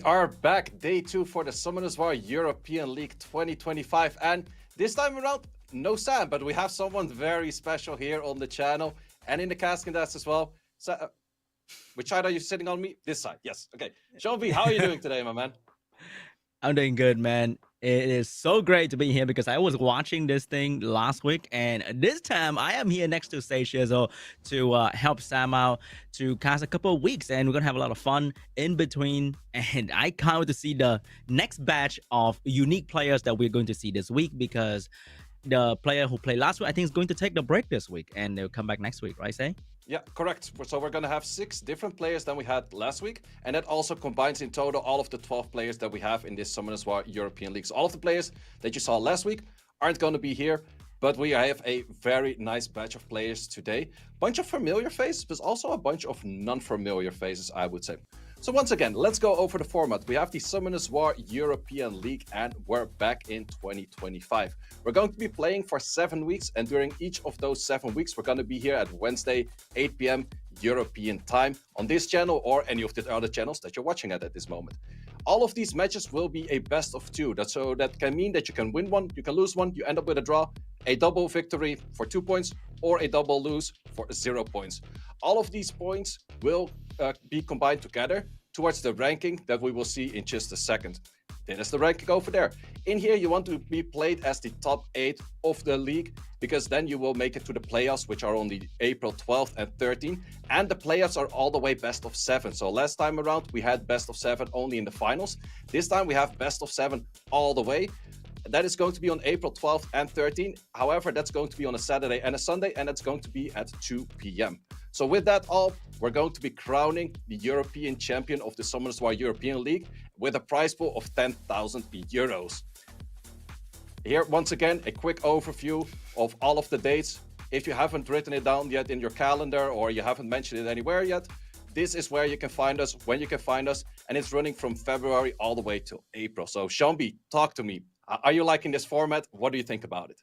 We are back, day 2 for the Summoners War European League 2025, and this time around, no Sam, but we have someone very special here on the channel and in the casting desk as well. So, which side are you sitting on me? This side, yes. Okay, SeanB, how are you doing today, my man? I'm doing good, man. It is so great to be here because I was watching this thing last week, and this time I am here next to Sage Shizzle to help Sam out to cast a couple of weeks, and we're gonna have a lot of fun in between. And I can't wait to see the next batch of unique players that we're going to see this week because the player who played last week, I think, is going to take the break this week, and they'll come back next week, right, Say? Yeah, correct. So we're going to have 6 different players than we had last week, and that also combines in total all of the 12 players that we have in this Summoners War European League. So all of the players that you saw last week aren't going to be here, but we have a very nice batch of players today. Bunch of familiar faces, but also a bunch of non-familiar faces, I would say. So once again, let's go over the format. We have the Summoners War European League, and we're back in 2025. We're going to be playing for 7 weeks, and during each of those 7 weeks, we're going to be here at Wednesday, 8 p.m. European time on this channel or any of the other channels that you're watching at this moment. All of these matches will be a best of 2. So that can mean that you can win one, you can lose one, you end up with a draw, a double victory for 2 points, or a double lose for 0 points. All of these points will be combined together towards the ranking that we will see in just a second. That is the ranking over there. In here, you want to be played as the top 8 of the league, because then you will make it to the playoffs, which are on the April 12th and 13th. And the playoffs are all the way best of 7. So last time around, we had best of 7 only in the finals. This time we have best of 7 all the way. That is going to be on April 12th and 13th. However, that's going to be on a Saturday and a Sunday, and it's going to be at 2 p.m. So with that all, we're going to be crowning the European champion of the Summoners War European League with a prize pool of 10,000 euros. Here, once again, a quick overview of all of the dates. If you haven't written it down yet in your calendar or you haven't mentioned it anywhere yet, this is where you can find us, when you can find us, and it's running from February all the way to April. So SeanB, talk to me. Are you liking this format? What do you think about it?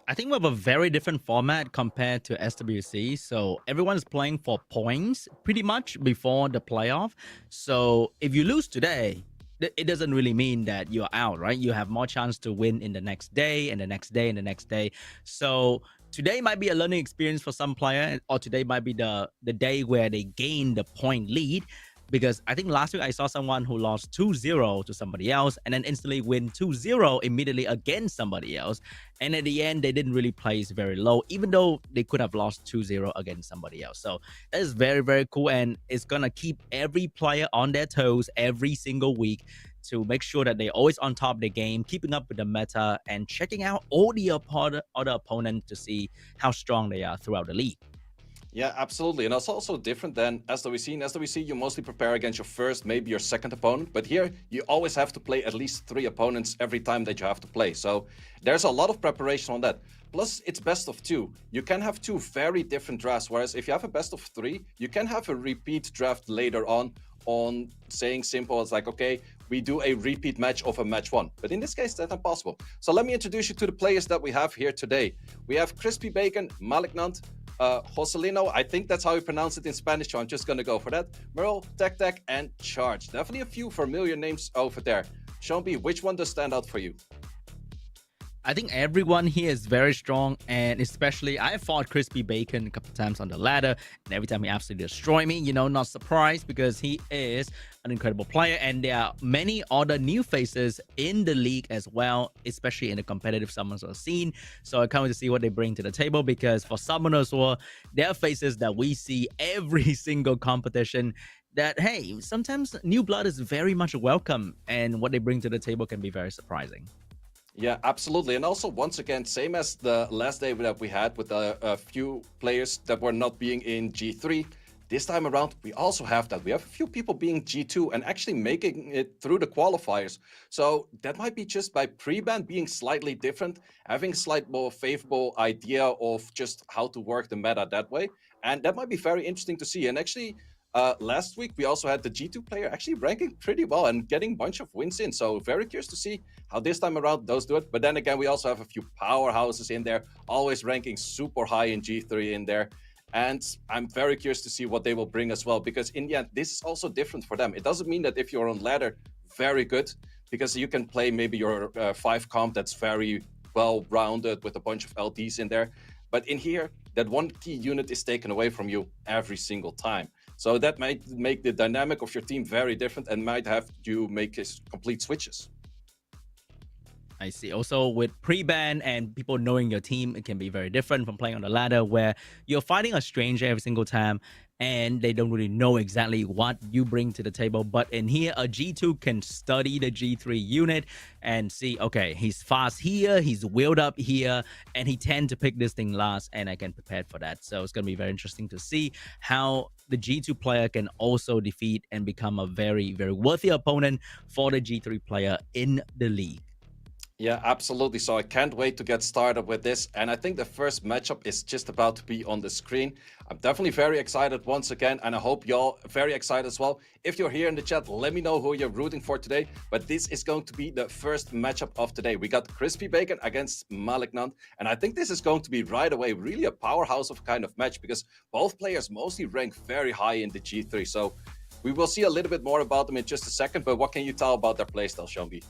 I think we have a very different format compared to SWC. So everyone's playing for points pretty much before the playoff. So if you lose today, it doesn't really mean that you're out, right? You have more chance to win in the next day and the next day and the next day. So today might be a learning experience for some player, or today might be the day where they gain the point lead. Because I think last week I saw someone who lost 2-0 to somebody else and then instantly win 2-0 immediately against somebody else. And at the end, they didn't really place very low, even though they could have lost 2-0 against somebody else. So that is very, very cool. And it's going to keep every player on their toes every single week to make sure that they're always on top of the game, keeping up with the meta and checking out all the other opponents to see how strong they are throughout the league. Yeah, absolutely. And it's also different than SWC. In SWC, you mostly prepare against your first, maybe your second opponent. But here, you always have to play at least 3 opponents every time that you have to play. So there's a lot of preparation on that. Plus, it's best of 2. You can have 2 very different drafts. Whereas if you have a best of 3, you can have a repeat draft later on saying simple as like, okay, we do a repeat match of a match 1. But in this case, that's impossible. So let me introduce you to the players that we have here today. We have Crispy Bacon, Malignant, Joselino, I think that's how you pronounce it in Spanish, so I'm just going to go for that. Merle, Tech, and Charge. Definitely a few familiar names over there. SeanB, which one does stand out for you? I think everyone here is very strong, and especially I fought Crispy Bacon a couple times on the ladder, and every time he absolutely destroyed me, you know, not surprised because he is an incredible player, and there are many other new faces in the league as well, especially in the competitive Summoners War scene. So I can't wait to see what they bring to the table, because for Summoners War, there are faces that we see every single competition that, hey, sometimes new blood is very much welcome, and what they bring to the table can be very surprising. Yeah, absolutely. And also, once again, same as the last day that we had with a few players that were not being in G3, this time around, we also have that. We have a few people being G2 and actually making it through the qualifiers. So that might be just by pre-ban being slightly different, having a slight more favorable idea of just how to work the meta that way. And that might be very interesting to see. And actually, last week, we also had the G2 player actually ranking pretty well and getting a bunch of wins in. So very curious to see how this time around those do it. But then again, we also have a few powerhouses in there, always ranking super high in G3 in there. And I'm very curious to see what they will bring as well, because in the end, this is also different for them. It doesn't mean that if you're on ladder, very good, because you can play maybe your 5 comp that's very well rounded with a bunch of LDs in there. But in here, that one key unit is taken away from you every single time. So that might make the dynamic of your team very different and might have you make complete switches. I see. Also, with pre-ban and people knowing your team, it can be very different from playing on the ladder where you're fighting a stranger every single time and they don't really know exactly what you bring to the table. But in here, a G2 can study the G3 unit and see, okay, he's fast here, he's wheeled up here, and he tend to pick this thing last, and I can prepare for that. So it's going to be very interesting to see how the G2 player can also defeat and become a very, very worthy opponent for the G3 player in the league. Yeah, absolutely. So I can't wait to get started with this. And I think the first matchup is just about to be on the screen. I'm definitely very excited once again, and I hope y'all very excited as well. If you're here in the chat, let me know who you're rooting for today. But this is going to be the first matchup of today. We got Crispy Bacon against Malignant, and I think this is going to be right away really a powerhouse of kind of match, because both players mostly rank very high in the G3. So we will see a little bit more about them in just a second. But what can you tell about their playstyle, SeanB?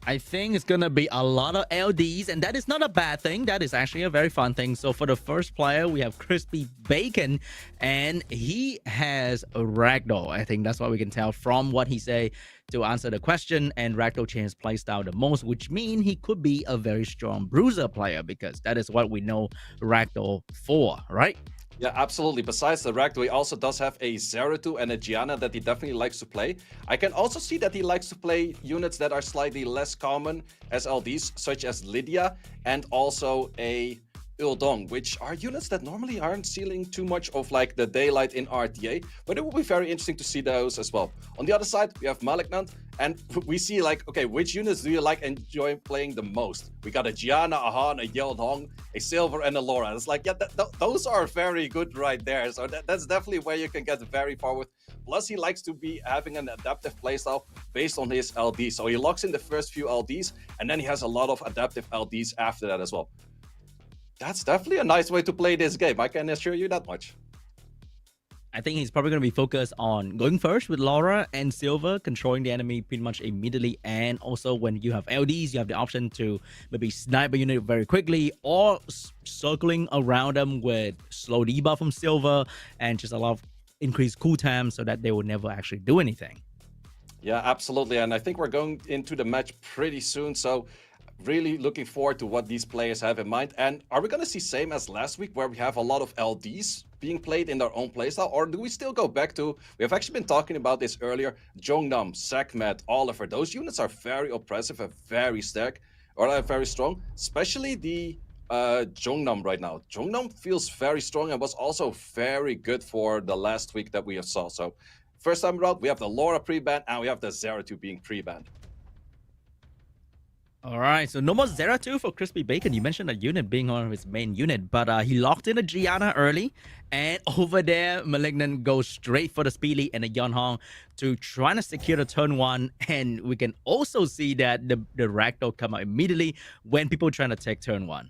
I think it's going to be a lot of LDs, and that is not a bad thing. That is actually a very fun thing. So for the first player, we have Crispy Bacon, and he has a Ragdoll. I think that's what we can tell from what he say to answer the question. And Ragdoll changed his playstyle the most, which means he could be a very strong bruiser player, because that is what we know Ragdoll for, right? Yeah, absolutely. Besides the Ragdoll, he also does have a Zeratul and a Gianna that he definitely likes to play. I can also see that he likes to play units that are slightly less common as LDs, such as Lydia and also a Uldong, which are units that normally aren't seeing too much of like the daylight in RTA, but it will be very interesting to see those as well. On the other side, we have Malignant, and we see like, okay, which units do you like enjoy playing the most? We got a Gianna, a Han, a Yeldong, a Silver, and a Laura. It's like, yeah, those are very good right there. So that's definitely where you can get very far with. Plus, he likes to be having an adaptive playstyle based on his LD. So he locks in the first few LDs, and then he has a lot of adaptive LDs after that as well. That's definitely a nice way to play this game. I can assure you that much. I think he's probably going to be focused on going first with Laura and Silver, controlling the enemy pretty much immediately. And also when you have LDs, you have the option to maybe snipe a unit very quickly, or circling around them with slow debuff from Silver and just a lot of increased cooltime so that they will never actually do anything. Yeah, absolutely. And I think we're going into the match pretty soon. So really looking forward to what these players have in mind. And are we going to see same as last week, where we have a lot of LDs being played in their own playstyle? Or do we still go back to, we have actually been talking about this earlier, Jongnam, Sekhmet, Oliver. Those units are very oppressive and very stack, or very strong, especially the Jongnam right now. Jongnam feels very strong and was also very good for the last week that we saw. So first time around, we have the Laura pre-ban and we have the Zeratul being pre-banned. All right, so no more Zeratul for Crispy Bacon. You mentioned that unit being one of his main unit, but he locked in a Gianna early, and over there, Malignant goes straight for the Speedy and the Yonhong to try to secure the turn one, and we can also see that the Ragdoll come out immediately when people trying to take turn one.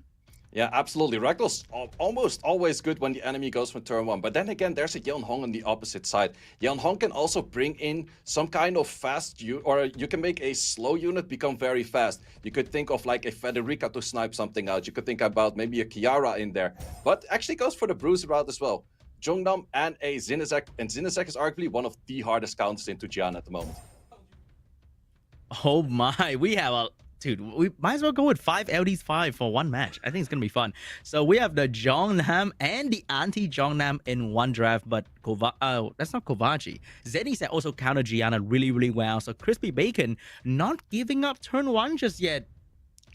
Yeah, absolutely. Ragdoll's almost always good when the enemy goes for turn one. But then again, there's a Yeonhong on the opposite side. Yeonhong can also bring in some kind of fast or you can make a slow unit become very fast. You could think of like a Federica to snipe something out. You could think about maybe a Kiara in there. But actually goes for the Bruiser route as well. Jongnam and a Zinazek. And Zinazek is arguably one of the hardest counters into Gianna at the moment. Oh my, we have a... Dude, we might as well go with 5 LDs 5 for one match. I think it's going to be fun. So we have the Jongnam and the anti-Jongnam in one draft, but that's not Kovaci. Zeddy also counter Gianna really, really well. So Crispy Bacon not giving up turn one just yet.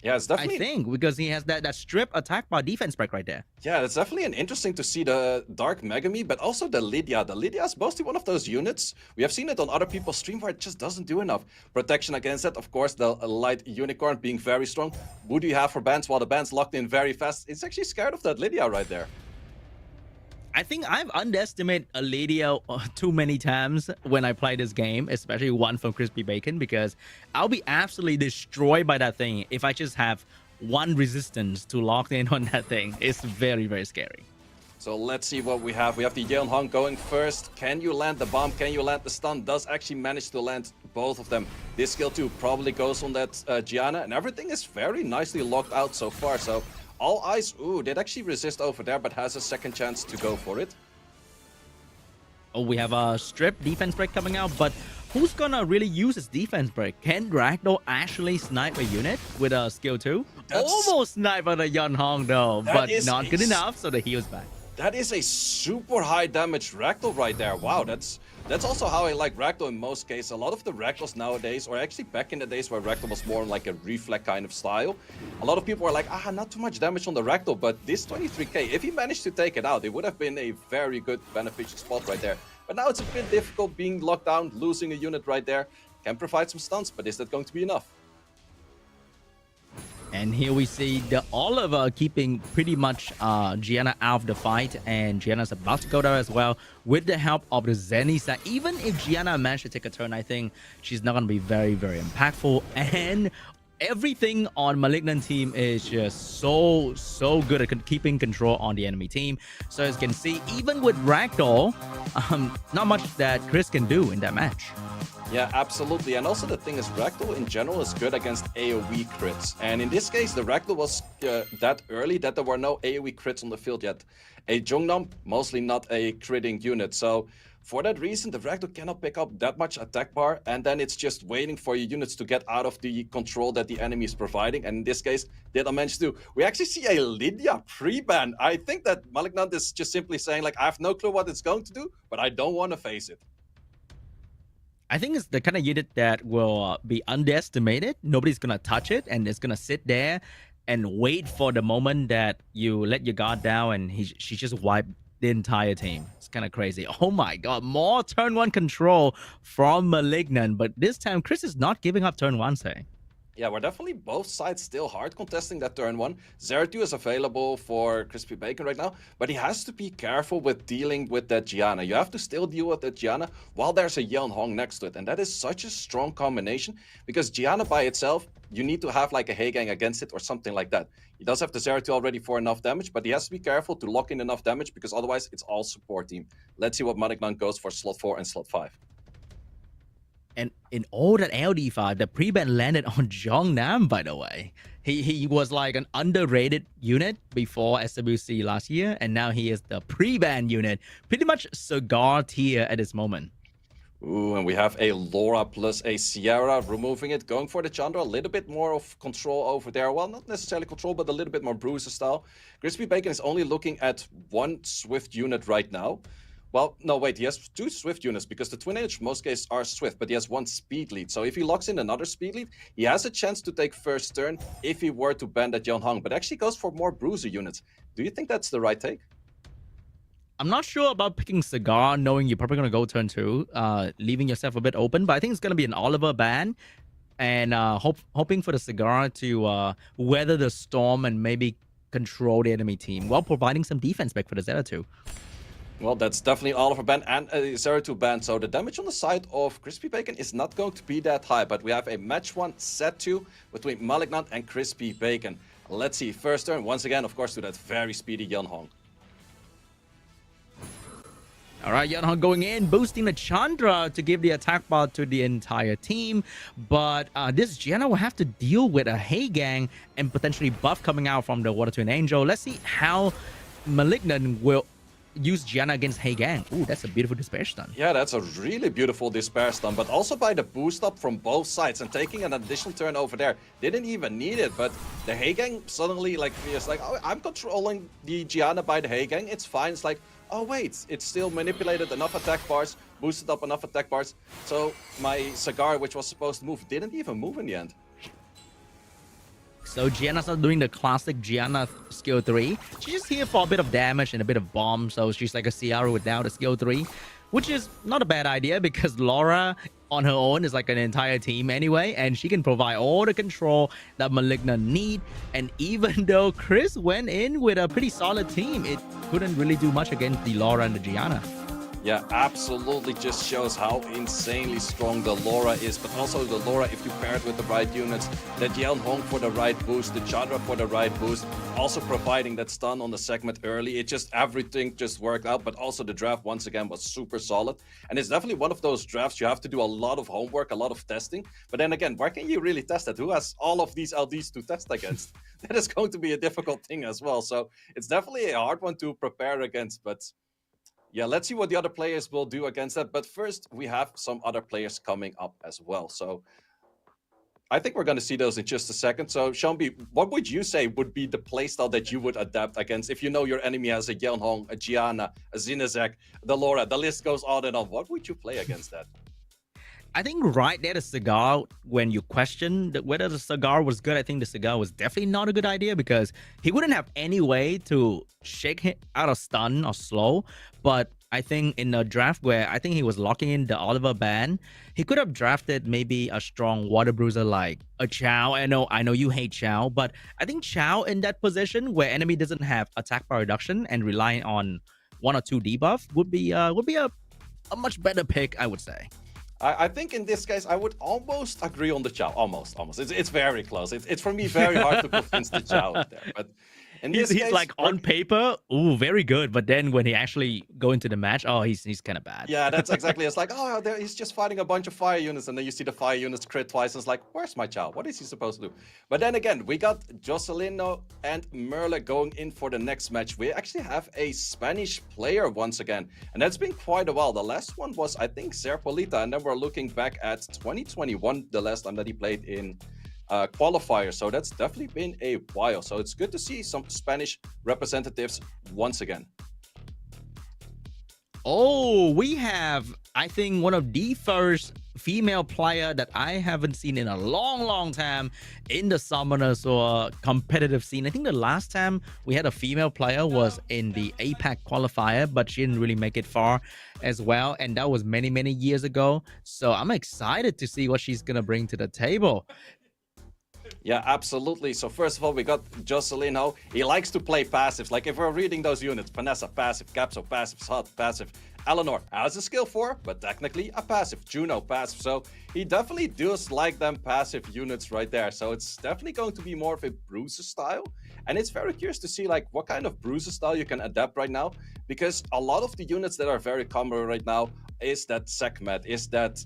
Yeah, it's definitely... I think, because he has that strip attack bar defense break right there. Yeah, it's definitely an interesting to see the Dark Megami, but also the Lydia. The Lydia is mostly one of those units. We have seen it on other people's stream where it just doesn't do enough. Protection against it, of course, the Light Unicorn being very strong. Who do you have for bans? While the band's locked in very fast. It's actually scared of that Lydia right there. I think I've underestimated a Lydia too many times when I play this game, especially one from Crispy Bacon, because I'll be absolutely destroyed by that thing if I just have one resistance to lock in on that thing. It's very, very scary. So let's see what we have. We have the Yeonhong going first. Can you land the bomb? Can you land the stun? Does actually manage to land both of them. This skill 2 probably goes on that Gianna, and everything is very nicely locked out so far. So all eyes, ooh, did actually resist over there, but has a second chance to go for it. Oh, we have a strip defense break coming out, but who's gonna really use his defense break? Can Ragdoll actually snipe a unit with a skill 2? Almost snipe on the Yeonhong though, but not good enough, so the heal's back. That is a super high damage Ragdoll right there. Wow, that's also how I like Ragdoll in most cases. A lot of the Ragdolls nowadays, or actually back in the days where Ragdoll was more like a reflect kind of style, a lot of people are like, not too much damage on the Ragdoll, but this 23k, if he managed to take it out, it would have been a very good beneficial spot right there. But now it's a bit difficult being locked down, losing a unit right there. Can provide some stuns, but is that going to be enough? And here we see the Oliver keeping pretty much Gianna out of the fight, and Gianna's about to go there as well with the help of the Zeniths. Even if Gianna managed to take a turn, I think she's not going to be very, very impactful. And everything on Malignant team is just so good at keeping control on the enemy team. So as you can see, even with Ragdoll, not much that Chris can do in that match. Yeah, absolutely. And also the thing is, Ragdoll in general is good against AoE crits. And in this case, the Ragdoll was that early that there were no AoE crits on the field yet. A Jungnam, mostly not a critting unit. So for that reason, the Ragdoll cannot pick up that much attack bar. And then it's just waiting for your units to get out of the control that the enemy is providing. And in this case, did I manage to? We actually see a Lydia pre-ban. I think that Malignant is just simply saying, like, I have no clue what it's going to do, but I don't want to face it. I think it's the kind of unit that will be underestimated. Nobody's going to touch it, and it's going to sit there and wait for the moment that you let your guard down, and she just wiped the entire team. It's kind of crazy. Oh my god, more turn 1 control from Malignant, but this time Chris is not giving up turn 1, say. Yeah, we're definitely both sides still hard contesting that turn 1. Zeratul is available for Crispy Bacon right now, but he has to be careful with dealing with that Gianna. You have to still deal with that Gianna while there's a Yeonhong next to it, and that is such a strong combination, because Gianna by itself, you need to have like a Heigang against it or something like that. He does have the Zeratul already for enough damage, but he has to be careful to lock in enough damage, because otherwise it's all support team. Let's see what Malignant goes for slot 4 and slot 5. And in all that LD5, the pre-ban landed on Jongnam, by the way. He was like an underrated unit before SWC last year, and now he is the pre-ban unit. Pretty much Cigar tier at this moment. Ooh, and we have a Laura plus a Sierra removing it, going for the Chandra, a little bit more of control over there. Well, not necessarily control, but a little bit more Bruiser style. Crispy Bacon is only looking at one Swift unit right now. Well, no, wait, he has 2 Swift units, because the Twin Age, most cases, are Swift, but he has 1 Speed lead. So if he locks in another Speed lead, he has a chance to take first turn if he were to ban that Yeonhong, but actually goes for more Bruiser units. Do you think that's the right take? I'm not sure about picking Cigar, knowing you're probably going to go turn 2, leaving yourself a bit open, but I think it's going to be an Oliver ban, and hoping for the Cigar to weather the storm and maybe control the enemy team while providing some defense back for the Zeratul. Well, that's definitely Oliver ban and a Zeratul ban, so the damage on the side of Crispy Bacon is not going to be that high, but we have a match 1 set 2 between Malignant and Crispy Bacon. Let's see, first turn, once again, of course, to that very speedy Yeonhong. All right, Yeonhong going in, boosting the Chandra to give the attack bar to the entire team. But this Gianna will have to deal with a Heigang and potentially buff coming out from the Water Twin Angel. Let's see how Malignant will use Gianna against Heigang. Ooh, that's a beautiful Despair stun. Yeah, that's a really beautiful Despair stun, but also by the boost up from both sides and taking an additional turn over there. Didn't even need it, but the Heigang suddenly is like, oh, I'm controlling the Gianna by the Heigang. It's fine. It's like, oh wait, it's still manipulated enough attack bars, boosted up enough attack bars. So my Cigar, which was supposed to move, didn't even move in the end. So Gianna's not doing the classic Gianna skill 3. She's just here for a bit of damage and a bit of bomb. So she's like a Ciara without a skill 3, which is not a bad idea, because Laura on her own is like an entire team anyway, and she can provide all the control that Malignant need. And even though Chris went in with a pretty solid team, it couldn't really do much against the Laura and the Gianna. Yeah, absolutely. Just shows how insanely strong the Laura is. But also the Laura, if you pair it with the right units, the Jian Hong for the right boost, the Chandra for the right boost, also providing that stun on the segment early. It just, everything just worked out. But also the draft, once again, was super solid. And it's definitely one of those drafts you have to do a lot of homework, a lot of testing. But then again, where can you really test it? Who has all of these LDs to test against? That is going to be a difficult thing as well. So it's definitely a hard one to prepare against. But yeah, let's see what the other players will do against that. But first, we have some other players coming up as well. So I think we're going to see those in just a second. So SeanB, what would you say would be the playstyle that you would adapt against if you know your enemy has a Yeonhong, a Gianna, a Zinazek, the Laura, the list goes on and on. What would you play against that? I think right there, the cigar, when you question whether the cigar was good, I think the cigar was definitely not a good idea because he wouldn't have any way to shake him out of stun or slow. But I think in the draft where I think he was locking in the Oliver ban, he could have drafted maybe a strong water bruiser like a Chow. I know you hate Chow, but I think Chow in that position where enemy doesn't have attack power reduction and relying on 1 or 2 debuff would be a much better pick, I would say. I think in this case, I would almost agree on the Chow. Almost. It's very close. It's for me very hard to convince the Chow there. But in this he's case, like on paper, ooh, very good. But then when he actually go into the match, oh, he's kind of bad. Yeah, that's exactly. It's like, oh, he's just fighting a bunch of fire units, and then you see the fire units crit twice, and it's like, where's my Chow? What is he supposed to do? But then again, we got Jocelino and Merle going in for the next match. We actually have a Spanish player once again, and that's been quite a while. The last one was, I think, Serpolita, and then we're looking back at 2021, the last time that he played in qualifier. So that's definitely been a while. So it's good to see some Spanish representatives once again. Oh, we have, I think, one of the first female player that I haven't seen in a long time in the summoners or competitive scene. I think the last time we had a female player was in the APAC qualifier, but she didn't really make it far as well. And that was many years ago. So I'm excited to see what she's going to bring to the table. Yeah, absolutely. So first of all, we got Jocelino. He likes to play passives. Like if we're reading those units, Vanessa, passive, Capso, passive, Hot, passive. Eleanor has a skill 4, but technically a passive. Juno, passive. So he definitely does like them passive units right there. So it's definitely going to be more of a bruiser style. And it's very curious to see like what kind of bruiser style you can adapt right now. Because a lot of the units that are very common right now is that Sekhmet, is that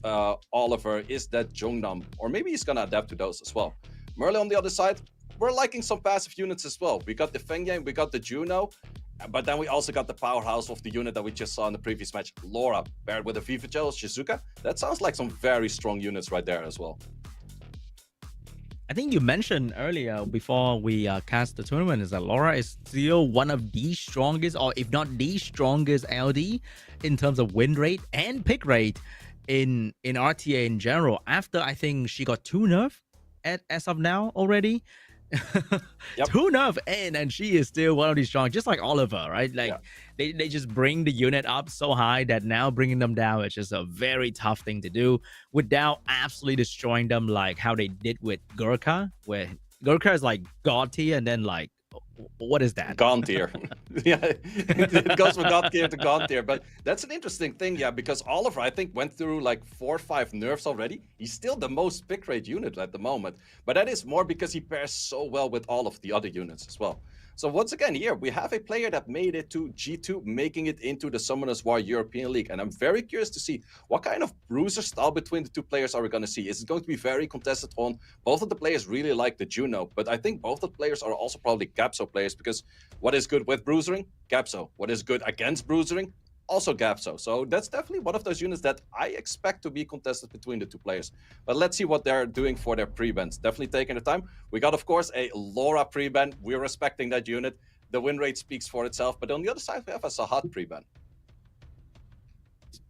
Oliver, is that Jungnam. Or maybe he's going to adapt to those as well. Merle on the other side, we're liking some passive units as well. We got the Fengyang, we got the Juno, but then we also got the powerhouse of the unit that we just saw in the previous match, Laura, paired with a Vivagel, Shizuka. That sounds like some very strong units right there as well. I think you mentioned earlier before we cast the tournament is that Laura is still one of the strongest, or if not the strongest LD in terms of win rate and pick rate in RTA in general. After I think she got 2 nerf as of now already. Yep. 2 nerf and she is still one of the strong, just like Oliver, right? Like they just bring the unit up so high that now bringing them down is just a very tough thing to do without absolutely destroying them, like how they did with Gurkha, where Gurkha is like God tier and then like, what is that? Gone tier. Yeah, it goes from God tier to Gone tier. But that's an interesting thing, yeah, because Oliver, I think, went through like 4 or 5 nerfs already. He's still the most pick rate unit at the moment. But that is more because he pairs so well with all of the other units as well. So once again, here we have a player that made it to G2, making it into the Summoners War European League. And I'm very curious to see what kind of bruiser style between the 2 players are we going to see. Is it going to be very contested on? Both of the players really like the Juno, but I think both of the players are also probably Capso players, because what is good with bruisering? Capso. What is good against bruisering? Also Capso. So that's definitely one of those units that I expect to be contested between the 2 players. But let's see what they're doing for their pre-bans. Definitely taking the time. We got, of course, a Laura pre-ban. We're respecting that unit. The win rate speaks for itself. But on the other side, we have a Sahat pre-ban.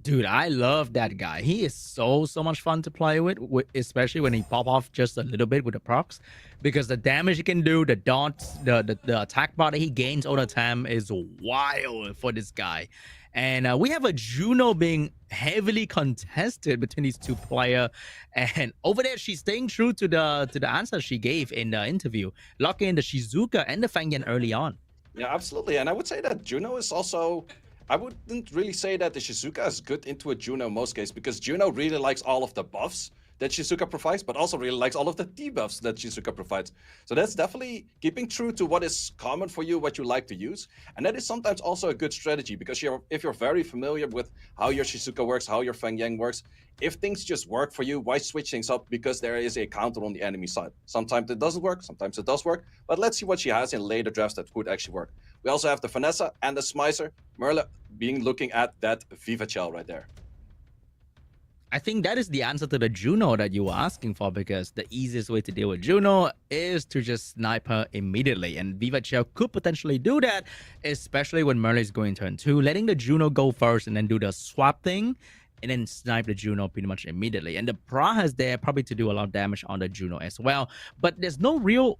Dude, I love that guy. He is so much fun to play with, especially when he pop off just a little bit with the procs, because the damage he can do, the dots, the attack bar that he gains all the time is wild for this guy. And we have a Juno being heavily contested between these 2 players. And over there, she's staying true to the answer she gave in the interview, locking in the Shizuka and the Fangyan early on. Yeah, absolutely. And I would say that Juno is also I wouldn't really say that the Shizuka is good into a Juno in most cases, because Juno really likes all of the buffs that Shizuka provides, but also really likes all of the debuffs that Shizuka provides. So that's definitely keeping true to what is common for you, what you like to use. And that is sometimes also a good strategy, because if you're very familiar with how your Shizuka works, how your Feng Yang works, if things just work for you, why switch things up? Because there is a counter on the enemy side. Sometimes it doesn't work, sometimes it does work, but let's see what she has in later drafts that would actually work. We also have the Vanessa and the Smicer. Merle being looking at that Viva Shell right there. I think that is the answer to the Juno that you were asking for, because the easiest way to deal with Juno is to just snipe her immediately. And Viva Chell could potentially do that, especially when Merle is going turn 2, letting the Juno go first and then do the swap thing and then snipe the Juno pretty much immediately. And the Praha's there probably to do a lot of damage on the Juno as well. But there's no real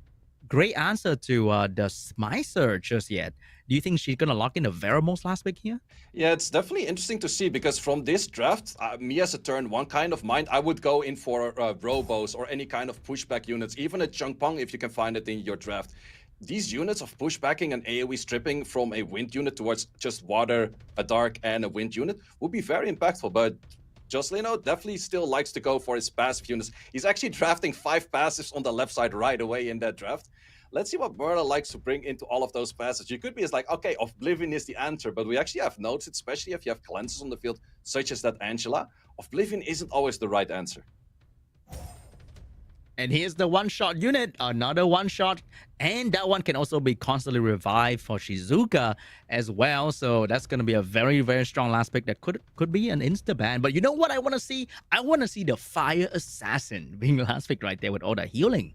great answer to the Smicer just yet. Do you think she's going to lock in the Veramos last pick here? Yeah, it's definitely interesting to see, because from this draft, me as a turn one kind of mind, I would go in for Robos or any kind of pushback units, even a Chungpong if you can find it in your draft. These units of pushbacking and AoE stripping from a wind unit towards just water, a dark, and a wind unit would be very impactful, but Jocelino definitely still likes to go for his passive units. He's actually drafting 5 passives on the left side right away in that draft. Let's see what Merle likes to bring into all of those passes. You could be as like, okay, Oblivion is the answer, but we actually have notes, especially if you have cleanses on the field, such as that Angela. Oblivion isn't always the right answer. And here's the one-shot unit, another one-shot, and that one can also be constantly revived for Shizuka as well. So that's going to be a very, very strong last pick that could be an insta-ban. But you know what I want to see? I want to see the Fire Assassin being the last pick right there with all the healing.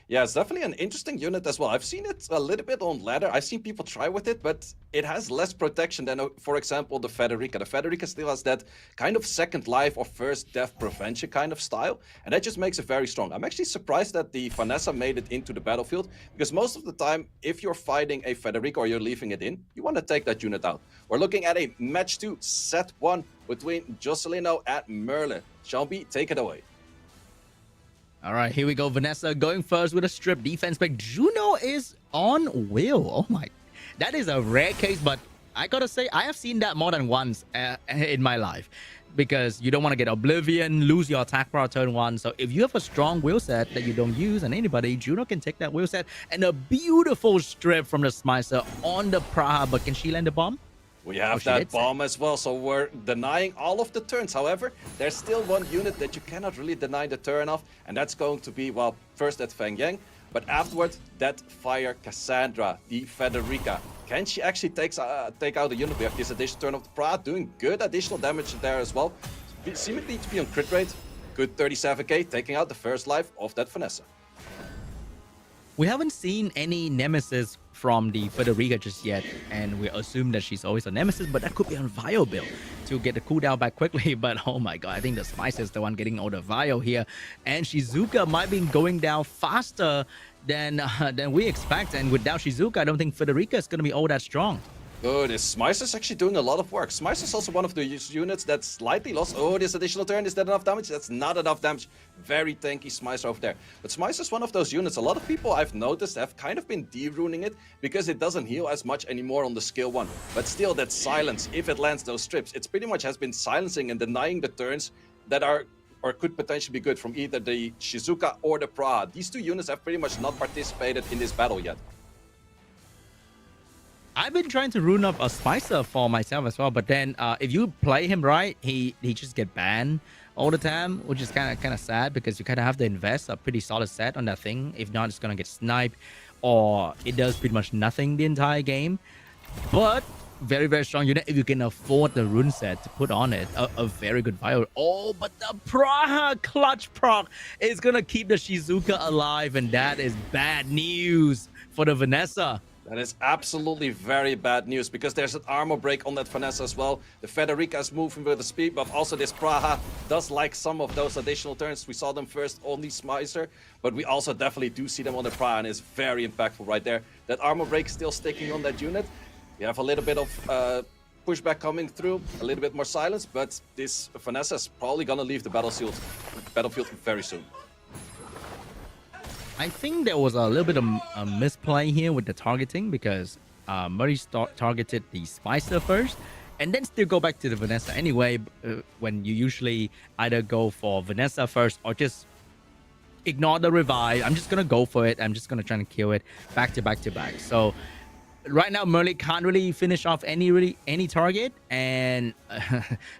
Yeah, it's definitely an interesting unit as well. I've seen it a little bit on ladder. I've seen people try with it, but it has less protection than, for example, the Federica. The Federica still has that kind of second life or first death prevention kind of style, and that just makes it very strong. I'm actually surprised that the Vanessa made it into the battlefield, because most of the time, if you're fighting a Federica or you're leaving it in, you want to take that unit out. We're looking at a match 2, set 1 between Jocelino and Merle. SeanB, take it away. All right, here we go. Vanessa going first with a strip defense pick. Juno is on Will. Oh my, that is a rare case, but I gotta say, I have seen that more than once in my life, because you don't want to get Oblivion, lose your attack power turn 1. So if you have a strong will set that you don't use on anybody, Juno can take that will set. And a beautiful strip from the Smicer on the Praha, but can she land the bomb? We have that bomb as well, so we're denying all of the turns. However, there's still one unit that you cannot really deny the turn of, and that's going to be, well, first that Feng Yang, but afterwards that Fire Cassandra, the Federica. Can she actually take out the unit? We have this additional turn of the Pra, doing good additional damage there as well. Seemingly to be on crit rate, good 37k, taking out the first life of that Vanessa. We haven't seen any Nemesis from the Federica just yet, and we assume that she's always a Nemesis, but that could be on Vio build to get the cooldown back quickly. But oh my god, I think the Spice is the one getting all the Vio here, and Shizuka might be going down faster than we expect, and without Shizuka, I don't think Federica is going to be all that strong. Oh, this Smice is actually doing a lot of work. Smice is also one of the units that's slightly lost. Oh, this additional turn, is that enough damage? That's not enough damage. Very tanky Smice over there. But Smice is one of those units. A lot of people I've noticed have kind of been de-runing it because it doesn't heal as much anymore on the skill 1. But still, that silence, if it lands those strips, it's pretty much has been silencing and denying the turns that are or could potentially be good from either the Shizuka or the Praha. These two units have pretty much not participated in this battle yet. I've been trying to rune up a Spicer for myself as well, but then if you play him right, he just get banned all the time, which is kind of sad, because you kind of have to invest a pretty solid set on that thing. If not, it's gonna get sniped, or it does pretty much nothing the entire game. But very, very strong unit if you can afford the rune set to put on it. A very good fire. Oh, but the Praha clutch proc is gonna keep the Shizuka alive, and that is bad news for the Vanessa. That is absolutely very bad news, because there's an armor break on that Vanessa as well. The Federica is moving with the speed buff. Also, this Praha does like some of those additional turns. We saw them first on the Smicer, but we also definitely do see them on the Praha, and it's very impactful right there. That armor break still sticking on that unit. We have a little bit of pushback coming through, a little bit more silence, but this Vanessa is probably going to leave the battlefield very soon. I think there was a little bit of a misplay here with the targeting, because Murray targeted the Spicer first, and then still go back to the Vanessa anyway. When you usually either go for Vanessa first or just ignore the revive. I'm just gonna go for it. I'm just gonna try and kill it back to back to back. So right now, Merle can't really finish off any target, and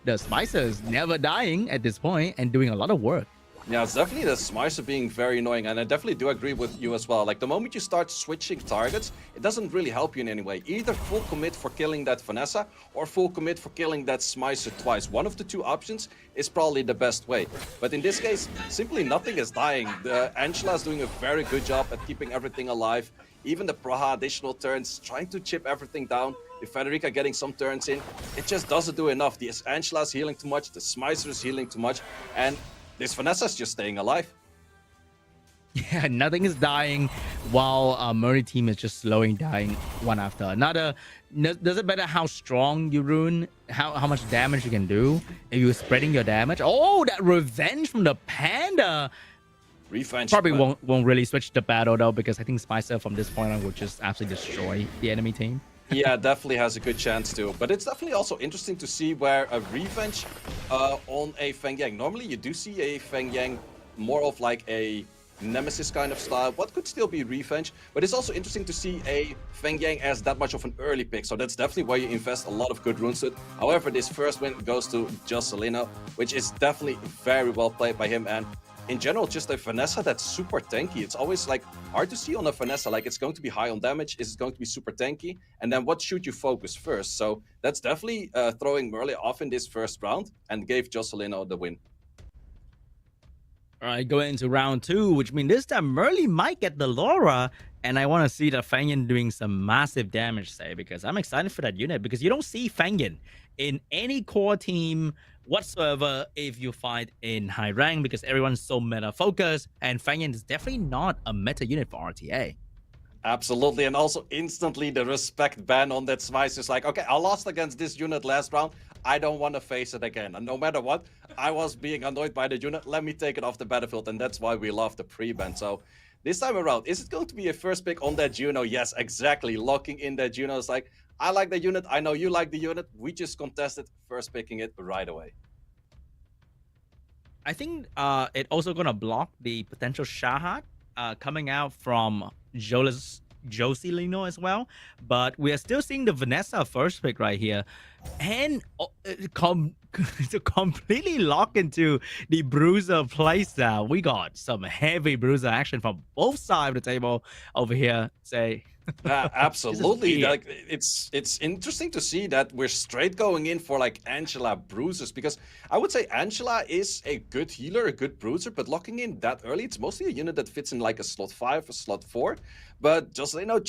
the Smicer is never dying at this point and doing a lot of work. Yeah, it's definitely the Smicer being very annoying, and I definitely do agree with you as well. Like, the moment you start switching targets, it doesn't really help you in any way. Either full commit for killing that Vanessa, or full commit for killing that Smicer twice. One of the two options is probably the best way. But in this case, simply nothing is dying. The Angela is doing a very good job at keeping everything alive. Even the Praha additional turns, trying to chip everything down. The Federica getting some turns in. It just doesn't do enough. The Angela is healing too much, the Smicer is healing too much, and this Vanessa's just staying alive. Yeah, nothing is dying while Murray team is just slowing dying one after another. Doesn't matter how strong you ruin, how much damage you can do if you're spreading your damage. Oh, that revenge from the Panda. Revenge. Probably won't really switch the battle though, because I think Spicer from this point on will just absolutely destroy the enemy team. Yeah, definitely has a good chance to. But it's definitely also interesting to see where a revenge on a Feng Yang. Normally you do see a Feng Yang more of like a Nemesis kind of style. What could still be revenge, but it's also interesting to see a Feng Yang as that much of an early pick. So that's definitely why you invest a lot of good runes to it. However, this first win goes to Jocelino, which is definitely very well played by him. And in general, just a Vanessa that's super tanky. It's always like hard to see on a Vanessa. Like, it's going to be high on damage, is it going to be super tanky? And then what should you focus first? So that's definitely throwing Merle off in this first round and gave Jocelino the win. All right, going into round two, which means this time Merle might get the Laura, and I want to see the Fangyin doing some massive damage, say, because I'm excited for that unit, because you don't see Fangyin in any core team whatsoever if you fight in high rank, because everyone's so meta focused, and Fangyin is definitely not a meta unit for RTA. Absolutely, and also instantly the respect ban on that Smice is like, okay, I lost against this unit last round. I don't want to face it again. And no matter what, I was being annoyed by the unit. Let me take it off the battlefield, and that's why we love the pre-ban. So this time around, is it going to be a first pick on that Juno? Yes, exactly. Locking in that Juno is like, I like the unit. I know you like the unit. We just contested first picking it right away. I think it also gonna block the potential Shahat coming out from Jocelino as well, but we are still seeing the Vanessa first pick right here, and to completely lock into the Bruiser playstyle. We got some heavy Bruiser action from both sides of the table over here. Say, absolutely. Like, it's interesting to see that we're straight going in for like Angela bruisers, because I would say Angela is a good healer, a good bruiser, but locking in that early, it's mostly a unit that fits in like a slot 5, a slot 4. But Jocelino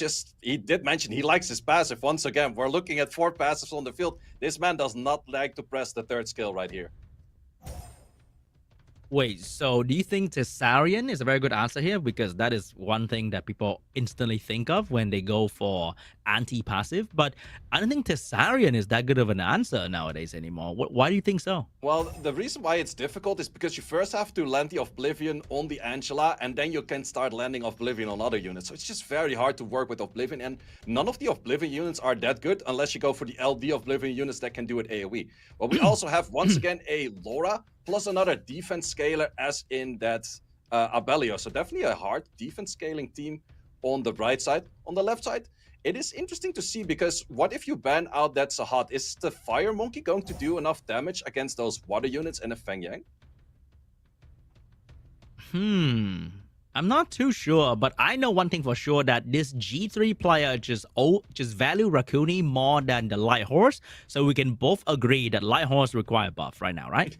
he did mention he likes his passive. Once again, we're looking at 4 passives on the field. This man does not like to press the 3rd skill right here. Wait, so do you think Tessarian is a very good answer here? Because that is one thing that people instantly think of when they go for anti-passive. But I don't think Tessarian is that good of an answer nowadays anymore. Why do you think so? Well, the reason why it's difficult is because you first have to land the Oblivion on the Angela, and then you can start landing Oblivion on other units. So it's just very hard to work with Oblivion, and none of the Oblivion units are that good unless you go for the LD Oblivion units that can do it AoE. But we also have, once again, a Laura, plus another defense scaler as in that Abelio. So definitely a hard defense scaling team on the right side. On the left side, it is interesting to see, because what if you ban out that Sahat? Is the Fire Monkey going to do enough damage against those water units and a Feng Yang? I'm not too sure, but I know one thing for sure, that this G3 player just value Rakuni more than the Light Horse, so we can both agree that Light Horse require buff right now, right?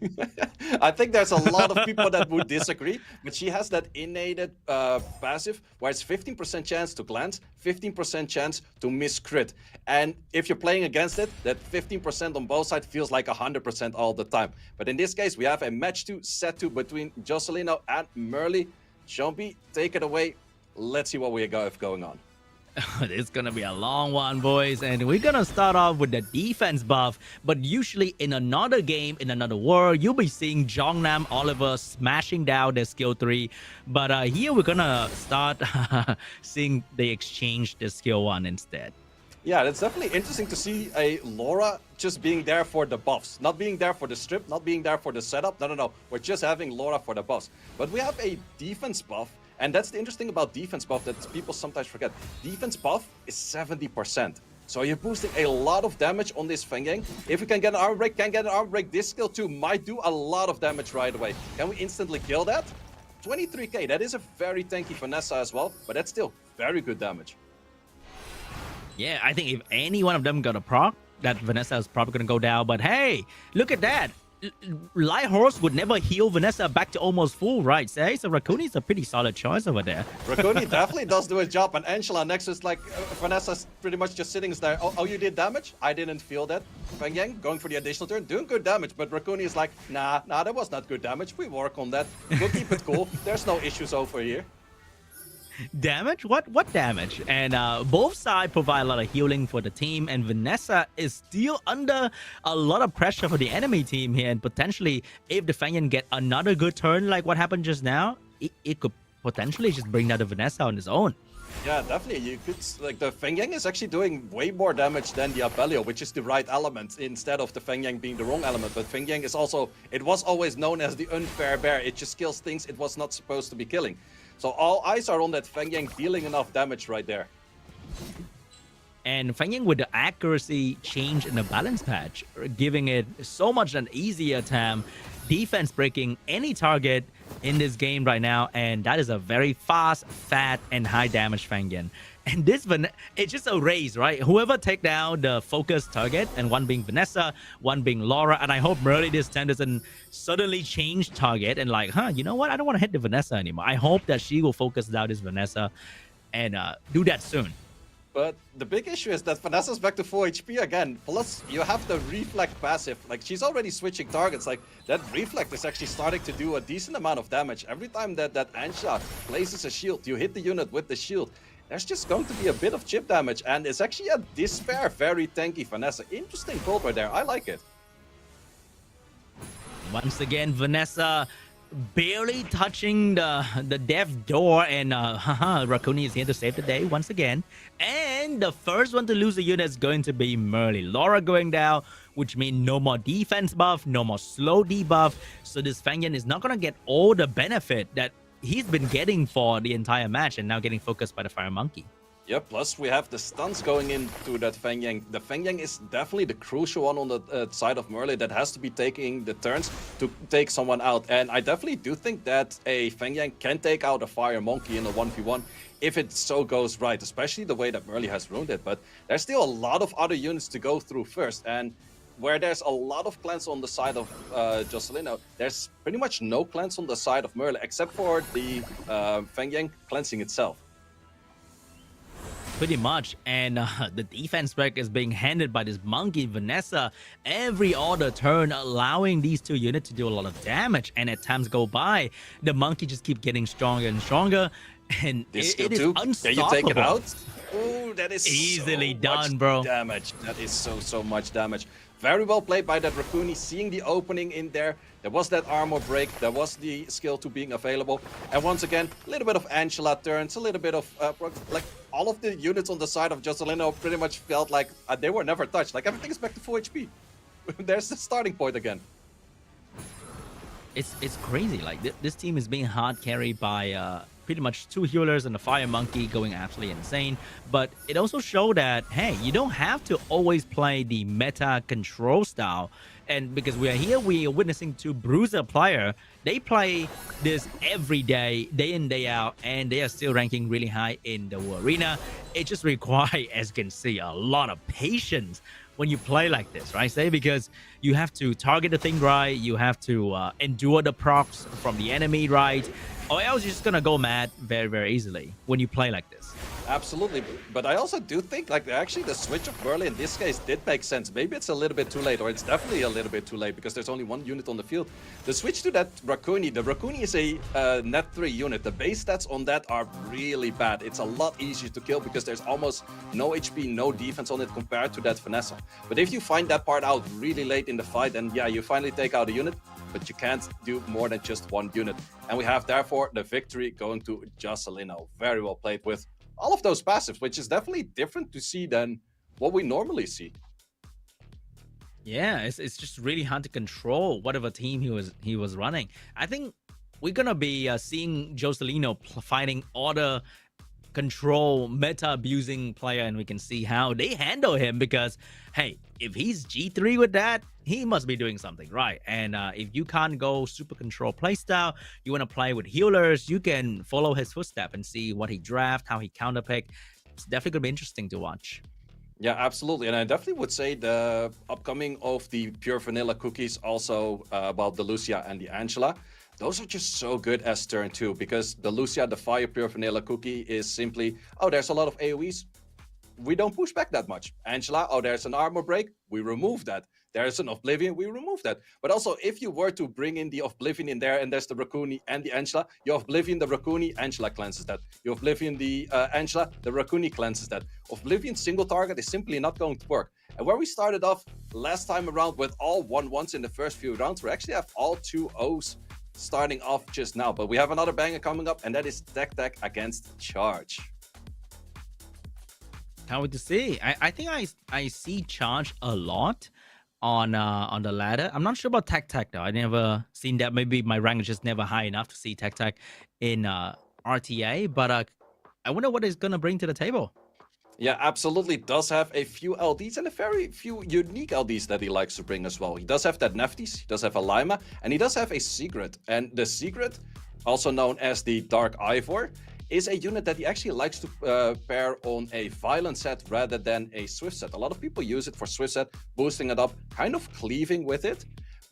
I think there's a lot of people that would disagree, but she has that innate passive where it's 15% chance to glance, 15% chance to miss crit. And if you're playing against it, that 15% on both sides feels like 100% all the time. But in this case, we have a match 2, set 2 between Jocelino and Merle. SeanB, take it away. Let's see what we have going on. It's gonna be a long one, boys, and we're gonna start off with the defense buff. But usually in another game, in another world, you'll be seeing Jongnam Oliver smashing down their skill 3. But here we're gonna start seeing they exchange the skill 1 instead. Yeah, it's definitely interesting to see a Laura just being there for the buffs, not being there for the strip, not being there for the setup. No, no, no. We're just having Laura for the buffs. But we have a defense buff, and that's the interesting about defense buff that people sometimes forget. Defense buff is 70%. So you're boosting a lot of damage on this Feng Yang. If we can get an armor break, this skill too might do a lot of damage right away. Can we instantly kill that? 23k, that is a very tanky Vanessa as well, but that's still very good damage. Yeah, I think if any one of them got a proc, that Vanessa is probably going to go down. But hey, look at that. Light Horse would never heal Vanessa back to almost full, right? Say, so Rakuni is a pretty solid choice over there. Rakuni definitely does do his job, and Angela next is like Vanessa's pretty much just sitting there. Oh, you did damage? I didn't feel that. Feng Yang going for the additional turn, doing good damage, but Rakuni is like, nah, that was not good damage. We work on that. We'll keep it cool. There's no issues over here. Damage? What damage? And both sides provide a lot of healing for the team, and Vanessa is still under a lot of pressure for the enemy team here, and potentially if the Feng Yang get another good turn like what happened just now, it could potentially just bring down the Vanessa on his own. Yeah, definitely. You could, like, the Feng Yang is actually doing way more damage than the Abelio, which is the right element, instead of the Feng Yang being the wrong element. But Feng Yang is also, it was always known as the unfair bear. It just kills things it was not supposed to be killing. So all eyes are on that Feng Yang dealing enough damage right there. And Feng Yang with the accuracy change in the balance patch, giving it so much an easier time, defense breaking any target in this game right now, and that is a very fast, fat, and high damage Feng Yang. And this it's just a race, right? Whoever take down the focus target, and one being Vanessa, one being Laura, and I hope Merly this time doesn't suddenly change target and like, you know what? I don't want to hit the Vanessa anymore. I hope that she will focus down this Vanessa and do that soon. But the big issue is that Vanessa's back to full HP again. Plus, you have the Reflect passive. Like, she's already switching targets. Like, that Reflect is actually starting to do a decent amount of damage. Every time that Ansha places a shield, you hit the unit with the shield. There's just going to be a bit of chip damage. And it's actually a Despair, very tanky Vanessa. Interesting build right there. I like it. Once again, Vanessa barely touching the death door, and Rakuni is here to save the day once again. And the first one to lose the unit is going to be Merly. Laura going down, which means no more defense buff, no more slow debuff. So this Feng Yang is not going to get all the benefit that he's been getting for the entire match, and now getting focused by the Fire Monkey. Yep, plus we have the stuns going into that Feng Yang. The Feng Yang is definitely the crucial one on the side of Merle that has to be taking the turns to take someone out. And I definitely do think that a Feng Yang can take out a Fire Monkey in a 1v1 if it so goes right, especially the way that Merle has ruined it. But there's still a lot of other units to go through first. And where there's a lot of clans on the side of Jocelyn, there's pretty much no clans on the side of Merle except for the Feng Yang cleansing itself. Pretty much, and the defense break is being handed by this monkey Vanessa every other turn, allowing these two units to do a lot of damage. And as times go by, the monkey just keep getting stronger and stronger, and it is unstoppable. Can you take it out? Oh, that is easily so done, much bro. Damage. That is so much damage. Very well played by that Rakuni, seeing the opening in there. There was that armor break, there was the skill 2 being available. And once again, a little bit of Angela turns, a little bit of, like, all of the units on the side of Jocelyn pretty much felt like they were never touched. Like, everything is back to full HP. There's the starting point again. It's crazy. Like, this team is being hard carried by pretty much two healers and the Fire Monkey going absolutely insane. But it also showed that, hey, you don't have to always play the meta control style. And because we are witnessing two bruiser player. They play this every day in, day out, and they are still ranking really high in the arena. It just requires, as you can see, a lot of patience when you play like this, right? Say, because you have to target the thing right, you have to endure the procs from the enemy right, or else you're just gonna go mad very easily when you play like this. Absolutely, but I also do think, like, actually the switch of Merle in this case did make sense. Maybe it's a little bit too late, or it's definitely a little bit too late because there's only one unit on the field. The switch to that Rakuni, the Rakuni is a net 3 unit. The base stats on that are really bad. It's a lot easier to kill because there's almost no HP, no defense on it compared to that Vanessa. But if you find that part out really late in the fight, then yeah, you finally take out a unit, but you can't do more than just one unit. And we have therefore the victory going to Jocelyn. Very well played with all of those passives, which is definitely different to see than what we normally see. Yeah, it's just really hard to control whatever team he was running. I think we're gonna be seeing Joselino fighting other control meta abusing player, and we can see how they handle him, because hey, if he's G3 with that, he must be doing something right. And if you can't go super control playstyle, you want to play with healers, you can follow his footstep and see what he draft, how he counterpick. It's definitely gonna be interesting to watch. Yeah, absolutely. And I definitely would say the upcoming of the pure vanilla cookies, also about the Lucia and the Angela, those are just so good as turn 2, because the Lucia, the fire pure vanilla cookie, is simply, oh, there's a lot of AoEs, we don't push back that much. Angela, oh, there's an armor break, we remove that. There's an Oblivion, we remove that. But also, if you were to bring in the Oblivion in there, and there's the Raccoon and the Angela, you Oblivion the Raccoon, Angela cleanses that. You Oblivion the Angela, the Raccoon cleanses that. Oblivion single target is simply not going to work. And where we started off last time around with all 1-1s in the first few rounds, we actually have all 2-0s starting off just now. But we have another banger coming up, and that is Tech Tech against Charge. Can't wait to see. I think I see Charge a lot on the ladder. I'm not sure about Tech Tech though. I never seen that. Maybe my rank is just never high enough to see Tech Tech in RTA. But I wonder what it's gonna bring to the table. Yeah, absolutely. Does have a few LDs and a very few unique LDs that he likes to bring as well. He does have that Neftis, he does have a Lima, and he does have a Secret. And the Secret, also known as the Dark Ivor, is a unit that he actually likes to pair on a violent set rather than a swift set. A lot of people use it for swift set, boosting it up, kind of cleaving with it.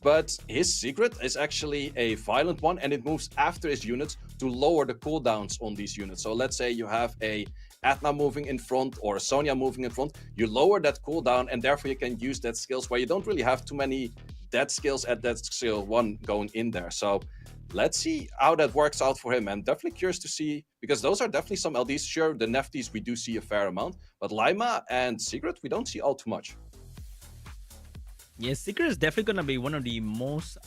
But his Secret is actually a violent one, and it moves after his units to lower the cooldowns on these units. So let's say you have a Athena moving in front or a Sonya moving in front, you lower that cooldown, and therefore you can use that skills where you don't really have too many dead skills at that skill 1 going in there. So let's see how that works out for him. I'm definitely curious to see, because those are definitely some LDs. Sure, the Nefties we do see a fair amount, but Lima and Secret we don't see all too much. Yeah, Secret is definitely going to be one of the most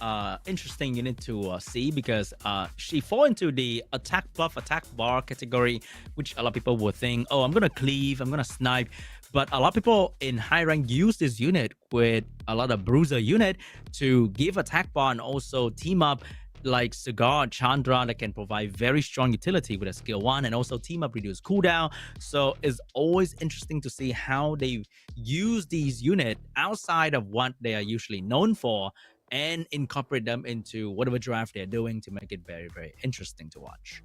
interesting unit to see, because she fall into the attack buff, attack bar category, which a lot of people will think, oh, I'm going to cleave, I'm going to snipe. But a lot of people in high rank use this unit with a lot of bruiser unit to give attack bar and also team up like Cigar, Chandra, that can provide very strong utility with a skill 1, and also team up reduce cooldown. So it's always interesting to see how they use these units outside of what they are usually known for and incorporate them into whatever draft they're doing to make it very, very interesting to watch.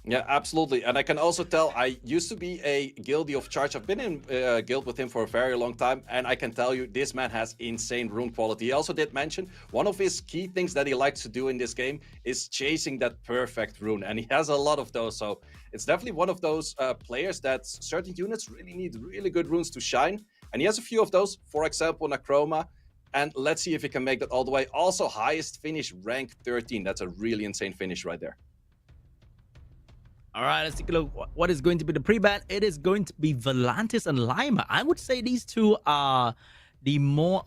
Yeah, absolutely. And I can also tell, I used to be a guildie of Charge. I've been in guild with him for a very long time, and I can tell you this man has insane rune quality. He also did mention one of his key things that he likes to do in this game is chasing that perfect rune, and he has a lot of those. So it's definitely one of those players that certain units really need really good runes to shine, and he has a few of those. For example, Necroma. And let's see if he can make that all the way. Also, highest finish, rank 13. That's a really insane finish right there. All right, let's take a look. What is going to be the pre-ban? It is going to be Volantis and Lima. I would say these two are the more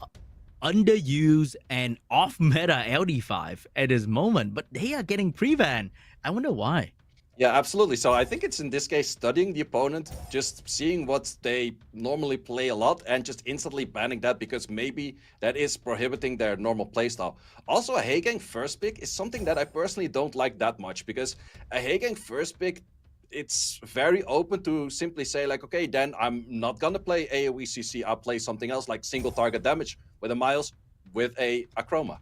underused and off-meta LD5 at this moment, but they are getting pre-ban. I wonder why. Yeah, absolutely. So I think it's in this case studying the opponent, just seeing what they normally play a lot and just instantly banning that, because maybe that is prohibiting their normal playstyle. Also, a Heigang first pick is something that I personally don't like that much, because a Heigang first pick, it's very open to simply say like, okay, then I'm not gonna play AoE CC, I'll play something else like single target damage with a Miles, with a Acroma.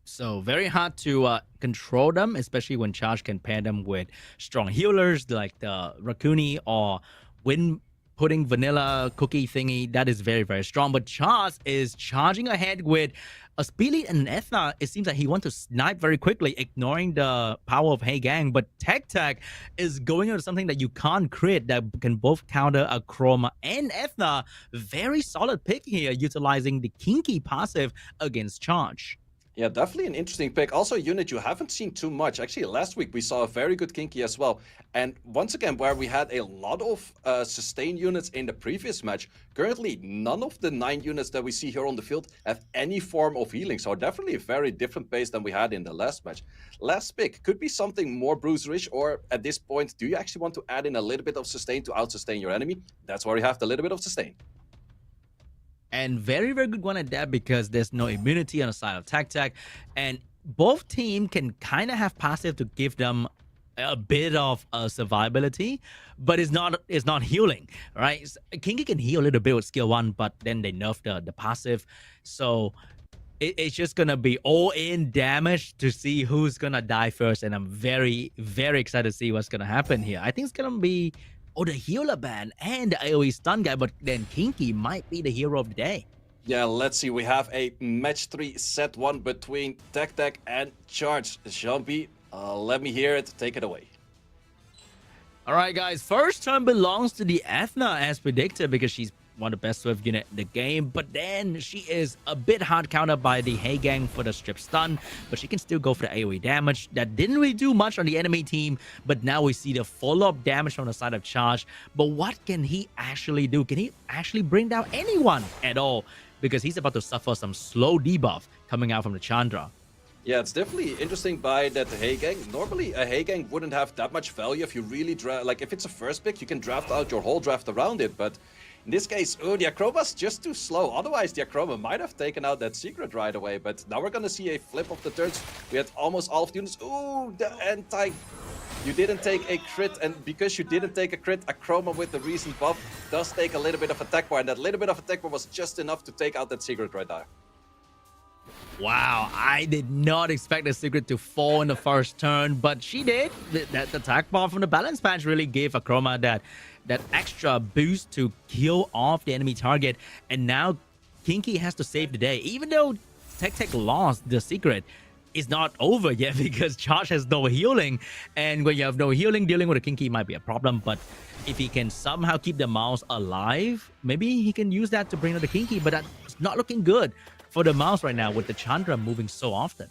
So very hard to control them, especially when Charge can pair them with strong healers like the Raccoon or Wind Pudding Vanilla Cookie thingy. That is very, very strong. But Charge is charging ahead with a Speedlead and an Ethna. It seems like he wants to snipe very quickly, ignoring the power of Hey Gang. But Tech Tech is going into something that you can't crit, that can both counter a Chroma and Ethna. Very solid pick here, utilizing the Kinky passive against Charge. Yeah, definitely an interesting pick. Also, a unit you haven't seen too much. Actually, last week we saw a very good Kinky as well. And once again, where we had a lot of sustain units in the previous match, currently none of the 9 units that we see here on the field have any form of healing. So definitely a very different base than we had in the last match. Last pick could be something more bruiserish, or at this point, do you actually want to add in a little bit of sustain to out-sustain your enemy? That's where you have the little bit of sustain. And very, very good one at that because there's no immunity on the side of Tactac. And both team can kind of have passive to give them a bit of survivability, but it's not healing, right? Kinky can heal a little bit with skill 1, but then they nerf the passive. So it's just gonna be all in damage to see who's gonna die first. And I'm very, very excited to see what's gonna happen here. I think it's gonna be the healer ban and the AoE stun guy, but then Kinky might be the hero of the day. Yeah, let's see. We have a match 3 set 1 between Tactac and Charge. SeanB, let me hear it. Take it away. All right, guys. First turn belongs to the Ethna as predicted because she's one of the best Swift unit in the game, but then she is a bit hard countered by the Heigang for the strip stun, but she can still go for the AoE damage. That didn't really do much on the enemy team, but now we see the follow-up damage from the side of Charge. But what can he actually do? Can he actually bring down anyone at all? Because he's about to suffer some slow debuff coming out from the Chandra. Yeah, it's definitely interesting by that Heigang. Normally, a Heigang wouldn't have that much value if you really draft. Like, if it's a first pick, you can draft out your whole draft around it, but in this case, the Akroma's just too slow. Otherwise, the Akroma might have taken out that secret right away. But now we're going to see a flip of the turns. We had almost all of the units. Ooh, the anti... You didn't take a crit, and because you didn't take a crit, Akroma with the recent buff does take a little bit of attack bar, and that little bit of attack bar was just enough to take out that secret right there. Wow, I did not expect the secret to fall in the first turn, but she did. That attack bar from the balance patch really gave Akroma that extra boost to kill off the enemy target. And now Kinky has to save the day. Even though Tactac lost the secret, it's not over yet because Charge has no healing. And when you have no healing, dealing with a Kinky might be a problem. But if he can somehow keep the mouse alive, maybe he can use that to bring out the Kinky. But that's not looking good for the mouse right now with the Chandra moving so often.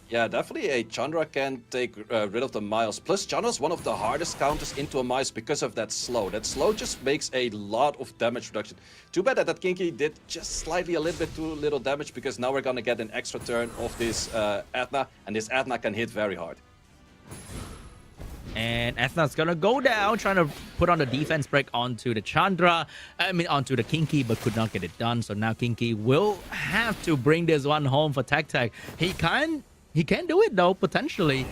Yeah, definitely a Chandra can take rid of the Miles. Plus, Chandra's one of the hardest counters into a Miles because of that slow. That slow just makes a lot of damage reduction. Too bad that Kinky did just slightly a little bit too little damage, because now we're gonna get an extra turn of this Ethna, and this Ethna can hit very hard. And Ethna's gonna go down, trying to put on the defense break onto the Chandra. Onto the Kinky, but could not get it done. So now Kinky will have to bring this one home for Tactac. He can do it though, potentially,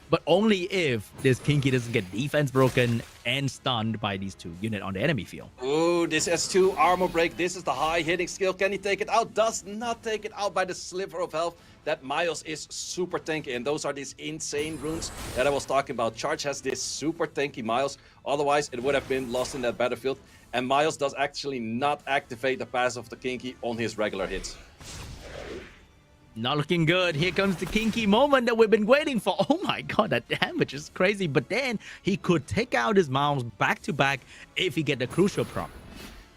but only if this Kinky doesn't get defense broken and stunned by these 2 units on the enemy field. Ooh, this S2 armor break. This is the high hitting skill. Can he take it out? Does not take it out by the sliver of health. That Miles is super tanky, and those are these insane runes that I was talking about. Charge has this super tanky Miles. Otherwise, it would have been lost in that battlefield. And Miles does actually not activate the pass of the Kinky on his regular hits. Not looking good. Here comes the Kinky moment that we've been waiting for. Oh my god, that damage is crazy. But then he could take out his mouse back to back if he get the crucial prop.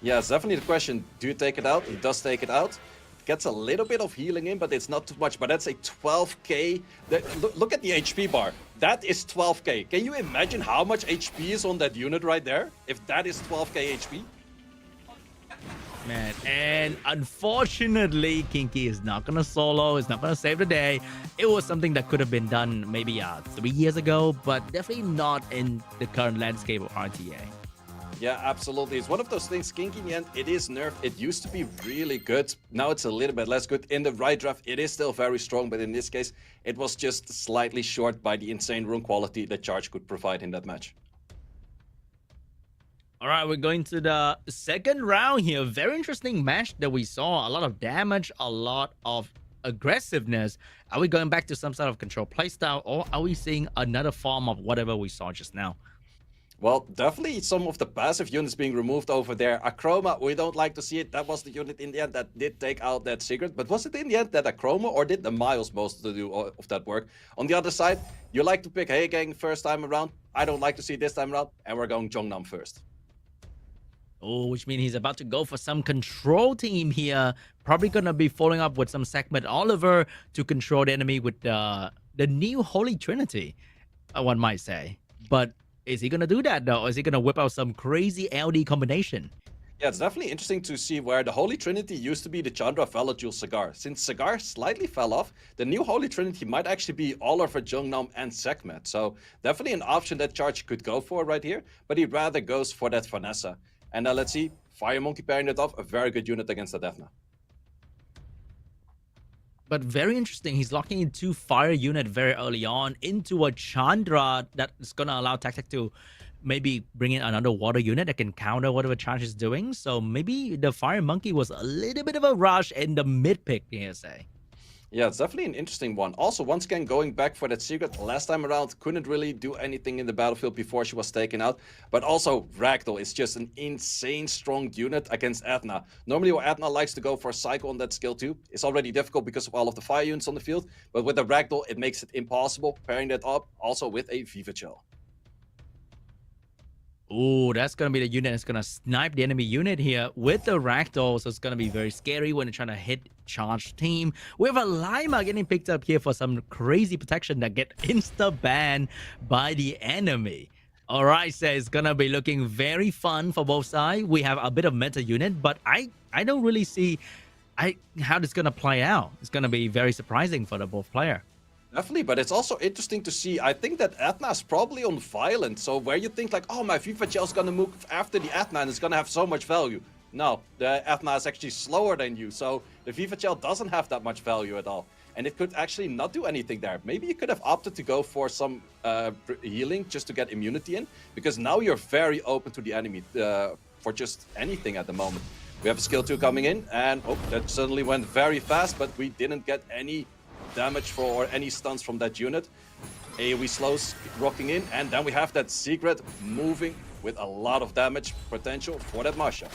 Yeah, it's definitely the question. Do you take it out? He does take it out. Gets a little bit of healing in, but it's not too much. But that's a 12k. Look at the HP bar. That is 12k. Can you imagine how much HP is on that unit right there? If that is 12k HP? Man, and unfortunately, Kinky is not gonna solo. It's not gonna save the day. It was something that could have been done maybe 3 years ago, but definitely not in the current landscape of RTA. Yeah, absolutely. It's one of those things, Kinky, in the end, it is nerfed. It used to be really good. Now it's a little bit less good. In the right draft, it is still very strong, but in this case, it was just slightly short by the insane rune quality that Charge could provide in that match. All right, we're going to the second round here. Very interesting match that we saw. A lot of damage, a lot of aggressiveness. Are we going back to some sort of control playstyle, or are we seeing another form of whatever we saw just now? Well, definitely some of the passive units being removed over there. Akroma, we don't like to see it. That was the unit in the end that did take out that secret. But was it in the end that Akroma, or did the Miles most do of that work? On the other side, you like to pick Heigang first time around. I don't like to see it this time around. And we're going Jongnam first. Oh, which means he's about to go for some control team here. Probably gonna be following up with some segment Oliver to control the enemy with the new Holy Trinity, one might say. But is he gonna do that though? Or is he gonna whip out some crazy LD combination? Yeah, it's definitely interesting to see where the Holy Trinity used to be the Chandra Velajul Cigar. Since Cigar slightly fell off, the new Holy Trinity might actually be Oliver, Jungnam, and Sekhmet. So definitely an option that Charge could go for right here, but he rather goes for that Vanessa. And now let's see, Fire Monkey pairing it off, a very good unit against the Defna. But very interesting. He's locking in 2 fire unit very early on into a Chandra that is going to allow Tactic to maybe bring in another water unit that can counter whatever Charge is doing. So maybe the Fire Monkey was a little bit of a rush in the mid pick, you say. Yeah, it's definitely an interesting one. Also, once again, going back for that secret, last time around, couldn't really do anything in the battlefield before she was taken out. But also, Ragdoll is just an insane strong unit against Athena. Normally, where Athena likes to go for a cycle on that skill too, it's already difficult because of all of the fire units on the field. But with the Ragdoll, it makes it impossible, pairing that up also with a Viva Chill. Oh, that's going to be the unit that's going to snipe the enemy unit here with the Ragdoll. So it's going to be very scary when they're trying to hit charge team. We have a Lima getting picked up here for some crazy protection that get insta-banned by the enemy. All right, so it's going to be looking very fun for both sides. We have a bit of meta unit, but I don't really see how this is going to play out. It's going to be very surprising for the both player. Definitely, but it's also interesting to see. I think that Athena is probably on Violent. So where you think like, oh, my Viva Gel is going to move after the Athena and it's going to have so much value. No, the Athena is actually slower than you. So the Viva Gel doesn't have that much value at all. And it could actually not do anything there. Maybe you could have opted to go for some healing just to get immunity in. Because now you're very open to the enemy for just anything at the moment. We have a skill 2 coming in. And oh, that suddenly went very fast. But we didn't get any damage for or any stuns from that unit. AoE slows rocking in, and then we have that secret moving with a lot of damage potential for that Masha.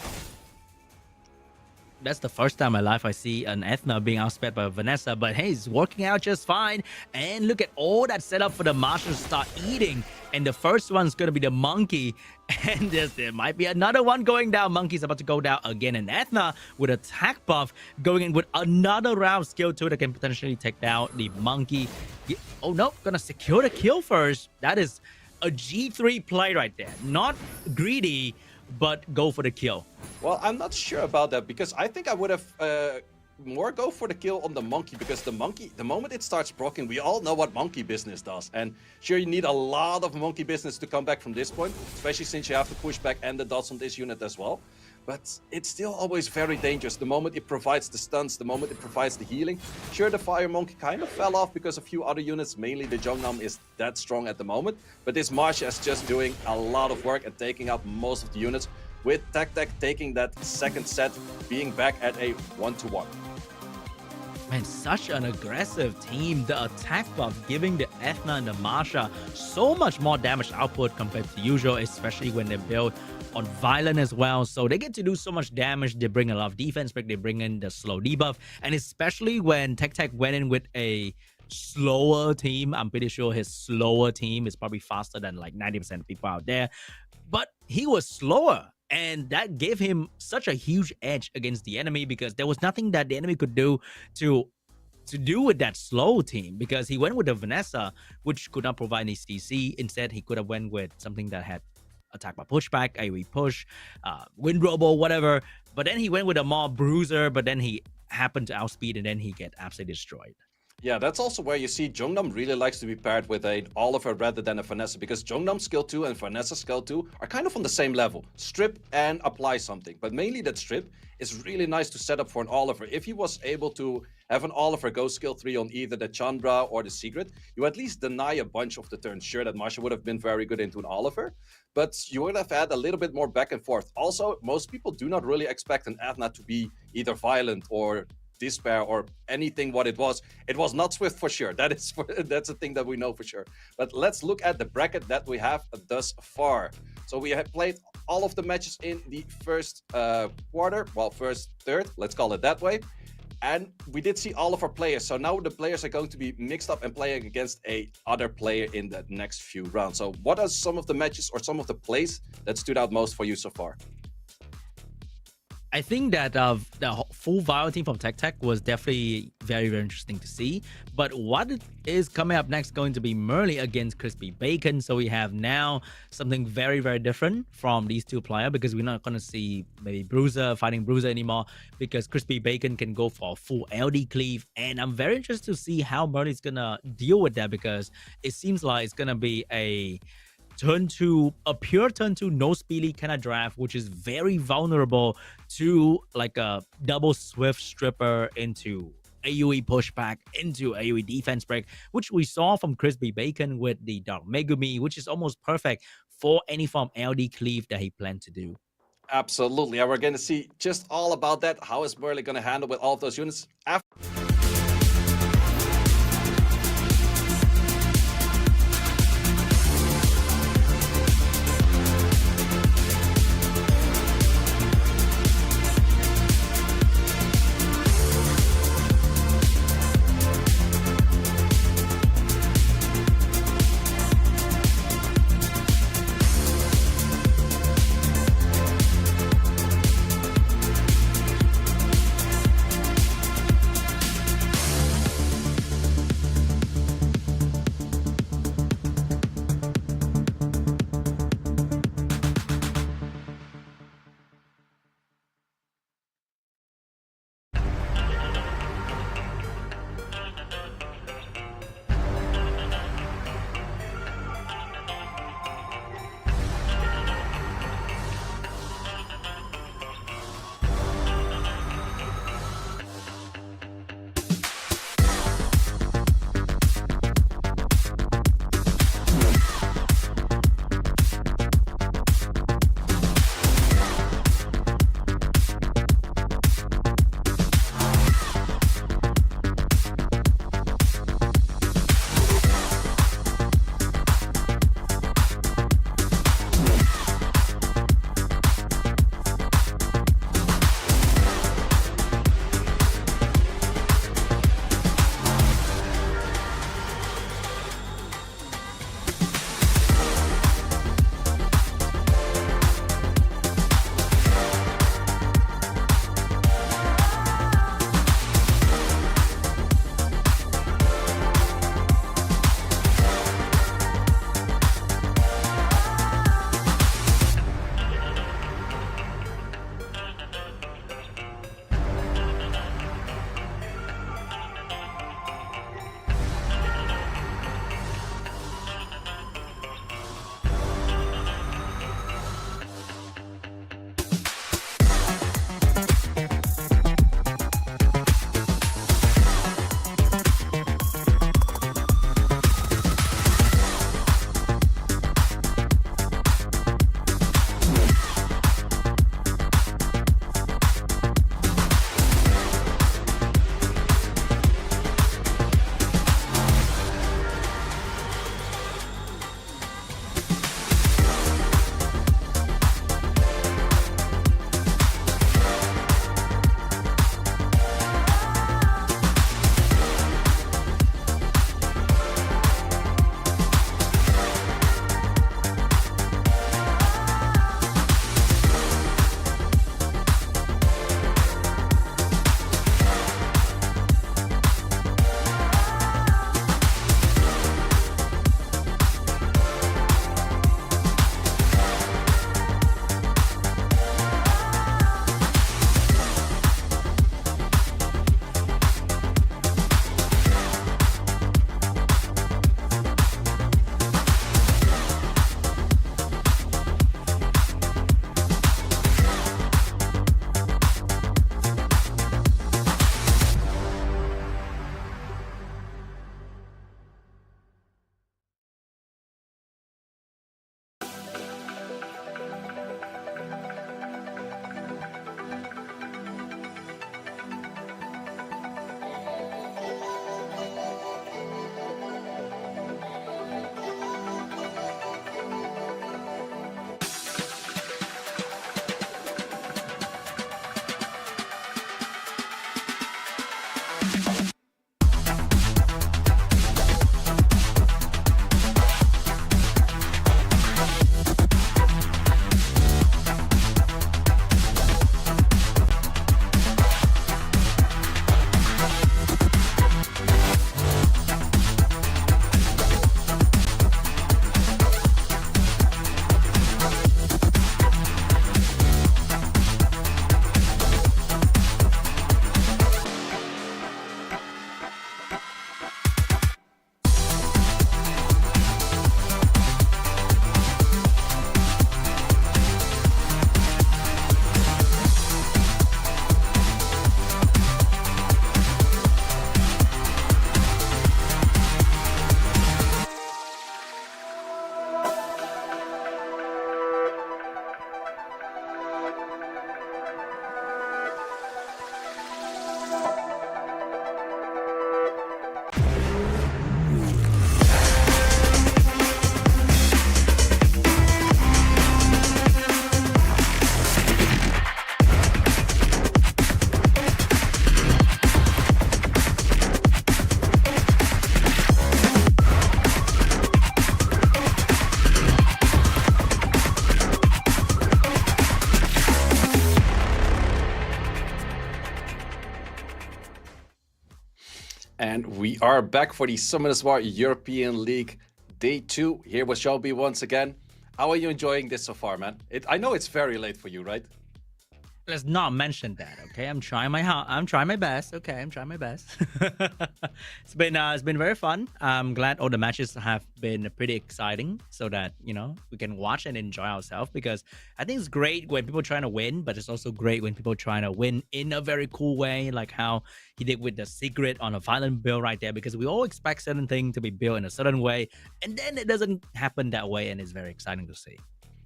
That's the first time in my life I see an Ethna being outsped by Vanessa, but hey, it's working out just fine. And look at all that setup for the Marshal to start eating. And the first one's going to be the Monkey. And there might be another one going down. Monkey's about to go down again. And Ethna with attack buff going in with another round skill 2 that can potentially take down the Monkey. Oh no, gonna secure the kill first. That is a G3 play right there. Not greedy, but go for the kill. Well, I'm not sure about that because I think I would have more go for the kill on the Monkey because the Monkey, the moment it starts proccing, we all know what Monkey business does. And sure, you need a lot of Monkey business to come back from this point, especially since you have to push back and the dots on this unit as well. But it's still always very dangerous. The moment it provides the stuns, the moment it provides the healing. Sure, the Fire Monkey kind of fell off because a few other units, mainly the Jungnam, is that strong at the moment. But this Marsha is just doing a lot of work and taking out most of the units, with Tactic taking that second set, being back at a 1-1. Man, such an aggressive team. The attack buff giving the Ethna and the Marsha so much more damage output compared to usual, especially when they build on Violent as well. So they get to do so much damage. They bring a lot of defense back. They bring in the slow debuff. And especially when Tech went in with a slower team, I'm pretty sure his slower team is probably faster than like 90% of people out there. But he was slower. And that gave him such a huge edge against the enemy because there was nothing that the enemy could do to do with that slow team, because he went with the Vanessa, which could not provide any CC. Instead, he could have went with something that had attack by pushback, AoE push, wind robo, whatever. But then he went with a more bruiser, but then he happened to outspeed and then he get absolutely destroyed. Yeah, that's also where you see Jungnam really likes to be paired with an Oliver rather than a Vanessa, because Jungnam skill 2 and Vanessa skill 2 are kind of on the same level. Strip and apply something, but mainly that strip is really nice to set up for an Oliver. If he was able to have an Oliver go skill 3 on either the Chandra or the Secret, you at least deny a bunch of the turns. Sure, that Marsha would have been very good into an Oliver, but you would have had a little bit more back and forth. Also, most people do not really expect an Athena to be either Violent or Despair or anything what it was. It was not Swift for sure. That's a thing that we know for sure. But let's look at the bracket that we have thus far. So we have played all of the matches in the first quarter, well, first third, let's call it that way. And we did see all of our players. So now the players are going to be mixed up and playing against a other player in the next few rounds. So what are some of the matches or some of the plays that stood out most for you so far? I think that the full Viral team from Tech Tech was definitely very, very interesting to see. But what is coming up next going to be Merly against Crispy Bacon. So we have now something very, very different from these two players, because we're not going to see maybe Bruiser fighting Bruiser anymore, because Crispy Bacon can go for a full LD cleave. And I'm very interested to see how Merly's going to deal with that, because it seems like it's going to be a pure turn two no speedy kind of draft, which is very vulnerable to like a double swift stripper into AoE pushback into AoE defense break, which we saw from Crispy Bacon with the Dark Megumi, which is almost perfect for any form LD cleave that he planned to do. Absolutely. And we're going to see just all about that. How is Merle going to handle with all of those units after? And we are back for the Summoners War European League Day 2 here with SeanB once again. How are you enjoying this so far, man? I know it's very late for you, right? Let's not mention that, okay? I'm trying my best. Okay, I'm trying my best. It's been very fun. I'm glad all the matches have been pretty exciting, so that we can watch and enjoy ourselves. Because I think it's great when people trying to win, but it's also great when people trying to win in a very cool way, like how he did with the secret on a violent build right there. Because we all expect certain thing to be built in a certain way, and then it doesn't happen that way, and it's very exciting to see.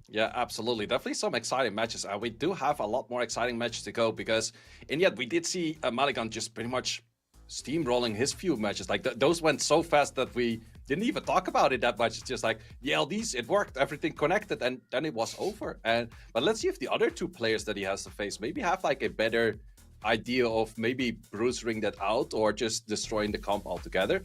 Yeah, absolutely. Definitely some exciting matches. We do have a lot more exciting matches to go because in the end, we did see Maligan just pretty much steamrolling his few matches. Like those went so fast that we didn't even talk about it that much. It's just like the LDs, it worked, everything connected, and then it was over. But let's see if the other two players that he has to face maybe have like a better idea of maybe bruising that out or just destroying the comp altogether.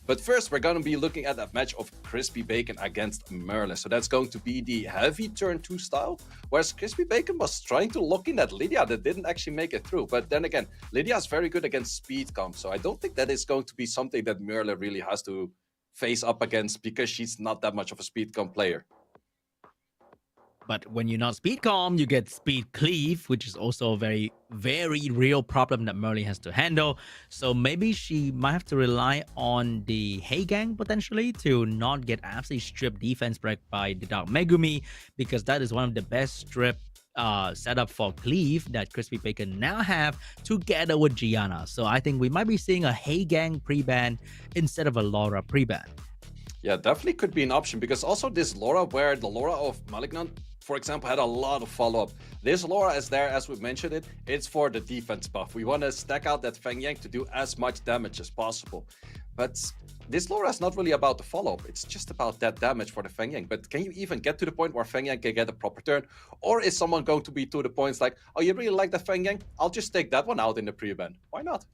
But first, we're going to be looking at that match of Crispy Bacon against Merle. So that's going to be the heavy turn 2 style, whereas Crispy Bacon was trying to lock in that Lydia that didn't actually make it through. But then again, Lydia is very good against speed comp, so I don't think that is going to be something that Merle really has to face up against because she's not that much of a speed comp player. But when you're not speed calm, you get speed cleave, which is also a very, very real problem that Merle has to handle. So maybe she might have to rely on the Hey Gang potentially to not get absolutely stripped defense break by the Dark Megumi, because that is one of the best strip setup for cleave that Crispy Bacon now have together with Gianna. So I think we might be seeing a Hey Gang pre-ban instead of a Laura pre-ban. Yeah, definitely could be an option because also this Laura, where the Laura of Malignant, for example, had a lot of follow-up. This Laura is there, as we mentioned it, it's for the defense buff. We want to stack out that Feng Yang to do as much damage as possible. But this Laura is not really about the follow-up. It's just about that damage for the Feng Yang. But can you even get to the point where Feng Yang can get a proper turn? Or is someone going to be to the points like, oh, you really like the Feng Yang? I'll just take that one out in the pre-ban. Why not?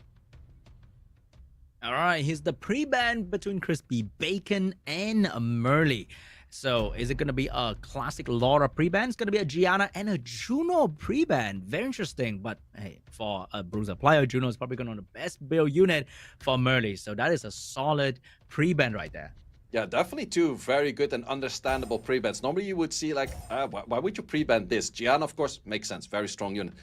All right, here's the pre-ban between Crispy Bacon and Merle. So is it going to be a classic Laura pre-ban? It's going to be a Gianna and a Juno pre-ban. Very interesting. But hey, for a Bruiser player, Juno is probably going to be the best build unit for Merle. So that is a solid pre-ban right there. Yeah, definitely two very good and understandable pre-bans. Normally you would see like, why would you pre-ban this? Gianna, of course, makes sense. Very strong unit.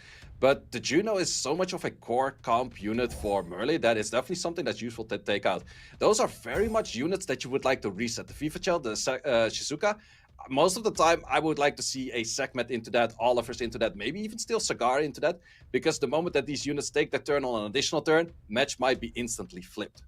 But the Juno is so much of a core comp unit for Merle that is definitely something that's useful to take out. Those are very much units that you would like to reset. The FIFA Child, the Shizuka, most of the time I would like to see a segment into that, Olivers into that, maybe even still Cigar into that, because the moment that these units take that turn on an additional turn, match might be instantly flipped.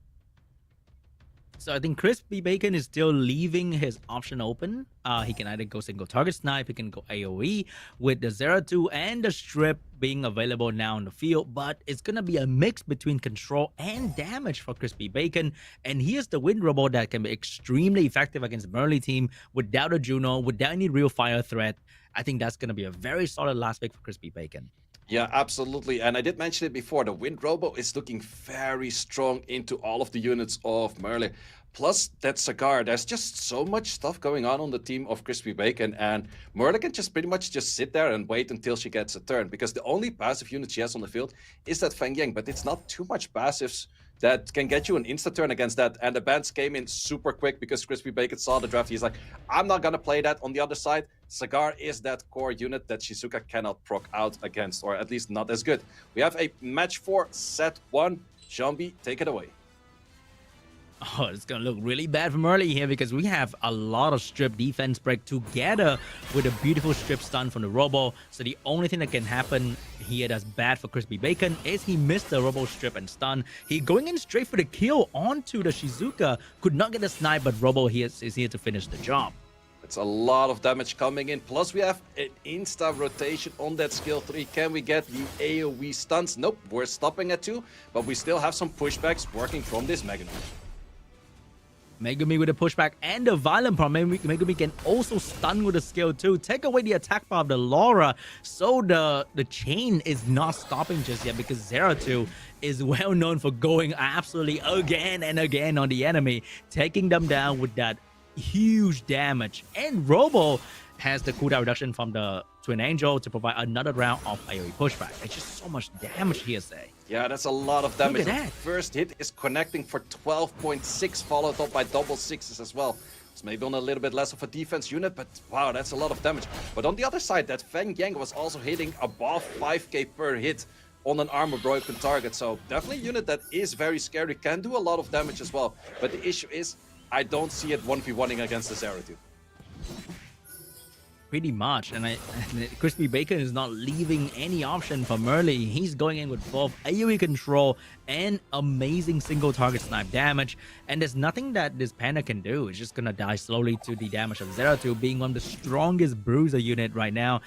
So I think Crispy Bacon is still leaving his option open. He can either go single target snipe, he can go AoE with the 0-2 and the strip being available now in the field, but it's gonna be a mix between control and damage for Crispy Bacon. And here's the wind robot that can be extremely effective against Merle team without a Juno, without any real fire threat. I think that's gonna be a very solid last pick for Crispy Bacon. Yeah, absolutely. And I did mention it before, the Wind Robo is looking very strong into all of the units of Merle. Plus that Cigar, there's just so much stuff going on the team of Crispy Bacon, and Merle can just pretty much just sit there and wait until she gets a turn, because the only passive unit she has on the field is that Feng Yang, but it's not too much passives that can get you an insta turn against that. And the bans came in super quick because Crispy Bacon saw the draft. He's like, I'm not gonna play that. On the other side, Cigar is that core unit that Shizuka cannot proc out against, or at least not as good. We have a match 4, set 1. SeanB, take it away. Oh, it's going to look really bad for Merle here because we have a lot of strip defense break together with a beautiful strip stun from the Robo. So the only thing that can happen here that's bad for Crispy Bacon is he missed the Robo strip and stun. He going in straight for the kill onto the Shizuka. Could not get a snipe, but Robo here is here to finish the job. It's a lot of damage coming in. Plus, we have an insta rotation on that skill 3. Can we get the AoE stuns? Nope, we're stopping at 2, but we still have some pushbacks working from this Megumi. Megumi with a pushback and a violent problem. Megumi can also stun with a skill 2. Take away the attack power of the Laura. So the chain is not stopping just yet because 0-2 is well known for going absolutely again and again on the enemy, taking them down with that huge damage. And Robo has the cooldown reduction from the Twin Angel to provide another round of AoE pushback. It's just so much damage here, say. Yeah, that's a lot of damage. Look at that. First hit is connecting for 12.6, followed up by double sixes as well. It's maybe on a little bit less of a defense unit, but wow, that's a lot of damage. But on the other side, that Feng Yang was also hitting above 5k per hit on an armor broken target. So definitely a unit that is very scary, can do a lot of damage as well. But the issue is, I don't see it 1v1ing against the Zeratul. Pretty much, and Crispy Bacon is not leaving any option for Merle. He's going in with both AoE control and amazing single target snipe damage, and there's nothing that this Panda can do. It's just gonna die slowly to the damage of Zeratul, being one of the strongest bruiser unit right now.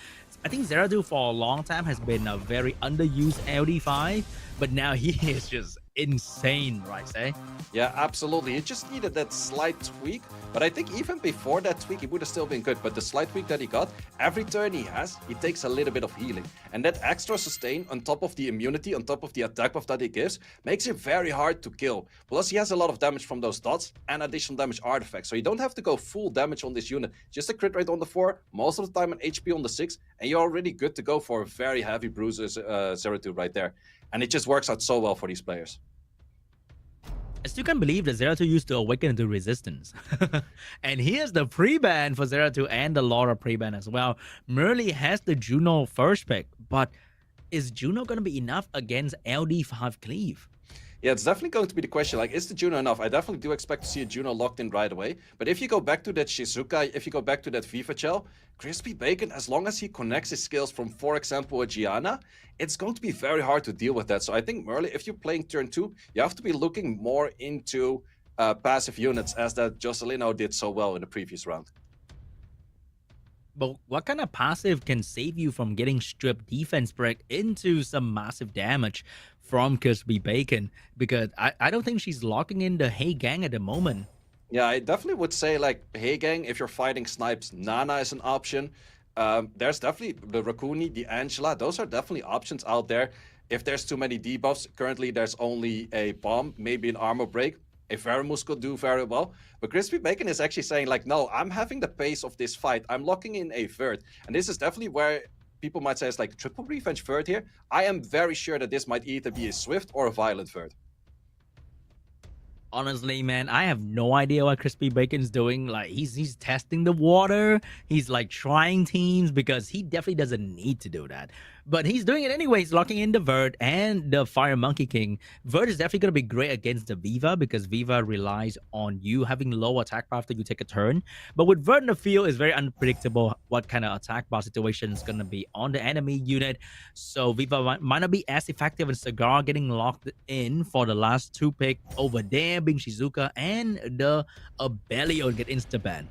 I think Zeratul for a long time has been a very underused LD5, but now he is just insane, right, say? Yeah, absolutely. He just needed that slight tweak, but I think even before that tweak, he would have still been good. But the slight tweak that he got, every turn he has, he takes a little bit of healing. And that extra sustain on top of the immunity, on top of the attack buff that he gives, makes it very hard to kill. Plus, he has a lot of damage from those dots and additional damage artifacts. So you don't have to go full damage on this unit. Just a crit rate on the 4, most of the time an HP on the 6, and you're already good to go for a very heavy bruiser Zeratul right there. And it just works out so well for these players. I still can't believe that Zeratul used to awaken into resistance. And here's the pre-ban for Zeratul and the Laura pre-ban as well. Merle has the Juno first pick, but is Juno going to be enough against LD5 Cleave? Yeah, it's definitely going to be the question, like, is the Juno enough? I definitely do expect to see a Juno locked in right away. But if you go back to that Shizuka, if you go back to that Viva Shell, Crispy Bacon, as long as he connects his skills from, for example, a Gianna, it's going to be very hard to deal with that. So I think, Merle, if you're playing turn 2, you have to be looking more into passive units, as that Jocelino did so well in the previous round. But what kind of passive can save you from getting stripped defense break into some massive damage from Crispy Bacon? Because I don't think she's locking in the Hey Gang at the moment. Yeah, I definitely would say, like, Hey Gang, if you're fighting snipes, Nana is an option. There's definitely the Rakuni, the Angela. Those are definitely options out there. If there's too many debuffs, currently there's only a bomb, maybe an armor break. A Veramus could do very well. But Crispy Bacon is actually saying, like, no, I'm having the pace of this fight. I'm locking in a Vert. And this is definitely where people might say it's like triple revenge Vert here. I am very sure that this might either be a Swift or a Violent Vert. Honestly, man, I have no idea what Crispy Bacon's doing. Like, he's testing the water. He's like trying teams because he definitely doesn't need to do that. But he's doing it anyways, locking in the Vert and the Fire Monkey King. Vert is definitely going to be great against the Viva because Viva relies on you having low attack bar after you take a turn. But with Vert in the field, it's very unpredictable what kind of attack bar situation is going to be on the enemy unit. So Viva might not be as effective as Cigar getting locked in for the last 2 pick over there, being Shizuka and the Abelio get insta-ban.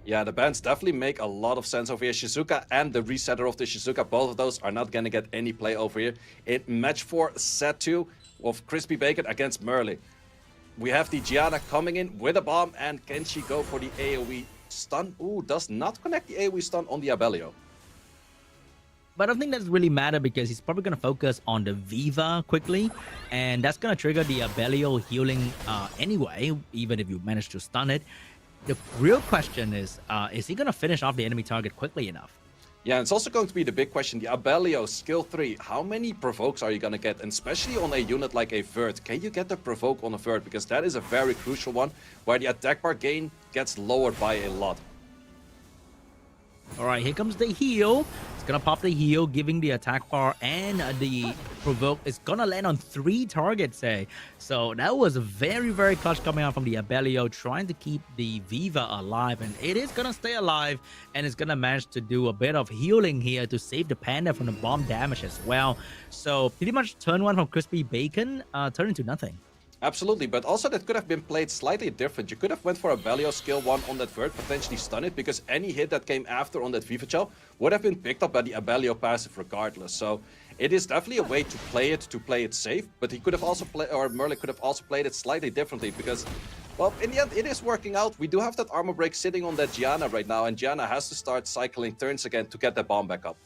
Yeah, the bans definitely make a lot of sense over here. Shizuka and the resetter of the Shizuka, both of those are not going to get any play over here. In match 4, set 2 of Crispy Bacon against Merle. We have the Gianna coming in with a bomb, and can she go for the AoE stun? Ooh, does not connect the AoE stun on the Abelio. But I don't think that's really matter because he's probably going to focus on the Viva quickly. And that's going to trigger the Abelio healing anyway, even if you manage to stun it. The real question is he going to finish off the enemy target quickly enough? Yeah, it's also going to be the big question. The Abelio skill 3, how many provokes are you going to get? And especially on a unit like a Vert, can you get the provoke on a Vert? Because that is a very crucial one, where the attack bar gain gets lowered by a lot. All right, here comes the heal. It's gonna pop the heal, giving the attack bar and the provoke. It's gonna land on 3 targets, say. So that was very, very clutch coming out from the Abelio, trying to keep the Viva alive. And it is gonna stay alive, and it's gonna manage to do a bit of healing here to save the Panda from the bomb damage as well. So pretty much turn 1 from Crispy Bacon turned into nothing. Absolutely, but also that could have been played slightly different. You could have went for a Abelio skill 1 on that Vert, potentially stun it, because any hit that came after on that Viva Shell would have been picked up by the Abelio passive regardless. So it is definitely a way to play it safe, but he could have also played, or Merle could have also played it slightly differently because, well, in the end, it is working out. We do have that armor break sitting on that Gianna right now, and Gianna has to start cycling turns again to get that bomb back up.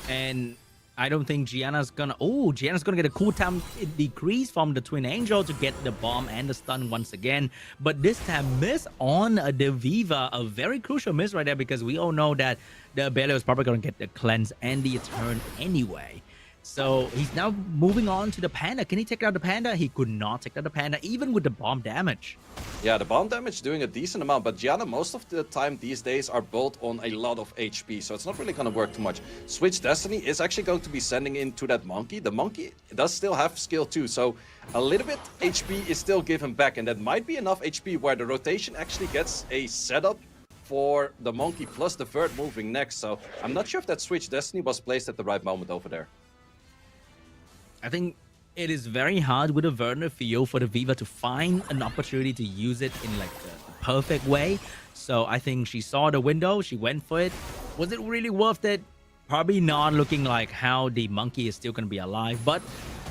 And I don't think Gianna's gonna. Oh, Gianna's gonna get a cooldown decrease from the Twin Angel to get the bomb and the stun once again. But this time, miss on the Viva, a very crucial miss right there because we all know that the Abelio is probably gonna get the cleanse and the turn anyway. So he's now moving on to the Panda. Can he take out the Panda? He could not take out the Panda, even with the bomb damage. Yeah, the bomb damage doing a decent amount, but Gianna most of the time these days are built on a lot of HP, so it's not really going to work too much. Switch Destiny is actually going to be sending into that Monkey. The Monkey does still have skill too, so a little bit HP is still given back, and that might be enough HP where the rotation actually gets a setup for the Monkey plus the Vert moving next, so I'm not sure if that Switch Destiny was placed at the right moment over there. I think it is very hard with a Werner field for the Viva to find an opportunity to use it in like the perfect way. So I think she saw the window, she went for it. Was it really worth it? Probably not, looking like how the Monkey is still going to be alive. But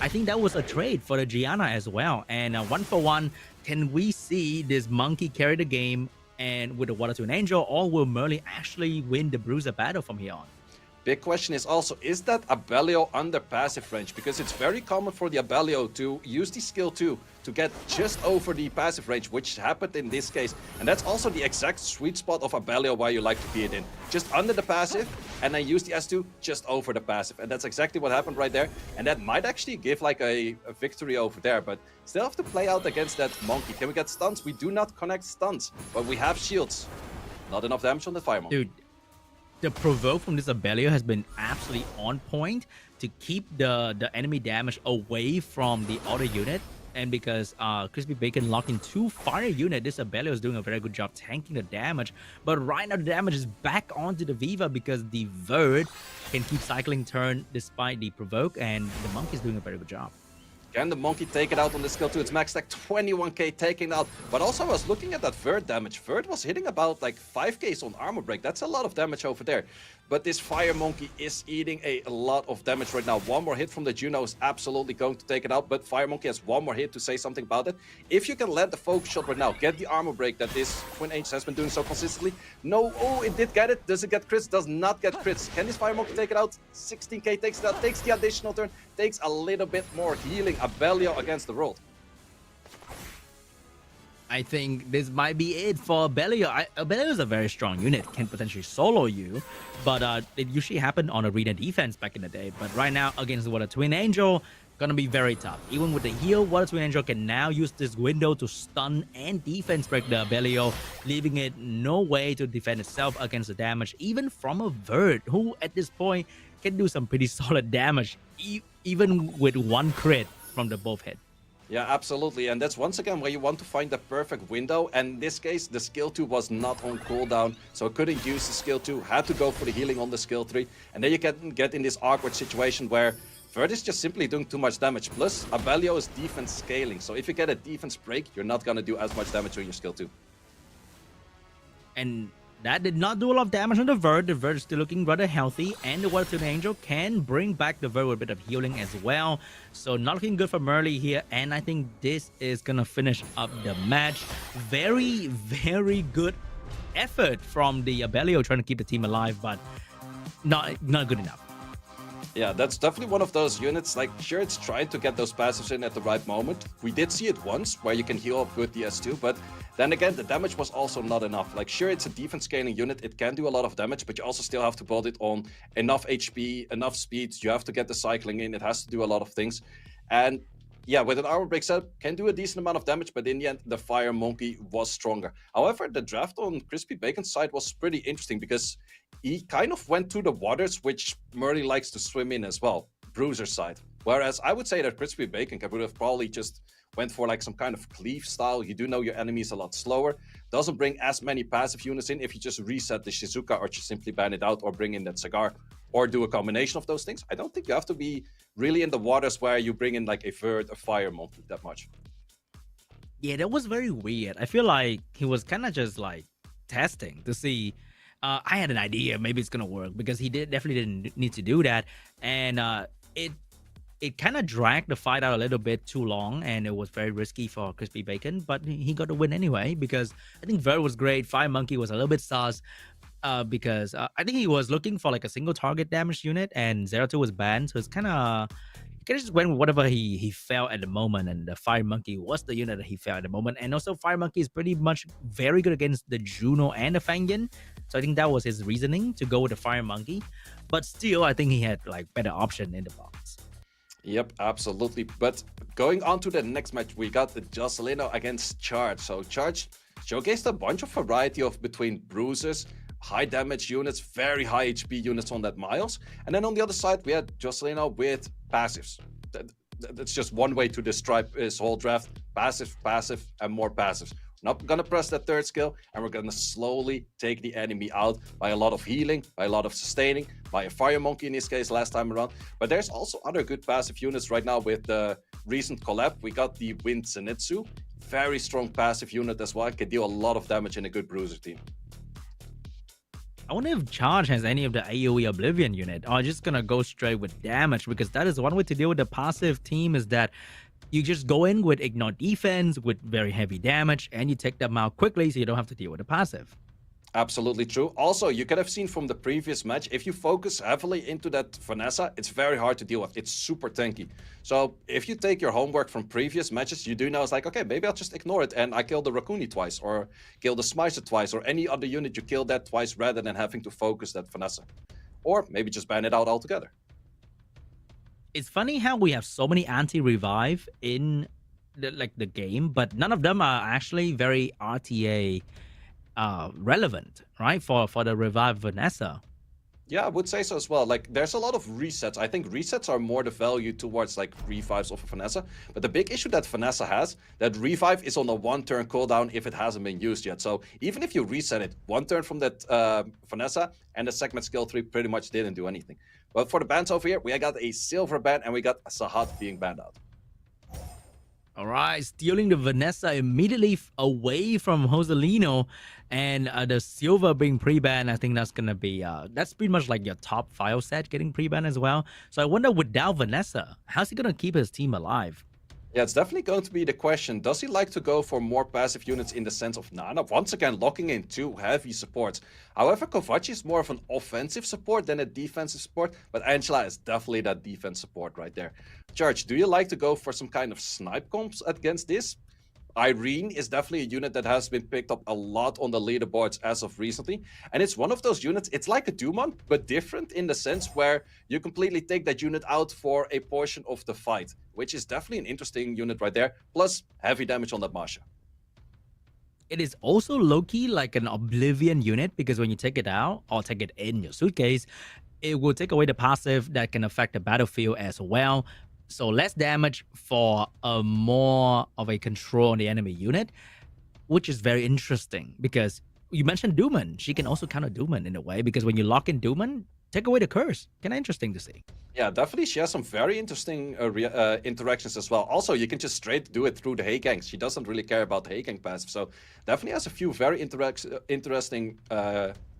I think that was a trade for the Gianna as well. And 1-for-1, can we see this Monkey carry the game and with the Water to an Angel, or will Merly actually win the Bruiser battle from here on? Big question is also, is that Abelio under passive range? Because it's very common for the Abelio to use the skill 2 to get just over the passive range, which happened in this case. And that's also the exact sweet spot of Abelio where you like to be it in. Just under the passive, and then use the S2 just over the passive. And that's exactly what happened right there. And that might actually give like a victory over there, but still have to play out against that Monkey. Can we get stuns? We do not connect stuns, but we have shields. Not enough damage on the Fire Monkey. Dude, the provoke from this Abelio has been absolutely on point to keep the enemy damage away from the auto unit. And because Crispy Bacon locked in 2 fire unit, this Abelio is doing a very good job tanking the damage. But right now the damage is back onto the Viva because the Verd can keep cycling turn despite the provoke, and the Monkey is doing a very good job. Can the Monkey take it out on the skill 2? It's max stack 21k taking out. But also I was looking at that Vert damage. Vert was hitting about like 5k on armor break. That's a lot of damage over there. But this Fire Monkey is eating a lot of damage right now. One more hit from the Juno is absolutely going to take it out. But Fire Monkey has one more hit to say something about it. If you can land the focus shot right now, get the armor break that this Twin Angel has been doing so consistently. No, oh, it did get it. Does it get crits? Does not get crits. Can this Fire Monkey take it out? 16k takes it out, takes the additional turn, takes a little bit more healing. Abelio against the world. I think this might be it for Abelio. Abelio is a very strong unit, can potentially solo you, but it usually happened on arena defense back in the day. But right now, against the Water Twin Angel, gonna be very tough. Even with the heal, Water Twin Angel can now use this window to stun and defense break the Abelio, leaving it no way to defend itself against the damage, even from a Vert, who at this point can do some pretty solid damage, even with 1 crit from the both hit. Yeah, absolutely. And that's once again where you want to find the perfect window. And in this case, the skill 2 was not on cooldown, so couldn't use the skill 2, had to go for the healing on the skill 3. And then you can get in this awkward situation where Vert is just simply doing too much damage. Plus, Abelio is defense scaling. So if you get a defense break, you're not going to do as much damage on your skill 2. And that did not do a lot of damage on the Vert. The Vert is still looking rather healthy, and the Water Twin Angel can bring back the Vert with a bit of healing as well. So not looking good for Merly here, and I think this is gonna finish up the match. Very, very good effort from the Abelio trying to keep the team alive, but not good enough. Yeah, that's definitely one of those units, like, sure, it's trying to get those passives in at the right moment. We did see it once, where you can heal up with the S2, but then again, the damage was also not enough. Like, sure, it's a defense scaling unit, it can do a lot of damage, but you also still have to build it on enough HP, enough speed, you have to get the cycling in, it has to do a lot of things. And yeah, with an armor break setup, can do a decent amount of damage, but in the end, the Fire Monkey was stronger. However, the draft on Crispy Bacon's side was pretty interesting because he kind of went to the waters which Murray likes to swim in as well, Bruiser side. Whereas I would say that Crispy Bacon would have probably just went for like some kind of cleave style. You do know your enemy is a lot slower, doesn't bring as many passive units in if you just reset the Shizuka or just simply ban it out or bring in that Cigar or do a combination of those things. I don't think you have to be really in the waters where you bring in like a Vert, a Fire Monkey that much. Yeah, that was very weird. I feel like he was kind of just like testing to see. I had an idea, maybe it's gonna work, because he definitely didn't need to do that, and it kind of dragged the fight out a little bit too long, and it was very risky for Crispy Bacon, but he got the win anyway because I think Vert was great. Fire Monkey was a little bit sus. because I think he was looking for like a single target damage unit, and Zeratul was banned, so it's kind of just went with whatever he felt at the moment, and the Fire Monkey was the unit that he felt at the moment, and also Fire Monkey is pretty much very good against the Juno and the Fangyin, so I think that was his reasoning to go with the Fire Monkey, but still I think he had like better option in the box. Yep, absolutely. But going on to the next match, we got the Jocelino against Charge. So Charge showcased a bunch of variety of between bruisers, high damage units, very high HP units on that Miles. And then on the other side, we had Jocelino with passives. That's just one way to describe his whole draft. Passive, passive, and more passives. Not gonna press that third skill, and we're gonna slowly take the enemy out by a lot of healing, by a lot of sustaining, by a Fire Monkey in this case last time around. But there's also other good passive units right now with the recent collab. We got the Wind Zenitsu, very strong passive unit as well, can deal a lot of damage in a good bruiser team. I wonder if Charge has any of the AoE Oblivion unit, or just gonna go straight with damage, because that is one way to deal with the passive team, is that you just go in with ignore defense with very heavy damage, and you take them out quickly so you don't have to deal with the passive. Absolutely true. Also, you could have seen from the previous match, if you focus heavily into that Vanessa, it's very hard to deal with. It's super tanky. So if you take your homework from previous matches, you do know it's like, okay, maybe I'll just ignore it and I kill the Raccoony twice, or kill the Smicer twice, or any other unit you kill that twice rather than having to focus that Vanessa. Or maybe just ban it out altogether. It's funny how we have so many anti-revive in the game, but none of them are actually very RTA relevant, right? For the revive Vanessa. Yeah, I would say so as well. Like, there's a lot of resets. I think resets are more the value towards like revives of a Vanessa. But the big issue that Vanessa has, that revive is on a 1-turn cooldown if it hasn't been used yet. So even if you reset it, 1 turn from that Vanessa, and the segment skill 3 pretty much didn't do anything. But for the bans over here, we got a silver ban and we got Sahat being banned out. All right, stealing the Vanessa immediately away from Joselino, and the silver being pre-banned. I think that's gonna be that's pretty much like your top file set getting pre-banned as well. So I wonder, without Vanessa, how's he gonna keep his team alive? Yeah, it's definitely going to be the question. Does he like to go for more passive units in the sense of Nana? Once again, locking in 2 heavy supports. However, Kovaci is more of an offensive support than a defensive support, but Angela is definitely that defense support right there. Church, do you like to go for some kind of snipe comps against this? Irene is definitely a unit that has been picked up a lot on the leaderboards as of recently. And it's one of those units, it's like a Dumon, but different in the sense where you completely take that unit out for a portion of the fight, which is definitely an interesting unit right there. Plus, heavy damage on that Masha. It is also low-key like an Oblivion unit, because when you take it out or take it in your suitcase, it will take away the passive that can affect the battlefield as well. So less damage for a more of a control on the enemy unit, which is very interesting, because you mentioned Dooman. She can also counter Dooman in a way, because when you lock in Dooman, take away the curse. Kind of interesting to see. Yeah, definitely. She has some very interesting interactions as well. Also, you can just straight do it through the Heigangs. She doesn't really care about the Heigang passive. So definitely has a few very interesting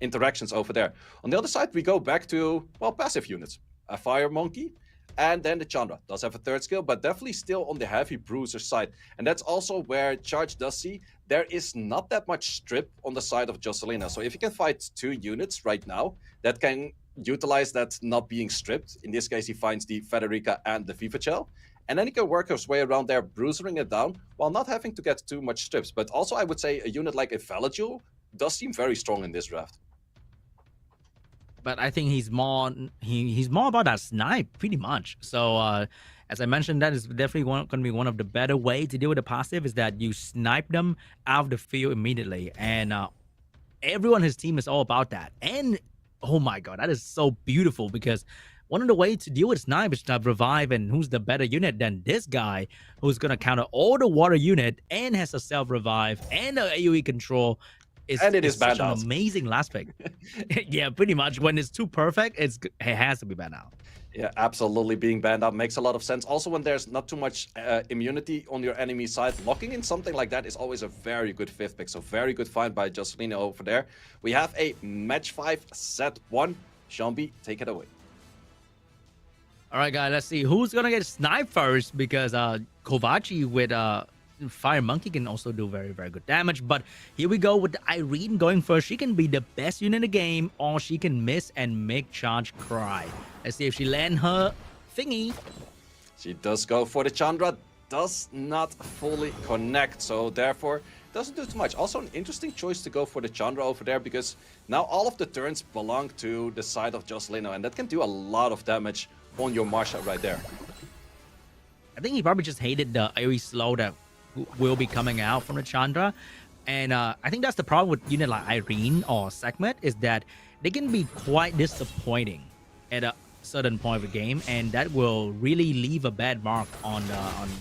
interactions over there. On the other side, we go back to, well, passive units. A Fire Monkey. And then the Chandra does have a third skill, but definitely still on the heavy bruiser side. And that's also where Charge does see there is not that much strip on the side of Jocelina. So if you can fight 2 units right now that can utilize that not being stripped, in this case he finds the Federica and the Vivachel, and then he can work his way around there, bruisering it down while not having to get too much strips. But also I would say a unit like a Valajul does seem very strong in this draft. But I think he's more he's more about that snipe, pretty much. So as I mentioned, that is definitely going to be one of the better ways to deal with the passive, is that you snipe them out of the field immediately, and everyone on his team is all about that. And oh my god, that is so beautiful, because one of the ways to deal with snipe is to have revive, and who's the better unit than this guy, who's going to counter all the water unit and has a self revive and a AoE control. And it is such banned an out. amazing last pick. Yeah, pretty much. When it's too perfect, it has to be banned out. Yeah, absolutely. Being banned out makes a lot of sense. Also, when there's not too much immunity on your enemy side, locking in something like that is always a very good 5th pick. So very good find by Jocelina over there. We have a match 5, set 1. SeanB, take it away. All right, guys, let's see who's gonna get sniped first, because Kovaci with Fire Monkey can also do very, very good damage. But here we go with Irene going first. She can be the best unit in the game, or she can miss and make Charge cry. Let's see if she land her thingy. She does go for the Chandra, does not fully connect, so therefore doesn't do too much. Also an interesting choice to go for the Chandra over there, because now all of the turns belong to the side of Jocelino, and that can do a lot of damage on your Marsha right there. I think he probably just hated the AoE slow that will be coming out from the Chandra. And I think that's the problem with unit like Irene or Sekhmet, is that they can be quite disappointing at a certain point of the game, and that will really leave a bad mark on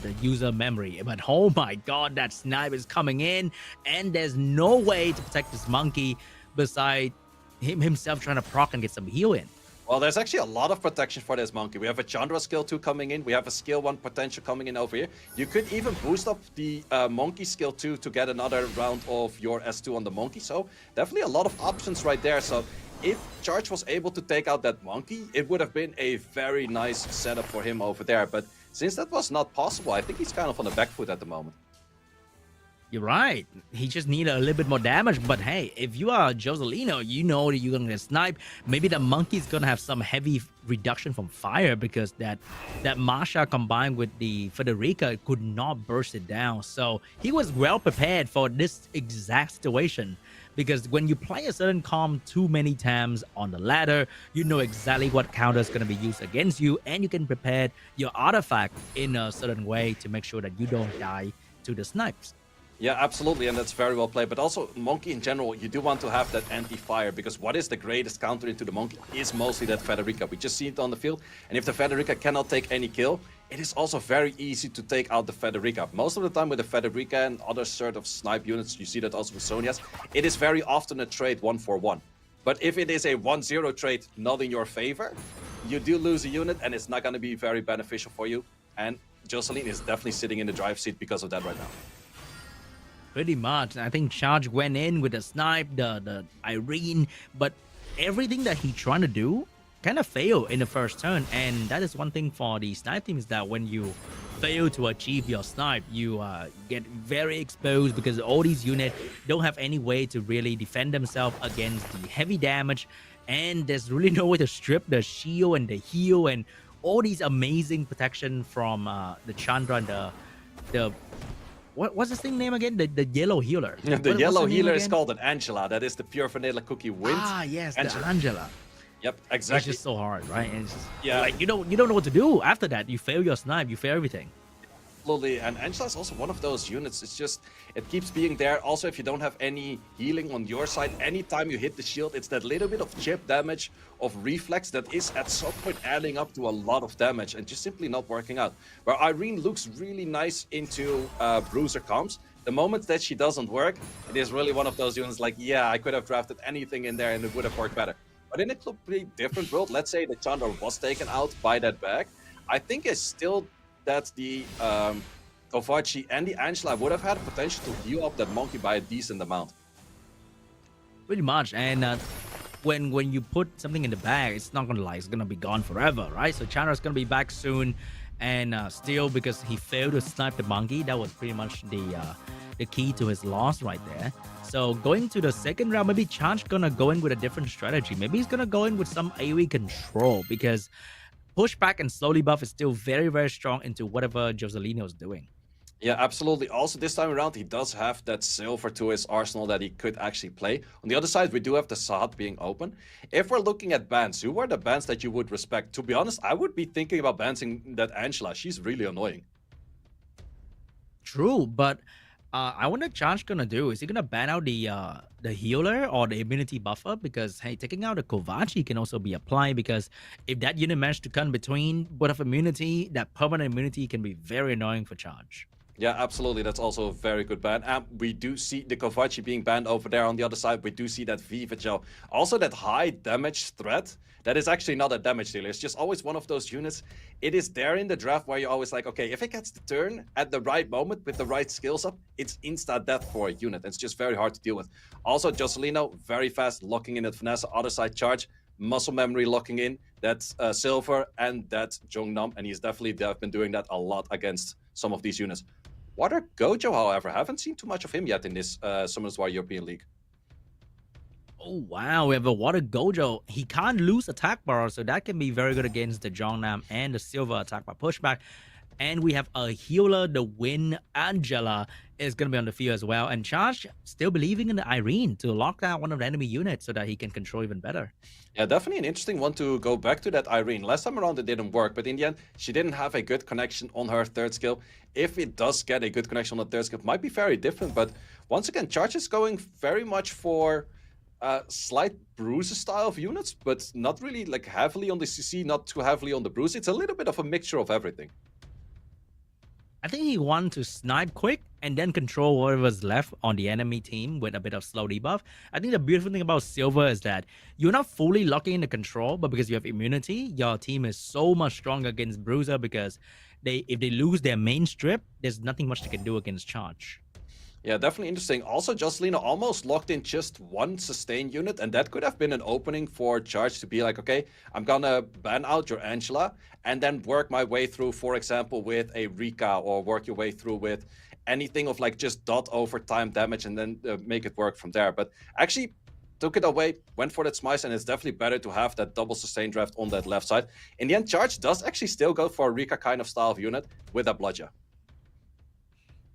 the user memory. But oh my god, that snipe is coming in, and there's no way to protect this monkey beside himself trying to proc and get some heal in. Well, there's actually a lot of protection for this monkey. We have a Chandra skill 2 coming in. We have a skill 1 potential coming in over here. You could even boost up the monkey skill 2 to get another round of your S2 on the monkey. So definitely a lot of options right there. So if Charge was able to take out that monkey, it would have been a very nice setup for him over there. But since that was not possible, I think he's kind of on the back foot at the moment. You're right. He just needed a little bit more damage. But hey, if you are Joselino, you know that you're going to get sniped. Maybe the monkey's going to have some heavy reduction from fire, because that Marsha combined with the Federica could not burst it down. So he was well prepared for this exact situation, because when you play a certain comp too many times on the ladder, you know exactly what counter is going to be used against you, and you can prepare your artifact in a certain way to make sure that you don't die to the snipes. Yeah, absolutely, and that's very well played. But also, Monkey in general, you do want to have that anti-fire, because what is the greatest counter into the Monkey is mostly that Federica. We just see it on the field, and if the Federica cannot take any kill, it is also very easy to take out the Federica. Most of the time with the Federica and other sort of snipe units, you see that also with Sonias, it is very often a trade 1-for-1. But if it is a 1-0 trade not in your favor, you do lose a unit, and it's not going to be very beneficial for you. And Jocelyn is definitely sitting in the drive seat because of that right now. Pretty much. I think Charge went in with the snipe, the Irene, but everything that he trying to do kind of failed in the first turn. And that is one thing for the snipe team, is that when you fail to achieve your snipe, you get very exposed, because all these units don't have any way to really defend themselves against the heavy damage, and there's really no way to strip the shield and the heal and all these amazing protection from the Chandra and the what's this thing name again? The yellow healer. Yeah, the yellow healer is called an Angela. That is the pure vanilla cookie wind. Ah, yes, Angela. the Angela. Yep, exactly. It's just so hard, right? And it's just, yeah, like you don't know what to do after that. You fail your snipe, you fail everything. Absolutely, and Angela is also one of those units. It's just, it keeps being there. Also, if you don't have any healing on your side, anytime you hit the shield, it's that little bit of chip damage of reflex that is at some point adding up to a lot of damage and just simply not working out. Where Irene looks really nice into Bruiser comps, the moment that she doesn't work, it is really one of those units like, yeah, I could have drafted anything in there and it would have worked better. But in a completely different world, let's say the Chandra was taken out by that bag, I think it's still that the Kovaci and the Angela would have had potential to heal up that monkey by a decent amount. Pretty much. And when you put something in the bag, it's not gonna it's gonna be gone forever, right? So Chandra's gonna be back soon, and still, because he failed to snipe the monkey, that was pretty much the key to his loss right there. So going to the second round, maybe Charge gonna go in with a different strategy. Maybe he's gonna go in with some AoE control, because pushback and slowly buff is still very, very strong into whatever Joselino is doing. Yeah, absolutely. Also, this time around, he does have that silver to his arsenal that he could actually play. On the other side, we do have the Saad being open. If we're looking at bans, who are the bans that you would respect? To be honest, I would be thinking about banning that Angela. She's really annoying. True, but I wonder what Charge gonna do. Is he gonna ban out the healer or the immunity buffer? Because hey, taking out a Kovaci can also be applied, because if that unit managed to come between both of immunity, that permanent immunity can be very annoying for Charge. Yeah, absolutely. That's also a very good ban. And we do see the Kovaci being banned over there on the other side. We do see that Viva Gel. Also that high damage threat. That is actually not a damage dealer. It's just always one of those units. It is there in the draft where you're always like, okay, if it gets the turn at the right moment with the right skills up, it's insta-death for a unit. It's just very hard to deal with. Also, Joselino, very fast, locking in at Vanessa. Other side Charge, muscle memory locking in. That's Silver and that's Jongnam. And he's definitely been doing that a lot against some of these units. Water Gojo, however, haven't seen too much of him yet in this Summoners War European League. Oh wow, we have a Water Gojo. He can't lose attack bar, so that can be very good against the Jongnam and the Silver attack bar pushback. And we have a healer, the Wind Angela is going to be on the field as well. And Charge still believing in the Irene to lock down one of the enemy units so that he can control even better. Yeah, definitely an interesting one to go back to that Irene. Last time around it didn't work, but in the end, she didn't have a good connection on her third skill. If it does get a good connection on the third skill, it might be very different. But once again, Charge is going very much for slight bruiser style of units, but not really like heavily on the CC, not too heavily on the bruise. It's a little bit of a mixture of everything. I think he wanted to snipe quick and then control whatever's left on the enemy team with a bit of slow debuff. I think the beautiful thing about Silver is that you're not fully locking in the control, but because you have immunity, your team is so much stronger against Bruiser because if they lose their main strip, there's nothing much they can do against Charge. Yeah, definitely interesting. Also, Jocelina almost locked in just one sustain unit, and that could have been an opening for Charge to be like, okay, I'm gonna ban out your Angela and then work my way through, for example, with a Rika, or work your way through with anything of like just dot over time damage and then make it work from there. But actually took it away, went for that smice, and it's definitely better to have that double sustain draft on that left side. In the end, Charge does actually still go for a Rika kind of style of unit with a Bludger.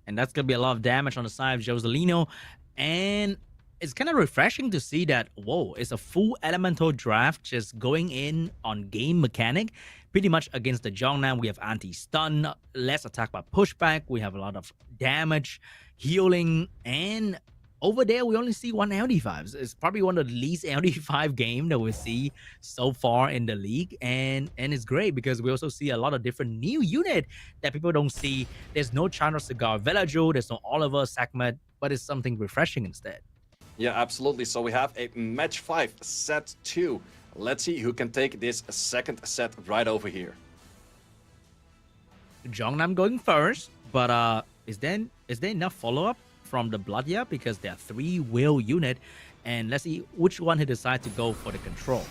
And that's going to be a lot of damage on the side of Joselino. And it's kind of refreshing to see that, whoa, it's a full elemental draft just going in on game mechanic. Pretty much against the Jongnam, we have anti-stun, less attack by pushback. We have a lot of damage, healing, and over there, we only see one LD5. It's probably one of the least LD5 game that we see so far in the league. And it's great because we also see a lot of different new unit that people don't see. There's no Chandra Cigar Villager, there's no Oliver Sakmet, but it's something refreshing instead. Yeah, absolutely. So we have a match 5, set 2. Let's see who can take this second set right over here. Jongnam going first, but is there enough follow-up from the Blood yet? Because there are 3 will unit, and let's see which one he decides to go for the control.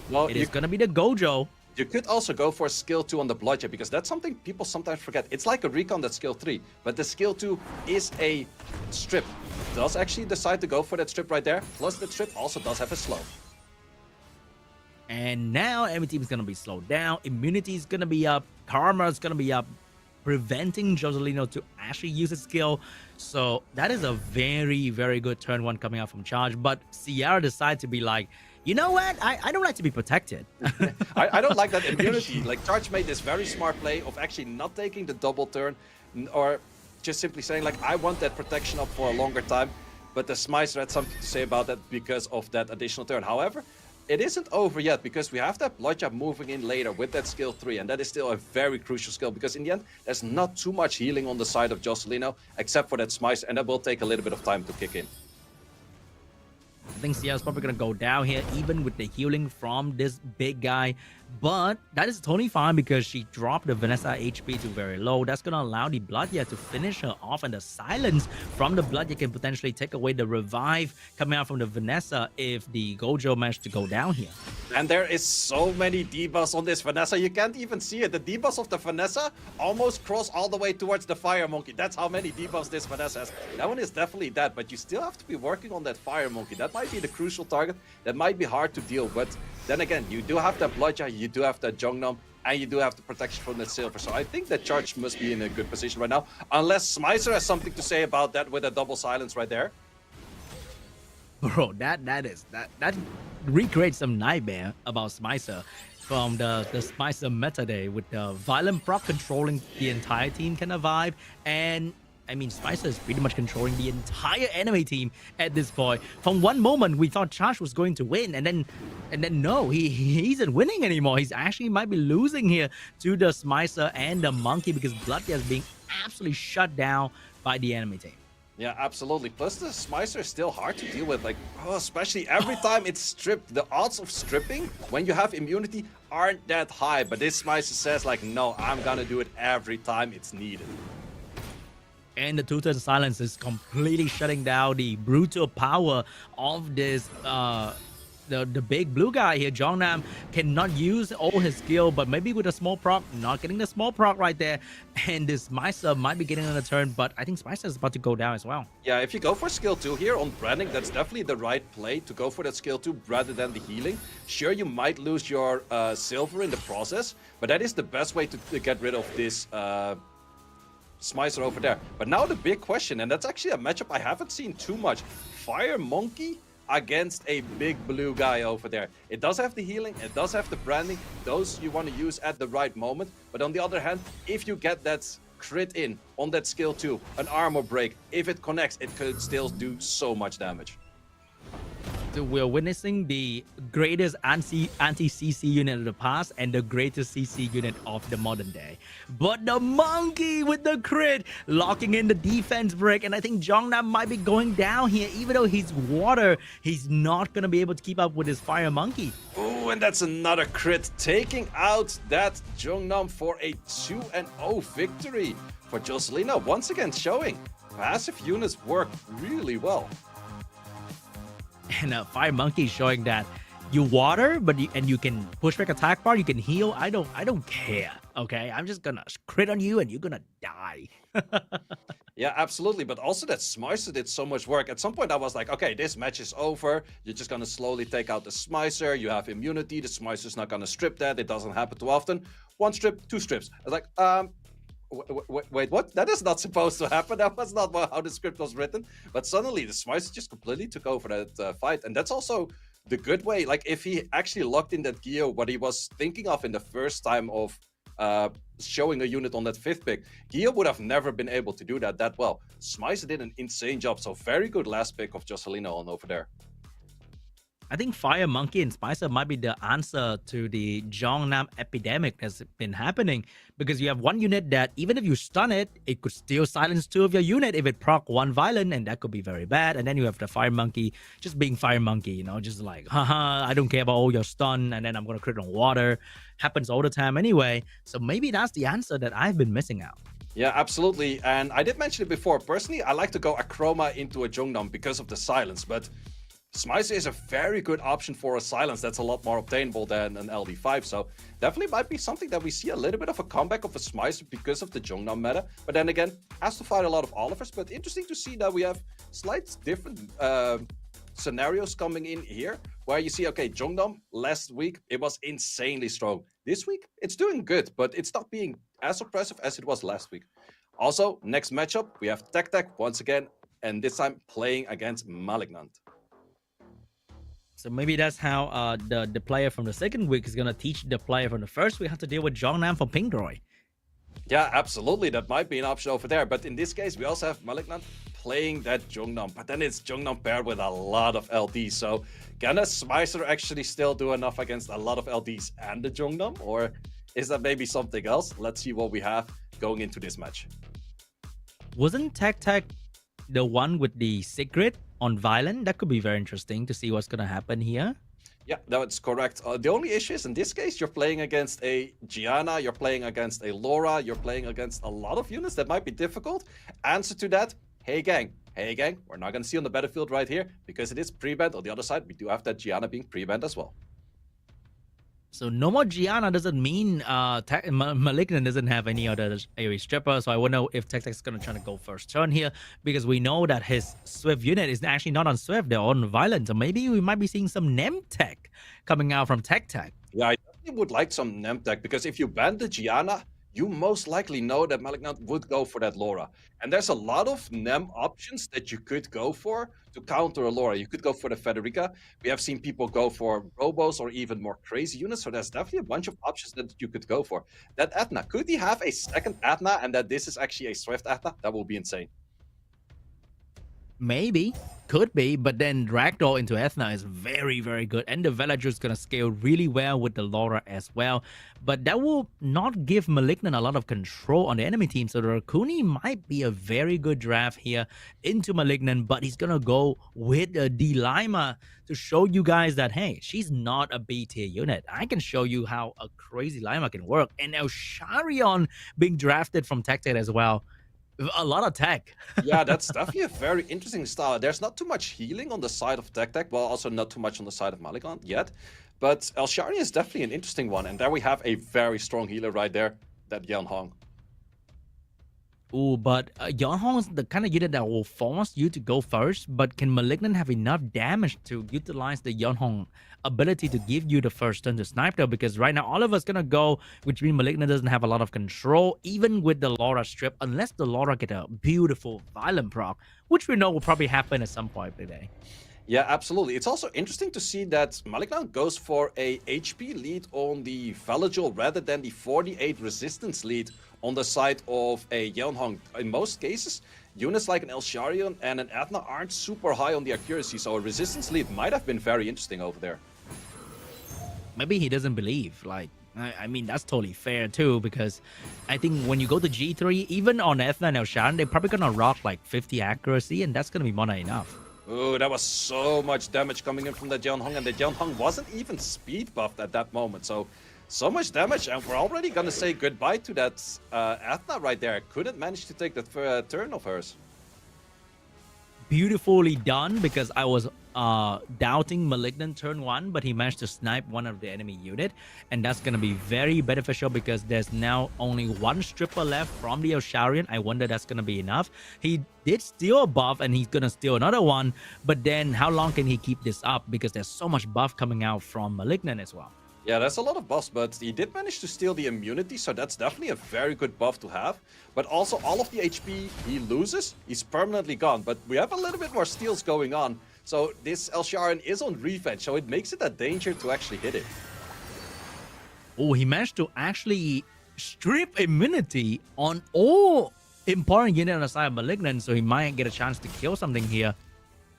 Well, it is going to be the Gojo. You could also go for skill 2 on the Bludger, because that's something people sometimes forget. It's like a recon that's skill 3, but the skill 2 is a strip. Does actually decide to go for that strip right there, plus that strip also does have a slow. And now every team is going to be slowed down, immunity is going to be up, karma is going to be up, preventing Joselino to actually use his skill. So that is a very, very good turn 1 coming out from Charge. But Sierra decided to be like, you know what? I don't like to be protected. I don't like that immunity. Like, Charge made this very smart play of actually not taking the double turn, or just simply saying, like, I want that protection up for a longer time. But the Smicer had something to say about that because of that additional turn. However, it isn't over yet, because we have that Bludger moving in later with that skill 3, and that is still a very crucial skill, because in the end, there's not too much healing on the side of Joselino, except for that Smice, and that will take a little bit of time to kick in. I think Sierra's probably going to go down here, even with the healing from this big guy. But that is totally fine because she dropped the Vanessa HP to very low. That's going to allow the Bloodya to finish her off. And the silence from the Bloodya can potentially take away the revive coming out from the Vanessa if the Gojo managed to go down here. And there is so many debuffs on this Vanessa. You can't even see it. The debuffs of the Vanessa almost cross all the way towards the Fire Monkey. That's how many debuffs this Vanessa has. That one is definitely dead, but you still have to be working on that Fire Monkey. That might be the crucial target. That might be hard to deal with. Then again, you do have that Bludja, you do have that Jongnam, and you do have the protection from that Silver. So I think that Charge must be in a good position right now. Unless Smicer has something to say about that with a double silence right there. Bro, that recreates some nightmare about Smicer from the Smicer meta day with the violent proc controlling the entire team kind of vibe. And I mean, Smicer is pretty much controlling the entire enemy team at this point. From one moment, we thought Charge was going to win, and then no, he isn't winning anymore. He's actually might be losing here to the Smicer and the Monkey because Bloodya is being absolutely shut down by the enemy team. Yeah, absolutely. Plus, the Smicer is still hard to deal with. Like, especially every time it's stripped. The odds of stripping when you have immunity aren't that high. But this Smicer says, like, no, I'm gonna do it every time it's needed. And the two-turn silence is completely shutting down the brutal power of this the big blue guy here, Jongnam, cannot use all his skill, but maybe with a small proc, not getting the small proc right there, and this Misa might be getting on a turn, but I think Spicer is about to go down as well. Yeah, if you go for skill 2 here on branding, that's definitely the right play to go for that skill 2 rather than the healing. Sure, you might lose your silver in the process, but that is the best way to get rid of this Smicer over there. But now the big question, and that's actually a matchup I haven't seen too much. Fire Monkey against a big blue guy over there. It does have the healing, it does have the branding. Those you want to use at the right moment. But on the other hand, if you get that crit in on that skill 2, an armor break, if it connects, it could still do so much damage. So we're witnessing the greatest anti-CC unit of the past and the greatest CC unit of the modern day. But the monkey with the crit, locking in the defense break, and I think Jongnam might be going down here. Even though he's water, he's not going to be able to keep up with his fire monkey. Oh, and that's another crit, taking out that Jongnam for a 2-0 victory for Jocelina. Once again showing passive units work really well. And Fire Monkey showing that you water, but you can push back attack bar, you can heal. I don't care. Okay, I'm just gonna crit on you and you're gonna die. Yeah, absolutely. But also that Smicer did so much work. At some point I was like, okay, this match is over. You're just gonna slowly take out the Smicer. You have immunity. The Smicer's not gonna strip that. It doesn't happen too often. 1 strip, 2 strips. I was like, wait, what? That is not supposed to happen. That was not how the script was written. But suddenly the Smicer just completely took over that fight. And that's also the good way. Like, if he actually locked in that gear, what he was thinking of in the first time of showing a unit on that 5th pick, Gio would have never been able to do that well. Smicer did an insane job. So very good last pick of Jocelina on over there. I think Fire Monkey and Spicer might be the answer to the Jongnam epidemic that's been happening, because you have one unit that even if you stun it, it could still silence 2 of your unit if it proc 1 violent, and that could be very bad. And then you have the Fire Monkey just being Fire Monkey, you know, just like, haha, I don't care about all your stun, and then I'm gonna crit on water. Happens all the time anyway. So maybe that's the answer that I've been missing out. Yeah, absolutely. And I did mention it before. Personally, I like to go Acroma into a Jongnam because of the silence, but Smicer is a very good option for a silence that's a lot more obtainable than an LD5, so definitely might be something that we see a little bit of a comeback of a Smicer because of the Jongnam meta. But then again, has to fight a lot of Olivers, but interesting to see that we have slight different scenarios coming in here, where you see, okay, Jongnam last week, it was insanely strong. This week, it's doing good, but it's not being as oppressive as it was last week. Also, next matchup, we have Tech once again, and this time playing against Malignant. So maybe that's how the player from the second week is going to teach the player from the first week how to deal with Jongnam from Pinkdroid. Yeah, absolutely. That might be an option over there. But in this case, we also have Malignant playing that Jongnam. But then it's Jongnam paired with a lot of LDs. So can a Smicer actually still do enough against a lot of LDs and the Jongnam? Or is that maybe something else? Let's see what we have going into this match. Wasn't Tech the one with the secret on Violent? That could be very interesting to see what's going to happen here. Yeah, that's correct. The only issue is in this case, you're playing against a Gianna, you're playing against a Laura, you're playing against a lot of units that might be difficult. Answer to that, hey gang, we're not going to see on the battlefield right here because it is pre-banned. On the other side, we do have that Gianna being pre-banned as well. So no more Gianna doesn't mean Malignant doesn't have any other AoE stripper. So I wonder if Tech's going to try to go first turn here, because we know that his Swift unit is actually not on Swift, they're on Violent. So maybe we might be seeing some Nem Tech coming out from Tech. Yeah, I definitely would like some Nem Tech, because if you ban the Gianna, you most likely know that Malignant would go for that Laura. And there's a lot of Nem options that you could go for to counter a Laura. You could go for the Federica. We have seen people go for Robos or even more crazy units. So there's definitely a bunch of options that you could go for. That Athena, could he have a second Athena and that this is actually a Swift Athena? That will be insane. Maybe, could be, but then Ragdoll into Ethna is very, very good. And the Villager is going to scale really well with the Laura as well. But that will not give Malignant a lot of control on the enemy team. So the Rakuni might be a very good draft here into Malignant, but he's going to go with the Lima to show you guys that, hey, she's not a B tier unit. I can show you how a crazy Lima can work. And now Sharion being drafted from Tech as well. A lot of tech. Yeah, that's definitely a very interesting style. There's not too much healing on the side of Tech Tech, while also not too much on the side of Malikan yet. But El Shari is definitely an interesting one. And there we have a very strong healer right there, that Yan Hong. Ooh, but Yeonhong is the kind of unit that will force you to go first, but can Malignant have enough damage to utilize the Yeonhong ability to give you the first turn to snipe though? Because right now all of us gonna go, which means Malignant doesn't have a lot of control, even with the Laura strip, unless the Laura get a beautiful violent proc, which we know will probably happen at some point today. Yeah, absolutely. It's also interesting to see that Malikan goes for a HP lead on the Valajol rather than the 48 resistance lead on the side of a Yeonhong. In most cases, units like an Elsharion and an Athena aren't super high on the accuracy, so a resistance lead might have been very interesting over there. Maybe he doesn't believe. Like, I mean, that's totally fair too, because I think when you go to G3, even on Athena and Elsharan, they're probably gonna rock like 50 accuracy, and that's gonna be more than enough. Oh, that was so much damage coming in from the Jeonhong, and the Jeonhong wasn't even speed buffed at that moment. So much damage, and we're already gonna say goodbye to that Athena right there. Couldn't manage to take that turn of hers. Beautifully done, because I was doubting Malignant turn 1, but he managed to snipe one of the enemy unit, and that's going to be very beneficial because there's now only one stripper left from the Osharian. I wonder that's going to be enough. He did steal a buff, and he's going to steal another one, but then how long can he keep this up, because there's so much buff coming out from Malignant as well. Yeah, that's a lot of buffs, but he did manage to steal the immunity, so that's definitely a very good buff to have. But also, all of the HP he loses, he's permanently gone. But we have a little bit more steals going on, so this Elsharian is on revenge, so it makes it a danger to actually hit it. Oh, he managed to actually strip immunity on all important units on the side of Malignant, so he might get a chance to kill something here.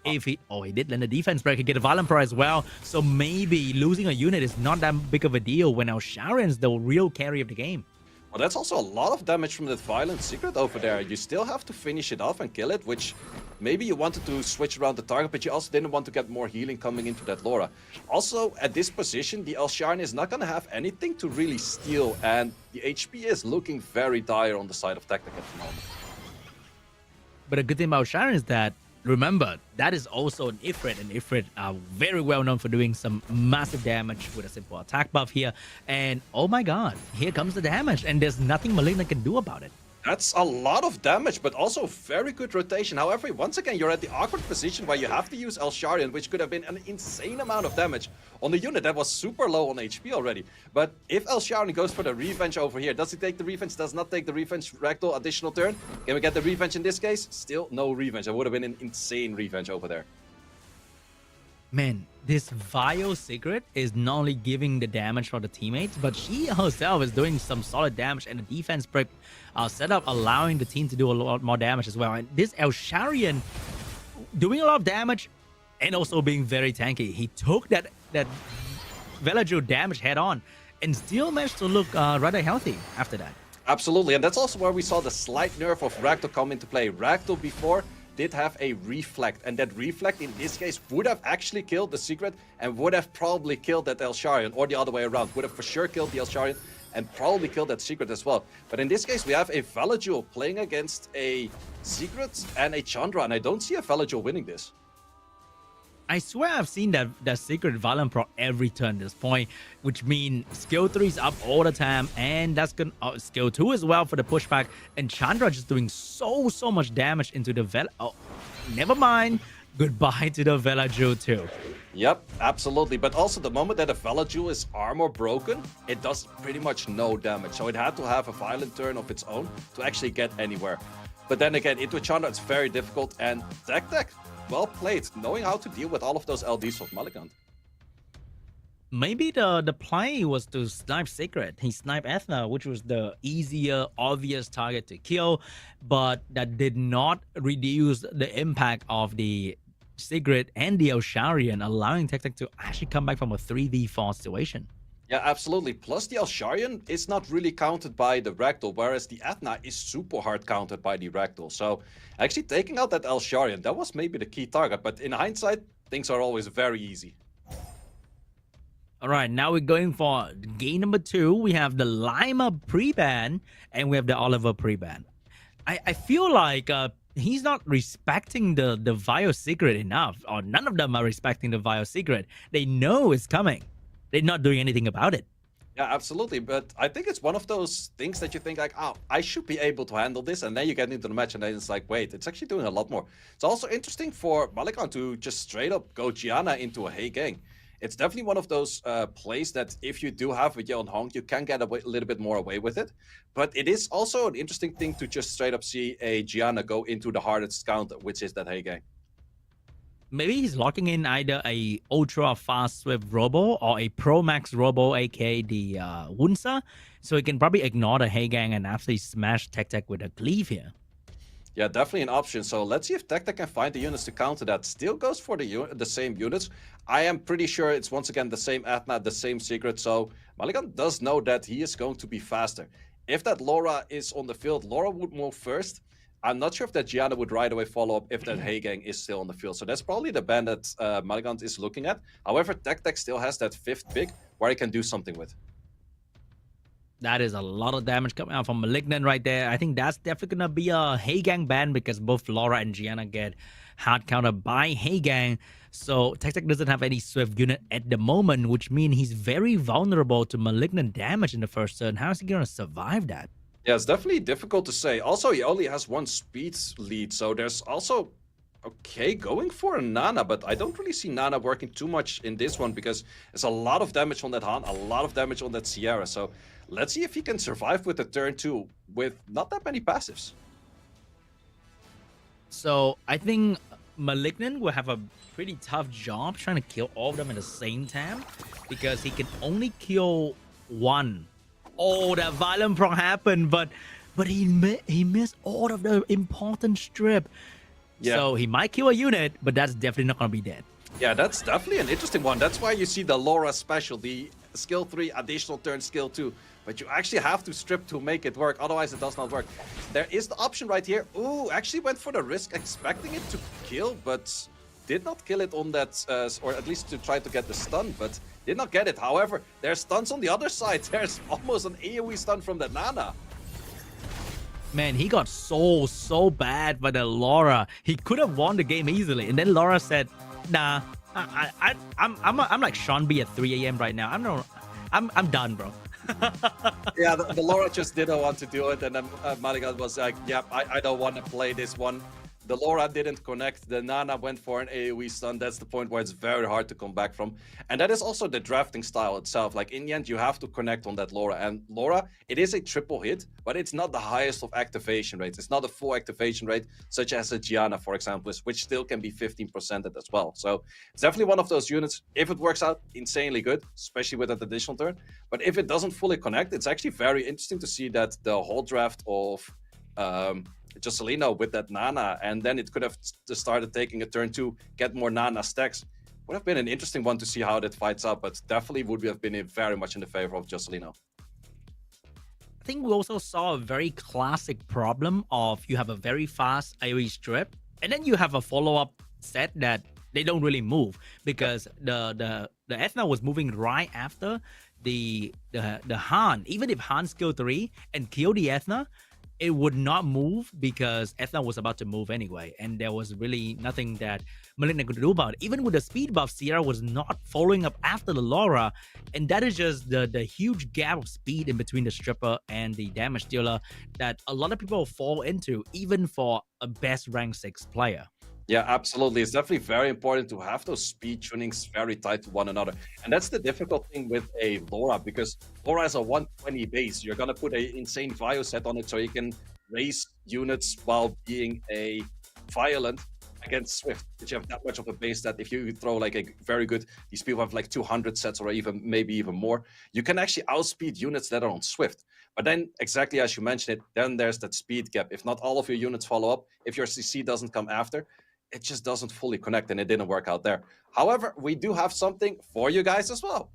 If he did land a defense break, he get a violent pro as well, so maybe losing a unit is not that big of a deal when Elsharan's the real carry of the game. Well, that's also a lot of damage from that violent secret over there. You still have to finish it off and kill it, which maybe you wanted to switch around the target, but you also didn't want to get more healing coming into that Laura. Also, at this position, the Elsharian is not going to have anything to really steal, and the HP is looking very dire on the side of Tactic at the moment. But a good thing about Sharon is that, remember, that is also an Ifrit, and Ifrit are very well known for doing some massive damage with a simple attack buff here. And oh my god, here comes the damage, and there's nothing Malignant can do about it. That's a lot of damage, but also very good rotation. However, once again, you're at the awkward position where you have to use Elsharian, which could have been an insane amount of damage on the unit that was super low on HP already. But if Elsharian goes for the revenge over here, does he take the revenge? Does not take the revenge. Ragdoll, additional turn. Can we get the revenge in this case? Still no revenge. That would have been an insane revenge over there. Man, this Vile Secret is not only giving the damage for the teammates, but she herself is doing some solid damage, and the defense break setup allowing the team to do a lot more damage as well. And this Elsharian doing a lot of damage and also being very tanky. He took that Velagio damage head on and still managed to look rather healthy after that. Absolutely, and that's also where we saw the slight nerf of Ragdoll come into play. Ragdoll before did have a reflect, and that reflect in this case would have actually killed the secret and would have probably killed that Elsharian, or the other way around, would have for sure killed the Elsharian and probably killed that secret as well. But in this case, we have a Valajul playing against a secret and a Chandra, and I don't see a Valajul winning this. I swear I've seen that secret Violent Pro every turn at this point, which means skill 3 is up all the time, and that's gonna skill 2 as well for the pushback, and Chandra just doing so much damage into the never mind. Goodbye to the Velagio too. Yep, absolutely. But also the moment that a Velagio is armor broken, it does pretty much no damage. So it had to have a violent turn of its own to actually get anywhere. But then again, into Chandra, it's very difficult, and Tech, well played, knowing how to deal with all of those LDs of Malikan. Maybe the play was to snipe Secret. He sniped Ethna, which was the easier, obvious target to kill, but that did not reduce the impact of the Secret and the Elsharian, allowing Tech to actually come back from a 3v4 situation. Yeah, absolutely. Plus, the Elsharian is not really counted by the Ragdoll, whereas the Athena is super hard counted by the Ragdoll. So, actually taking out that Elsharian, that was maybe the key target. But in hindsight, things are always very easy. All right, now we're going for game number 2. We have the Lima pre-ban, and we have the Oliver pre-ban. I feel like he's not respecting the Vio secret enough, or none of them are respecting the Vio secret. They know it's coming. They're not doing anything about it. Yeah, absolutely. But I think it's one of those things that you think like, oh, I should be able to handle this. And then you get into the match and then it's like, wait, it's actually doing a lot more. It's also interesting for Malikan to just straight up go Gianna into a Hey Gang. It's definitely one of those plays that if you do have with Yeon Hong, you can get a little bit more away with it. But it is also an interesting thing to just straight up see a Gianna go into the hardest counter, which is that Hey Gang. Maybe he's locking in either a ultra fast swift robo or a pro max robo, aka the Wunsa, so he can probably ignore the Hey Gang and absolutely smash Tech Tech with a cleave here. Yeah, definitely an option. So let's see if Tech Tech can find the units to counter that. Still goes for the same units. I am pretty sure it's once again the same Athena, the same secret. So Malikan does know that he is going to be faster. If that Laura is on the field, Laura would move first. I'm not sure if that Gianna would right away follow up if that Hey Gang is still on the field. So that's probably the band that Malikan is looking at. However, Tech Tech still has that fifth pick where he can do something with. That is a lot of damage coming out from Malignant right there. I think that's definitely going to be a Hey Gang ban because both Laura and Gianna get hard countered by Hey Gang. So Tech Tech doesn't have any Swift unit at the moment, which means he's very vulnerable to Malignant damage in the first turn. How is he going to survive that? Yeah, it's definitely difficult to say. Also, he only has one speed lead, so there's also okay going for a Nana, but I don't really see Nana working too much in this one because there's a lot of damage on that Han, a lot of damage on that Sierra. So let's see if he can survive with the turn 2 with not that many passives. So I think Malignant will have a pretty tough job trying to kill all of them at the same time because he can only kill one. Oh, that violent proc happened, but he missed all of the important strip. Yeah. So he might kill a unit, but that's definitely not gonna be dead. Yeah, that's definitely an interesting one. That's why you see the Laura special, the skill 3 additional turn skill 2. But you actually have to strip to make it work, otherwise it does not work. There is the option right here. Ooh, actually went for the risk, expecting it to kill, but did not kill it on that, or at least to try to get the stun, but did not get it. However, there's stuns on the other side. There's almost an AoE stun from the Nana. Man, he got so bad by the Laura. He could have won the game easily, and then Laura said, "Nah, I'm like SeanB at 3 a.m. right now. I'm done, bro." Yeah, the Laura just didn't want to do it, and then Malikan was like, "Yep, I don't want to play this one." The Laura didn't connect. The Nana went for an AoE stun. That's the point where it's very hard to come back from. And that is also the drafting style itself. Like, in the end, you have to connect on that Laura. And Laura, it is a triple hit, but it's not the highest of activation rates. It's not a full activation rate, such as a Gianna, for example, which still can be 15% as well. So it's definitely one of those units. If it works out, insanely good, especially with that additional turn. But if it doesn't fully connect, it's actually very interesting to see that the whole draft of Jocelino with that Nana, and then it could have started taking a turn 2, get more Nana stacks. Would have been an interesting one to see how that fights out, but definitely would have been very much in the favor of Jocelino. I think we also saw a very classic problem of you have a very fast AoE strip, and then you have a follow-up set that they don't really move because the Ethna was moving right after the Han. Even if Han skill 3 and kill the Ethna, it would not move because Ethna was about to move anyway, and there was really nothing that Malignant could do about it. Even with the speed buff, Sierra was not following up after the Laura, and that is just the huge gap of speed in between the Stripper and the Damage Dealer that a lot of people fall into, even for a best rank 6 player. Yeah, absolutely. It's definitely very important to have those speed tunings very tight to one another. And that's the difficult thing with a Laura, because Laura has a 120 base. You're going to put an insane Vio set on it so you can raise units while being a Violent against Swift. But you have that much of a base that if you throw like a very good, these people have like 200 sets or even maybe even more, you can actually outspeed units that are on Swift. But then, exactly as you mentioned it, then there's that speed gap. If not all of your units follow up, if your CC doesn't come after, it just doesn't fully connect, and it didn't work out there. However, we do have something for you guys as well.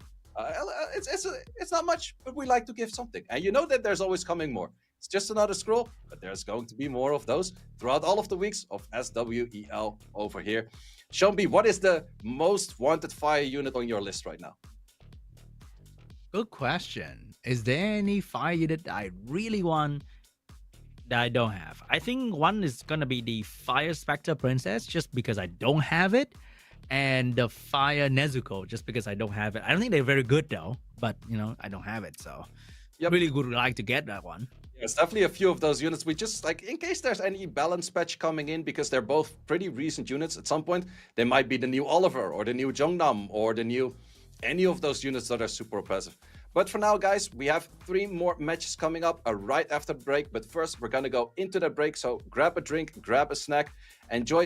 It's not much, but we like to give something. And you know that there's always coming more. It's just another scroll, but there's going to be more of those throughout all of the weeks of SWEL over here. SeanB, what is the most wanted fire unit on your list right now? Good question. Is there any fire unit that I really want? that I don't have. I think one is gonna be the Fire Spectre Princess, just because I don't have it, and the Fire Nezuko, just because I don't have it. I don't think they're very good though, but I don't have it, so Yep. really would like to get that one. There's definitely a few of those units. We just like, in case there's any balance patch coming in, because they're both pretty recent units. At some point, they might be the new Oliver or the new Jongnam or the new any of those units that are super oppressive. But for now, guys, we have 3 more matches coming up right after the break. But first, we're gonna go into the break. So grab a drink, grab a snack, enjoy.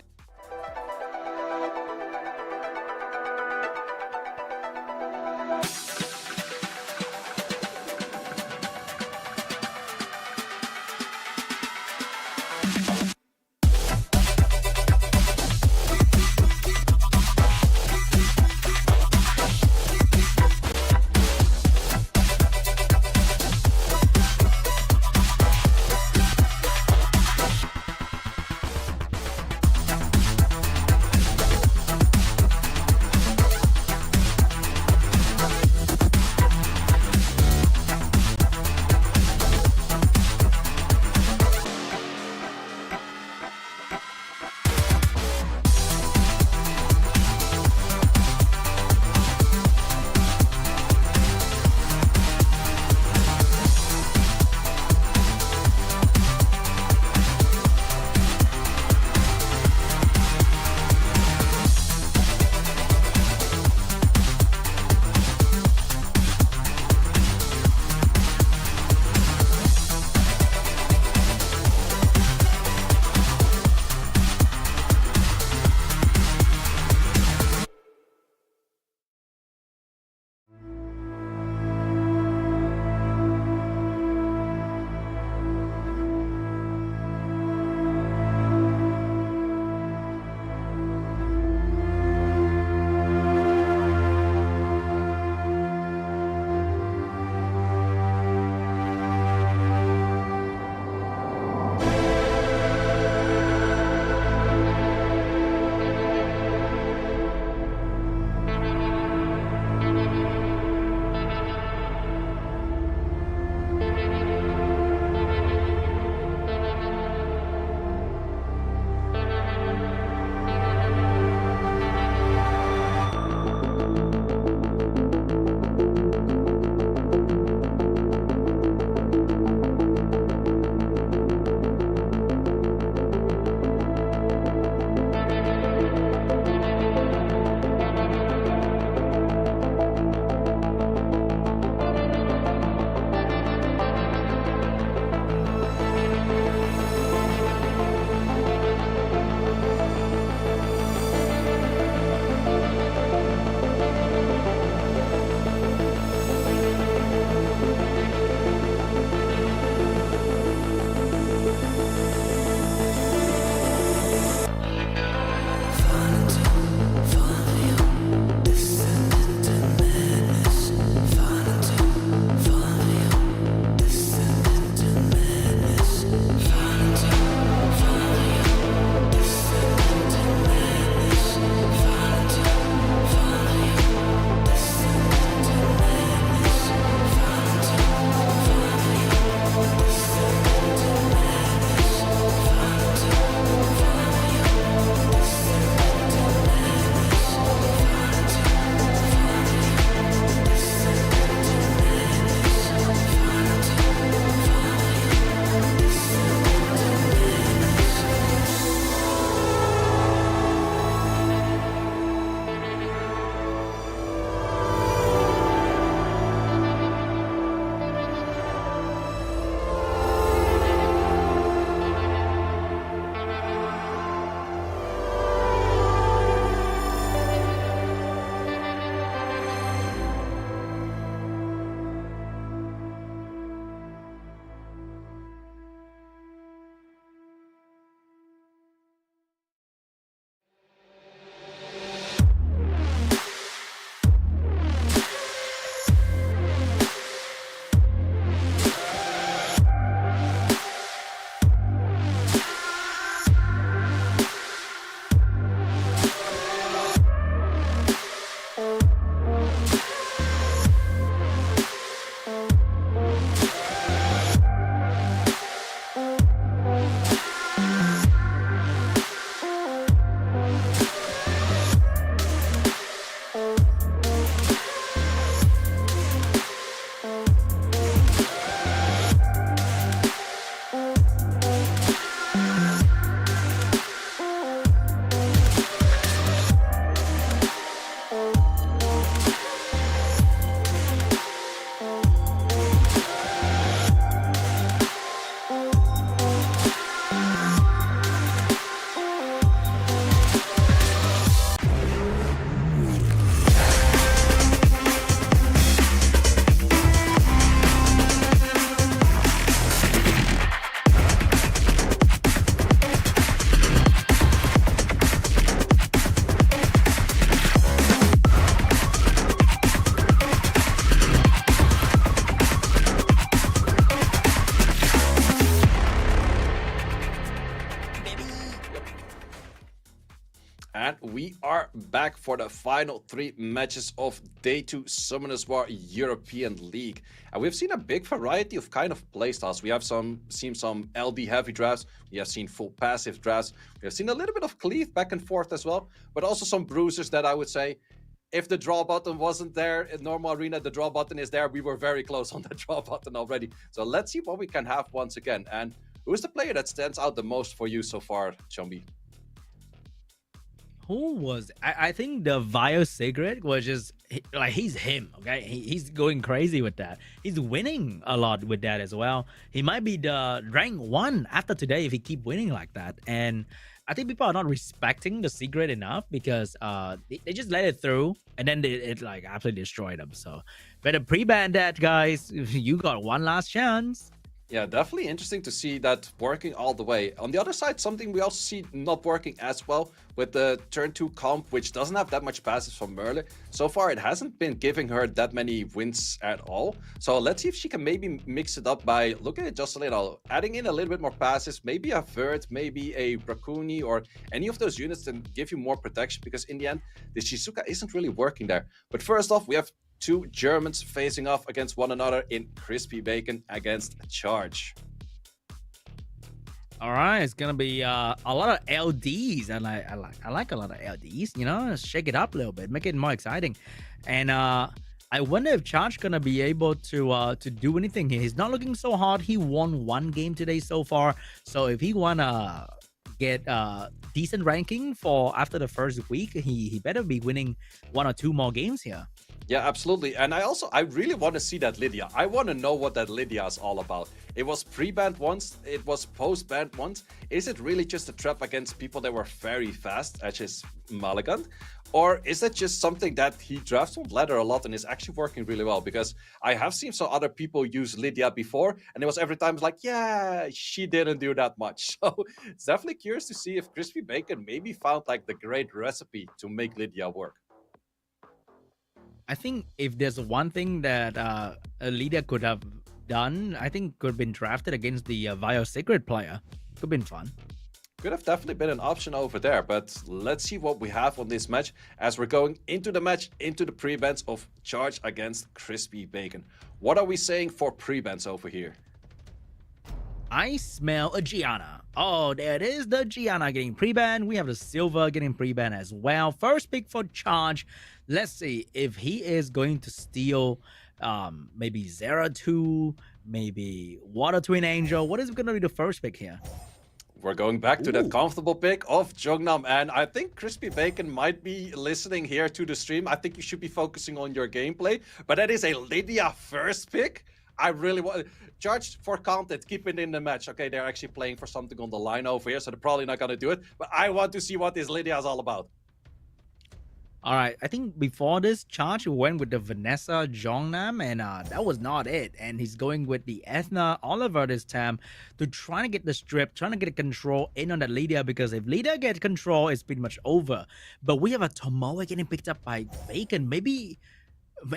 we are back for the final 3 matches of Day 2 Summoners War European League. And we've seen a big variety of kind of playstyles. We have seen some LB heavy drafts, we have seen full passive drafts, we have seen a little bit of cleave back and forth as well, but also some bruisers that I would say, if the draw button wasn't there in normal arena, the draw button is there. We were very close on the draw button already. So let's see what we can have once again. And who's the player that stands out the most for you so far, SeanB? Who was I think the Vio Cigarette was just like he's him, okay? He's going crazy with that. He's winning a lot with that as well. He might be the rank 1 after today if he keep winning like that. And I think people are not respecting the Secret enough because they just let it through and then it like absolutely destroyed them. So better pre-ban that, guys. You got one last chance. Yeah, definitely interesting to see that working all the way. On the other side, something we also see not working as well with the turn 2 comp, which doesn't have that much passes from Merle. So far, it hasn't been giving her that many wins at all. So let's see if she can maybe mix it up by looking at just a little, adding in a little bit more passes, maybe a Vert, maybe a Bracuni, or any of those units to give you more protection, because in the end, the Shizuka isn't really working there. But first off, we have 2 Germans facing off against one another in Crispy Bacon against Charge. All right, it's gonna be a lot of LDs. I like a lot of LDs. You know, shake it up a little bit, make it more exciting. And I wonder if Charge gonna be able to do anything here. He's not looking so hard. He won 1 game today so far. So if he wanna get decent ranking for after the first week, he better be winning 1 or 2 more games here. Yeah, absolutely. And I really want to see that Lydia. I want to know what that Lydia is all about. It was pre-banned once, it was post-banned once. Is it really just a trap against people that were very fast, as is Malagant? Or is it just something that he drafts on ladder a lot and is actually working really well? Because I have seen some other people use Lydia before, and it was every time like, yeah, she didn't do that much. So it's definitely curious to see if Crispy Bacon maybe found like the great recipe to make Lydia work. I think if there's one thing that a leader could have done, I think could have been drafted against the Vio Secret player. Could have been fun. Could have definitely been an option over there, but let's see what we have on this match as we're going into the match, into the pre-bans of Charge against Crispy Bacon. What are we saying for pre-bans over here? I smell a Gianna. Oh, there it is, the Gianna getting pre-ban. We have the Silver getting pre-ban as well. First pick for Charge. Let's see if he is going to steal maybe Zera 2, maybe Water Twin Angel. What is going to be the first pick here? We're going back to that comfortable pick of Jungnam, and I think Crispy Bacon might be listening here to the stream. I think you should be focusing on your gameplay, but that is a Lydia first pick. I really want Charge for content, keep it in the match. Okay, they're actually playing for something on the line over here, so they're probably not going to do it, but I want to see what this Lydia is all about. All right, I think before this, Charge went with the Vanessa Jongnam, and that was not it. And he's going with the Ethna Oliver this time to try to get the strip, trying to get control in on that Lydia, because if Lydia gets control, it's pretty much over. But we have a Tomoe getting picked up by Bacon. Maybe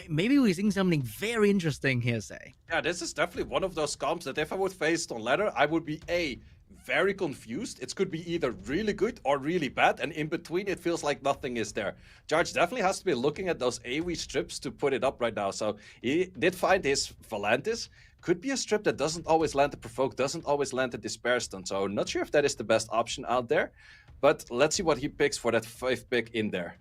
we're seeing something very interesting here, say. Yeah, this is definitely one of those comps that if I would face it on ladder, I would be very confused. It could be either really good or really bad, and in between it feels like nothing is there. Charge definitely has to be looking at those AoE strips to put it up right now. So he did find his Volantis. Could be a strip that doesn't always land the provoke, doesn't always land the despair stun. So not sure if that is the best option out there, but let's see what he picks for that 5th pick in there.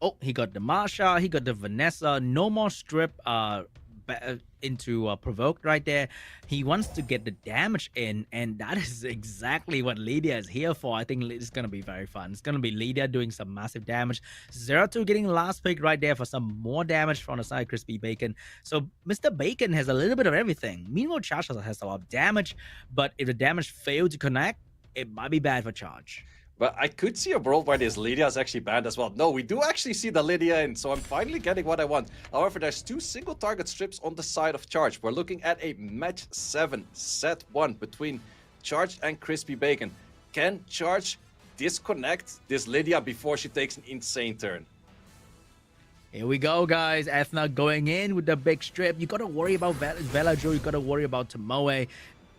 Oh, he got the Marsha, he got the Vanessa, no more strip into provoked right there. He wants to get the damage in, and that is exactly what Lydia is here for. I think it's gonna be very fun. It's gonna be Lydia doing some massive damage. Zeratul getting last pick right there for some more damage from the side Crispy Bacon. So Mr. Bacon has a little bit of everything. Meanwhile, Charge has a lot of damage, but if the damage failed to connect, it might be bad for Charge. But I could see a world where this Lydia is actually banned as well. No, we do actually see the Lydia in, so I'm finally getting what I want. However, there's 2 single target strips on the side of Charge. We're looking at a match 7, set 1 between Charge and Crispy Bacon. Can Charge disconnect this Lydia before she takes an insane turn? Here we go, guys. Ethna going in with the big strip. You gotta worry about Velajo. You gotta worry about Tomoe.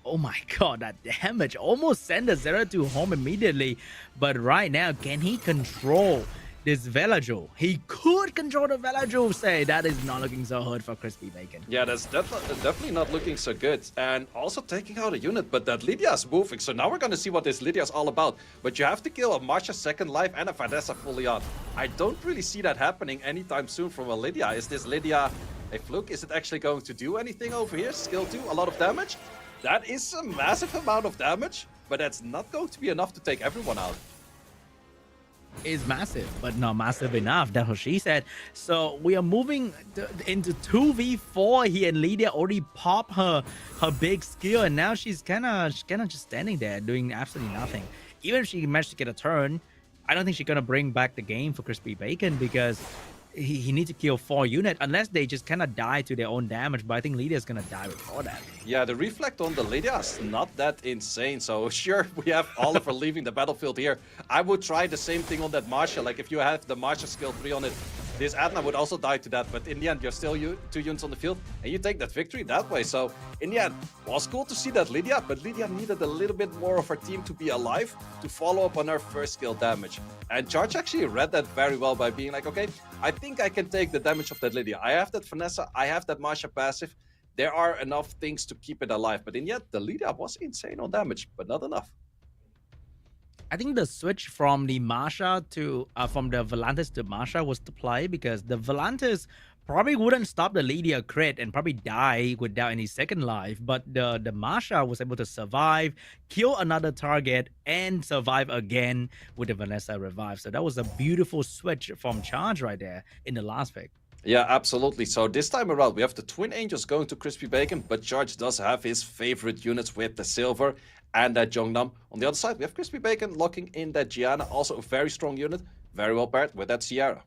Oh my god, that damage almost sent the Zero to home immediately. But right now, can he control this Velajo? He could control the Velajo. Say that is not looking so hard for Crispy Bacon. Yeah, that's definitely not looking so good. And also taking out a unit, but that Lydia's moving. So now we're going to see what this Lydia's all about. But you have to kill a Marsha second life and a Vanessa fully on. I don't really see that happening anytime soon from a Lydia. Is this Lydia a fluke? Is it actually going to do anything over here? Skill 2, a lot of damage. That is a massive amount of damage, but that's not going to be enough to take everyone out. Is massive, but not massive enough. That's what she said. So we are moving into 2v4 here, and Lydia already popped her big skill, and now she's kind of just standing there doing absolutely nothing. Even if she managed to get a turn, I don't think she's gonna bring back the game for Crispy Bacon because he needs to kill 4 units unless they just kind of die to their own damage. But I think Lydia's gonna die before that. Yeah, the reflect on the Lydia is not that insane. So sure, we have Oliver leaving the battlefield here. I would try the same thing on that Marsha. Like if you have the Marsha skill 3 on it, this Adna would also die to that. But in the end, you're still 2 units on the field and you take that victory that way. So in the end, it was cool to see that Lydia, but Lydia needed a little bit more of her team to be alive to follow up on her first skill damage. And Charge actually read that very well by being like, okay, I think I can take the damage of that Lydia. I have that Vanessa, I have that Marsha passive. There are enough things to keep it alive. But in the end, the Lydia was insane on damage, but not enough. I think the switch from the Marsha to from the Volantis to Marsha was the play because the Volantis probably wouldn't stop the Lydia crit and probably die without any second life, but the Marsha was able to survive, kill another target, and survive again with the Vanessa revive. So that was a beautiful switch from Charge right there in the last pick. Yeah, absolutely. So this time around, we have the Twin Angels going to Crispy Bacon, but Charge does have his favorite units with the Silver and that Jongnam. On the other side, we have Crispy Bacon locking in that Gianna, also a very strong unit, very well paired with that Sierra.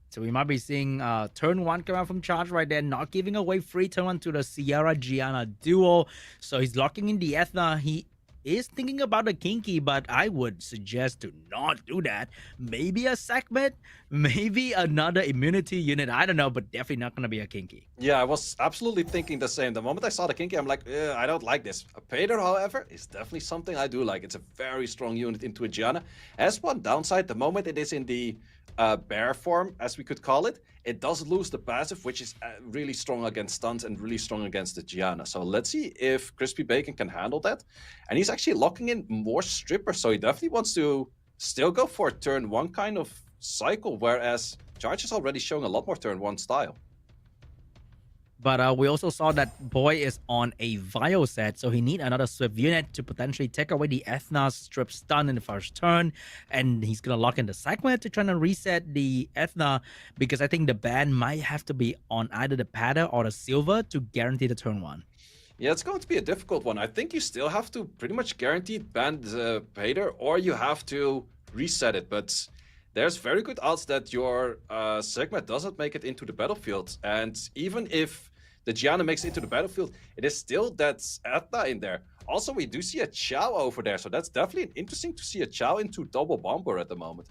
So we might be seeing turn 1 come out from Charge right there, not giving away free turn 1 to the Sierra Gianna duo. So he's locking in the Ethna. He is thinking about a Kinky, but I would suggest to not do that. Maybe a segment, maybe another immunity unit. I don't know, but definitely not going to be a Kinky. Yeah, I was absolutely thinking the same. The moment I saw the Kinky, I'm like, I don't like this. A Pater, however, is definitely something I do like. It's a very strong unit into a Gianna. As one downside, the moment it is in the bear form, as we could call it, it does lose the passive, which is really strong against stuns and really strong against the Gianna. So let's see if Crispy Bacon can handle that. And he's actually locking in more strippers, so he definitely wants to still go for a turn 1 kind of cycle, whereas Charge is already showing a lot more turn 1 style. But we also saw that Boy is on a Vio set, so he need another Swift unit to potentially take away the Ethna strip stun in the first turn. And he's going to lock in the segment to try to reset the Ethna, because I think the ban might have to be on either the Pater or the Silver to guarantee the turn 1. Yeah, it's going to be a difficult one. I think you still have to pretty much guarantee ban the Pater, or you have to reset it. But there's very good odds that your segment doesn't make it into the battlefield. And even if the Gianna makes it into the battlefield, it is still that Ethna in there. Also, we do see a Chow over there, so that's definitely interesting to see a Chow into double bomber at the moment.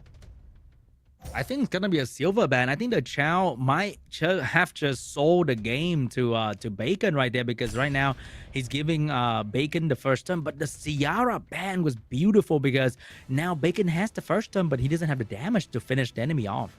I think it's gonna be a silver ban. I think the Chow might have just sold the game to Bacon right there, because right now he's giving Bacon the first turn. But the Ciara ban was beautiful because now Bacon has the first turn, but he doesn't have the damage to finish the enemy off.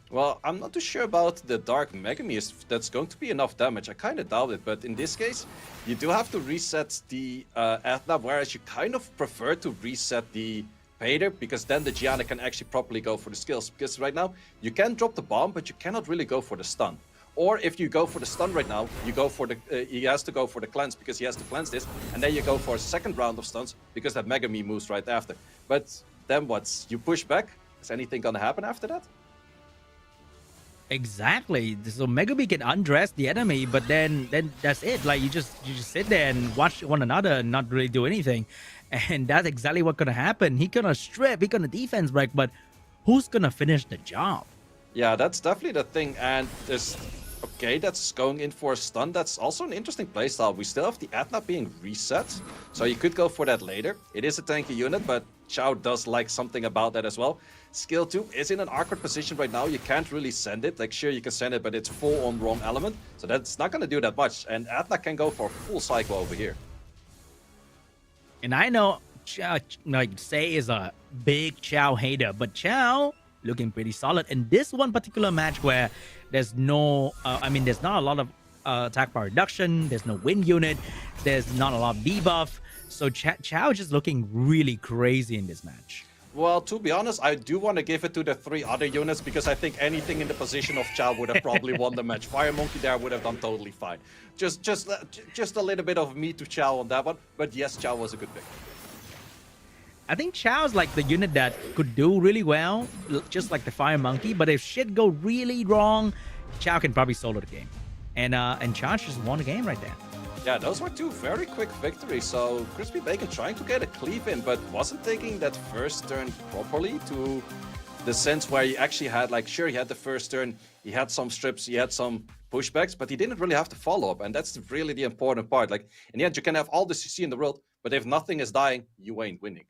Well, I'm not too sure about the Dark Megami if that's going to be enough damage. I kind of doubt it, but in this case, you do have to reset the Ethna, whereas you kind of prefer to reset the Pater, because then the Gianna can actually properly go for the skills. Because right now, you can drop the bomb, but you cannot really go for the stun. Or if you go for the stun right now, you go for the he has to go for the cleanse, because he has to cleanse this, and then you go for a second round of stuns, because that Megami moves right after. But then what? You push back? Is anything gonna happen after that? Exactly. So Megami can undress the enemy, but then that's it. Like you just sit there and watch one another and not really do anything. And that's exactly what's gonna happen. He gonna strip, he gonna defense break, but who's gonna finish the job? Yeah, that's definitely the thing. And there's okay, that's going in for a stun. That's also an interesting playstyle. We still have the Ethna being reset, so you could go for that later. It is a tanky unit, but Chow does like something about that as well. Skill 2 is in an awkward position right now. You can't really send it. Like, sure, you can send it, but it's full on wrong element. So that's not going to do that much. And Atna can go for full cycle over here. And I know like Say is a big Chow hater, but Chow looking pretty solid in this one particular match where there's no, there's not a lot of attack power reduction, there's no win unit, there's not a lot of debuff. So Chow just looking really crazy in this match. Well, to be honest, I do want to give it to the 3 other units because I think anything in the position of Chow would have probably won the match. Fire Monkey there would have done totally fine. Just a little bit of me to Chow on that one. But yes, Chow was a good pick. I think Chow's like the unit that could do really well, just like the Fire Monkey. But if shit go really wrong, Chow can probably solo the game. And Chow just won the game right there. Yeah, those were 2 very quick victories. So Crispy Bacon trying to get a cleave in, but wasn't taking that first turn properly to the sense where he actually had, like, sure, he had the first turn, he had some strips, he had some pushbacks, but he didn't really have to follow up. And that's really the important part. Like, in the end, you can have all the CC in the world, but if nothing is dying, you ain't winning.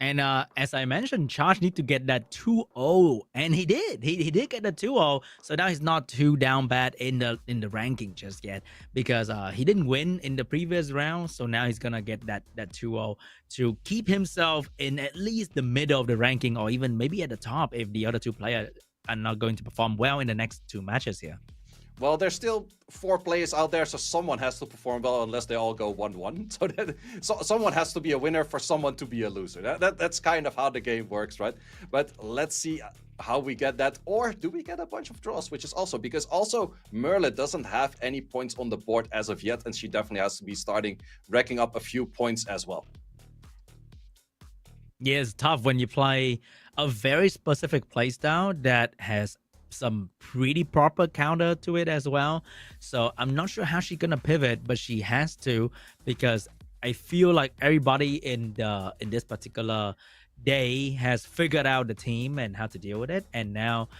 And as I mentioned, Charge need to get that 2-0, and he did. He did get the 2-0, so now he's not too down bad in the ranking just yet because he didn't win in the previous round. So now he's gonna get that 2-0 to keep himself in at least the middle of the ranking, or even maybe at the top if the other 2 players are not going to perform well in the next 2 matches here. Well, there's still 4 players out there, so someone has to perform well unless they all go 1-1. So someone has to be a winner for someone to be a loser. That's kind of how the game works, right? But let's see how we get that. Or do we get a bunch of draws, which is also... Because also, Merle doesn't have any points on the board as of yet, and she definitely has to be starting racking up a few points as well. Yeah, it's tough when you play a very specific playstyle that has some pretty proper counter to it as well. So I'm not sure how she's gonna pivot, but she has to, because I feel like everybody in this particular day has figured out the team and how to deal with it. And now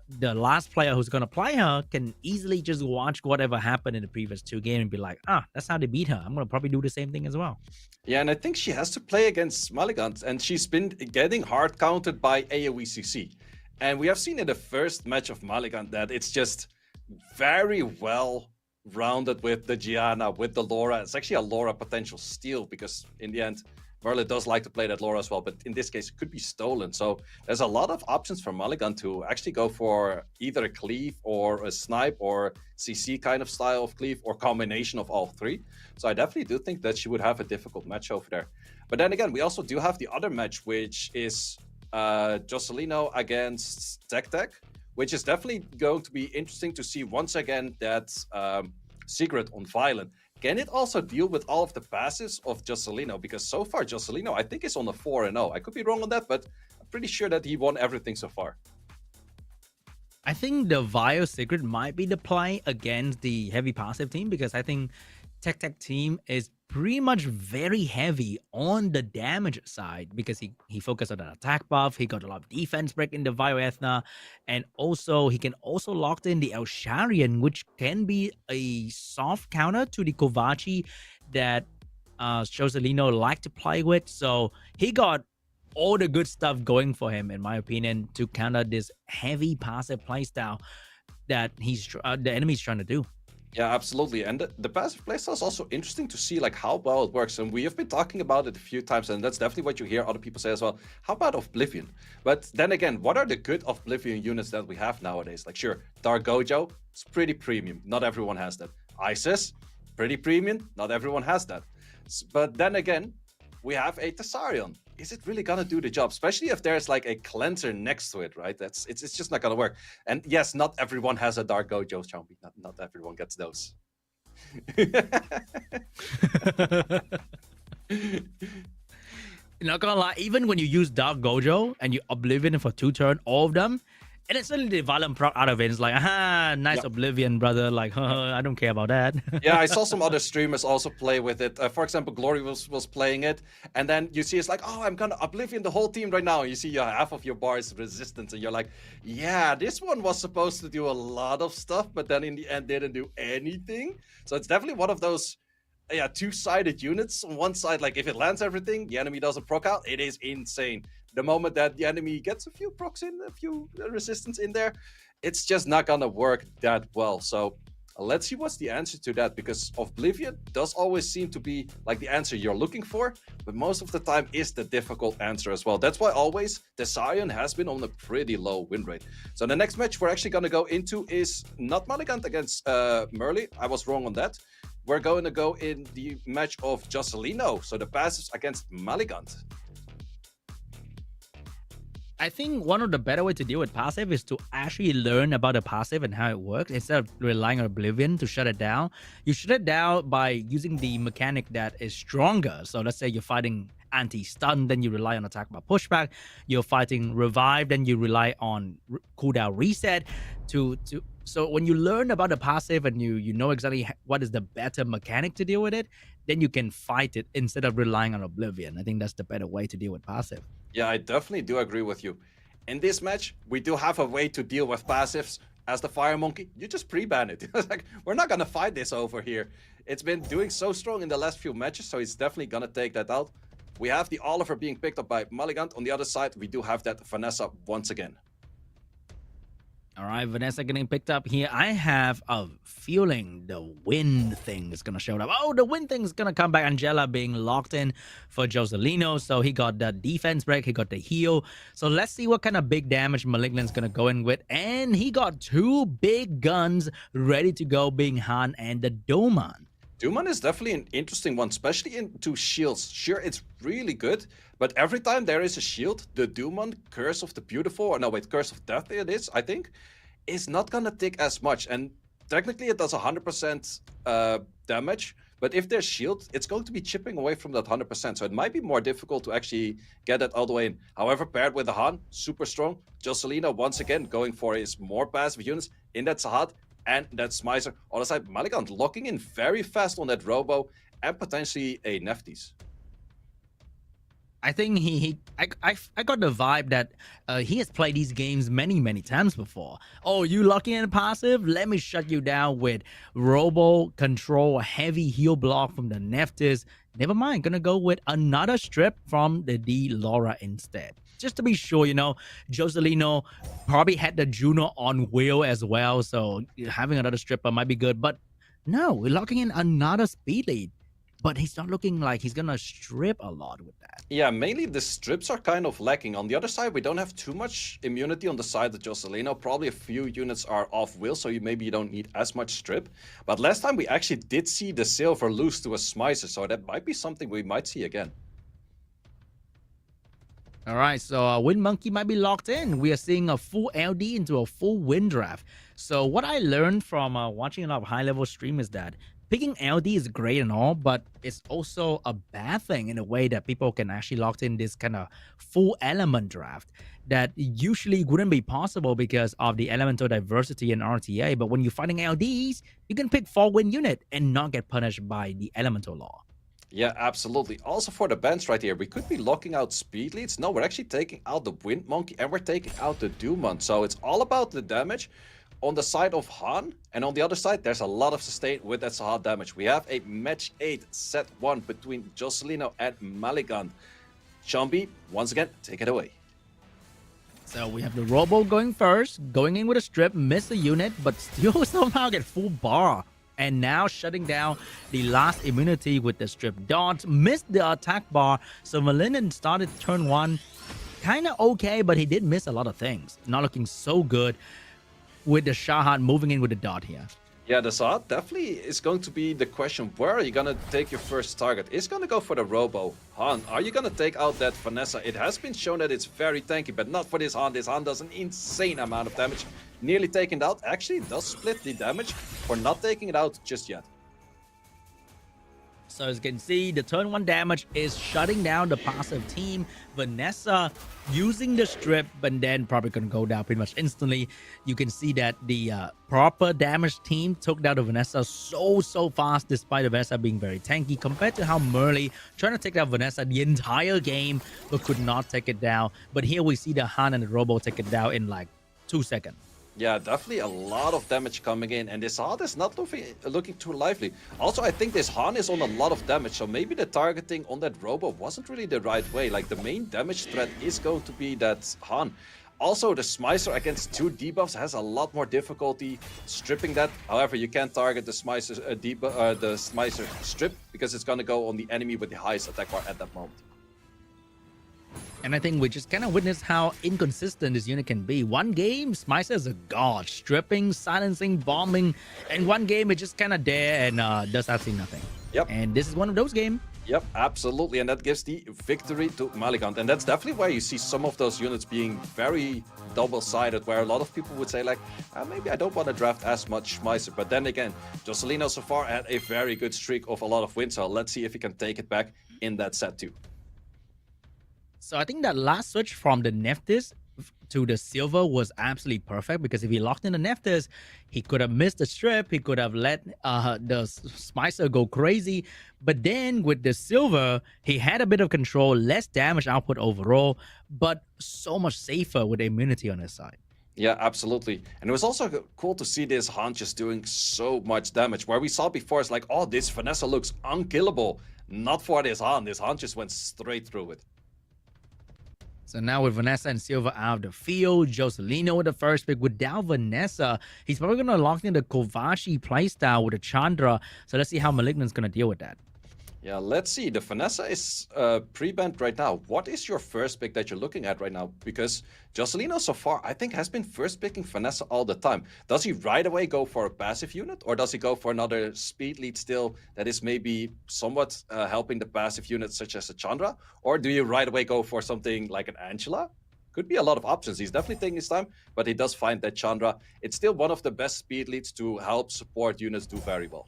the last player who's gonna play her can easily just watch whatever happened in the previous 2 games and be like, that's how they beat her. I'm gonna probably do the same thing as well. Yeah, and I think she has to play against Maligant, and she's been getting hard countered by AoE CC. And we have seen in the first match of Maligant that it's just very well rounded with the Gianna, with the Laura. It's actually a Laura potential steal because in the end, Merle does like to play that Laura as well, but in this case, it could be stolen. So there's a lot of options for Maligant to actually go for either a cleave or a snipe or CC kind of style of cleave or combination of all 3. So I definitely do think that she would have a difficult match over there. But then again, we also do have the other match, which is Jocelino against Tech, which is definitely going to be interesting to see once again that Secret on Violent. Can it also deal with all of the passes of Jocelino? Because so far, Jocelino, I think, is on a 4-0. I could be wrong on that, but I'm pretty sure that he won everything so far. I think the Vio Secret might be the play against the heavy passive team, because I think Tech team is pretty much very heavy on the damage side because he focused on an attack buff. He got a lot of defense break in the Vio Ethna, and also he can also lock in the Elsharian, which can be a soft counter to the Kovaci that Joselino like to play with. So he got all the good stuff going for him, in my opinion, to counter this heavy passive playstyle that the enemy's trying to do. Yeah, absolutely. And the passive playstyle is also interesting to see like how well it works. And we have been talking about it a few times, and that's definitely what you hear other people say as well. How about Oblivion? But then again, what are the good Oblivion units that we have nowadays? Like, sure, Dark Gojo, it's pretty premium. Not everyone has that. Isis, pretty premium. Not everyone has that. But then again, we have a Tessarion. Is it really gonna do the job? Especially if there's like a cleanser next to it, right? It's just not gonna work. And yes, not everyone has a Dark Gojo, SeanB. Not everyone gets those. Not gonna lie, even when you use Dark Gojo and you Oblivion for 2 turns, all of them, and it's suddenly the Valiant proc out of it. It's like, nice Oblivion, brother. Like, I don't care about that. Yeah, I saw some other streamers also play with it. For example, Glory was playing it, and then you see it's like, oh, I'm gonna Oblivion the whole team right now. And you see half of your bar is resistance, and you're like, yeah, this one was supposed to do a lot of stuff, but then in the end didn't do anything. So it's definitely one of those yeah, two-sided units. On one side, like if it lands everything, the enemy doesn't proc out. It is insane. The moment that the enemy gets a few procs in, a few resistance in there, it's just not gonna work that well. So let's see what's the answer to that, because Oblivion does always seem to be like the answer you're looking for, but most of the time is the difficult answer as well. That's why always the Scion has been on a pretty low win rate. So the next match we're actually going to go into is not Maligant against Merly. I was wrong on that. We're going to go in the match of Jocelino, so the passives against Maligant. I think one of the better way to deal with passive is to actually learn about the passive and how it works instead of relying on Oblivion to shut it down. You shut it down by using the mechanic that is stronger. So let's say you're fighting anti-stun, then you rely on attack by pushback. You're fighting revive, then you rely on cooldown reset. So when you learn about the passive and you know exactly what is the better mechanic to deal with it, then you can fight it instead of relying on Oblivion. I think that's the better way to deal with passive. Yeah, I definitely do agree with you. In this match, we do have a way to deal with passives. As the Fire Monkey, you just pre-ban it. Like, we're not gonna fight this over here. It's been doing so strong in the last few matches, so he's definitely gonna take that out. We have the Oliver being picked up by Maligant. On the other side, we do have that Vanessa once again. All right, Vanessa getting picked up here. I have a feeling the wind thing is going to show up. Oh, the wind thing is going to come back. Angela being locked in for Joselino. So he got the defense break. He got the heal. So let's see what kind of big damage Malignant's going to go in with. And he got two big guns ready to go, being Han and the Doman. Doman is definitely an interesting one, especially into shields. Sure, it's really good, but every time there is a shield, the Doman, Curse of the Beautiful, or no, wait, Curse of Death it is, I think, is not gonna tick as much. And technically it does 100% damage, but if there's shield, it's going to be chipping away from that 100%. So it might be more difficult to actually get that all the way in. However, paired with the Han, super strong. Jocelino, once again, going for his more passive units in that Sahad and that Smicer. On the side, Maligant locking in very fast on that Robo and potentially a Neftis. I think I got the vibe that he has played these games many times before. Oh, you locking in a passive? Let me shut you down with Robo control, heavy heal block from the Neftis. Never mind, gonna go with another strip from the D Laura instead. Just to be sure, you know, Joselino probably had the Juno on wheel as well, so having another stripper might be good. But no, we're locking in another speed lead. But he's not looking like he's gonna strip a lot with that. Yeah, mainly the strips are kind of lacking. On the other side, we don't have too much immunity on the side of Jocelino. Probably a few units are off wheel, so maybe you don't need as much strip. But last time we actually did see the Silver lose to a Smicer, so that might be something we might see again. All right, so Wind Monkey might be locked in. We are seeing a full LD into a full Wind Draft. So what I learned from watching a lot of high-level stream is that picking LD is great and all, but it's also a bad thing in a way that people can actually lock in this kind of full element draft that usually wouldn't be possible because of the elemental diversity in RTA. But when you're fighting LDs, you can pick 4-win unit and not get punished by the elemental law. Yeah, absolutely. Also for the bench right here, we could be locking out speed leads. No, we're actually taking out the Wind Monkey and we're taking out the Doomon. So it's all about the damage on the side of Han, and on the other side, there's a lot of sustain with that Sahad damage. We have a match 8, set 1 between Jocelino and Maligant. SeanB, once again, take it away. So we have the Robo going first, going in with a strip, miss a unit, but still somehow get full bar. And now shutting down the last immunity with the strip dodge, missed the attack bar. So Malignant started turn 1 kind of okay, but he did miss a lot of things. Not looking so good with the Shahad moving in with the dot here. Yeah, the Sahad definitely is going to be the question. Where are you going to take your first target? It's going to go for the Robo. Han, are you going to take out that Vanessa? It has been shown that it's very tanky, but not for this Han. This Han does an insane amount of damage. Nearly taken it out. Actually, does split the damage for not taking it out just yet. So as you can see, the turn 1 damage is shutting down the passive team. Vanessa using the strip, but then probably going to go down pretty much instantly. You can see that the proper damage team took down the Vanessa so fast, despite the Vanessa being very tanky, compared to how Merly trying to take down Vanessa the entire game, but could not take it down. But here we see the Han and the Robo take it down in like 2 seconds. Yeah, definitely a lot of damage coming in, and this Han is not looking too lively. Also, I think this Han is on a lot of damage, so maybe the targeting on that Robo wasn't really the right way. Like, the main damage threat is going to be that Han. Also, the Smicer against 2 debuffs has a lot more difficulty stripping that. However, you can't target the Smicer, the Smicer strip because it's going to go on the enemy with the highest attack bar at that moment. And I think we just kind of witnessed how inconsistent this unit can be. One game, Smicer is a god, stripping, silencing, bombing, and one game it's just kind of there and does absolutely nothing. Yep. And this is one of those games. Yep, absolutely, and that gives the victory to Maligant, and that's definitely where you see some of those units being very double-sided, where a lot of people would say like, maybe I don't want to draft as much Schmeiser, but then again, Jocelino so far had a very good streak of a lot of wins, so let's see if he can take it back in that set too. So I think that last switch from the Nephthys to the silver was absolutely perfect, because if he locked in the Nephthys, he could have missed the strip, he could have let the Smicer go crazy. But then with the silver, he had a bit of control, less damage output overall, but so much safer with the immunity on his side. Yeah, absolutely. And it was also cool to see this Han just doing so much damage. Where we saw before, it's like, oh, this Vanessa looks unkillable. Not for this Han. This Han just went straight through it. So now with Vanessa and Silva out of the field, Jocelino with the first pick. Without Vanessa, he's probably going to lock in the Kovashi playstyle with the Chandra. So let's see how Malignant's going to deal with that. Yeah, let's see. The Vanessa is pre-banned right now. What is your first pick that you're looking at right now? Because Jocelino so far, I think, has been first picking Vanessa all the time. Does he right away go for a passive unit? Or does he go for another speed lead still that is maybe somewhat helping the passive units such as a Chandra? Or do you right away go for something like an Angela? Could be a lot of options. He's definitely taking his time, but he does find that Chandra. It's still one of the best speed leads to help support units do very well.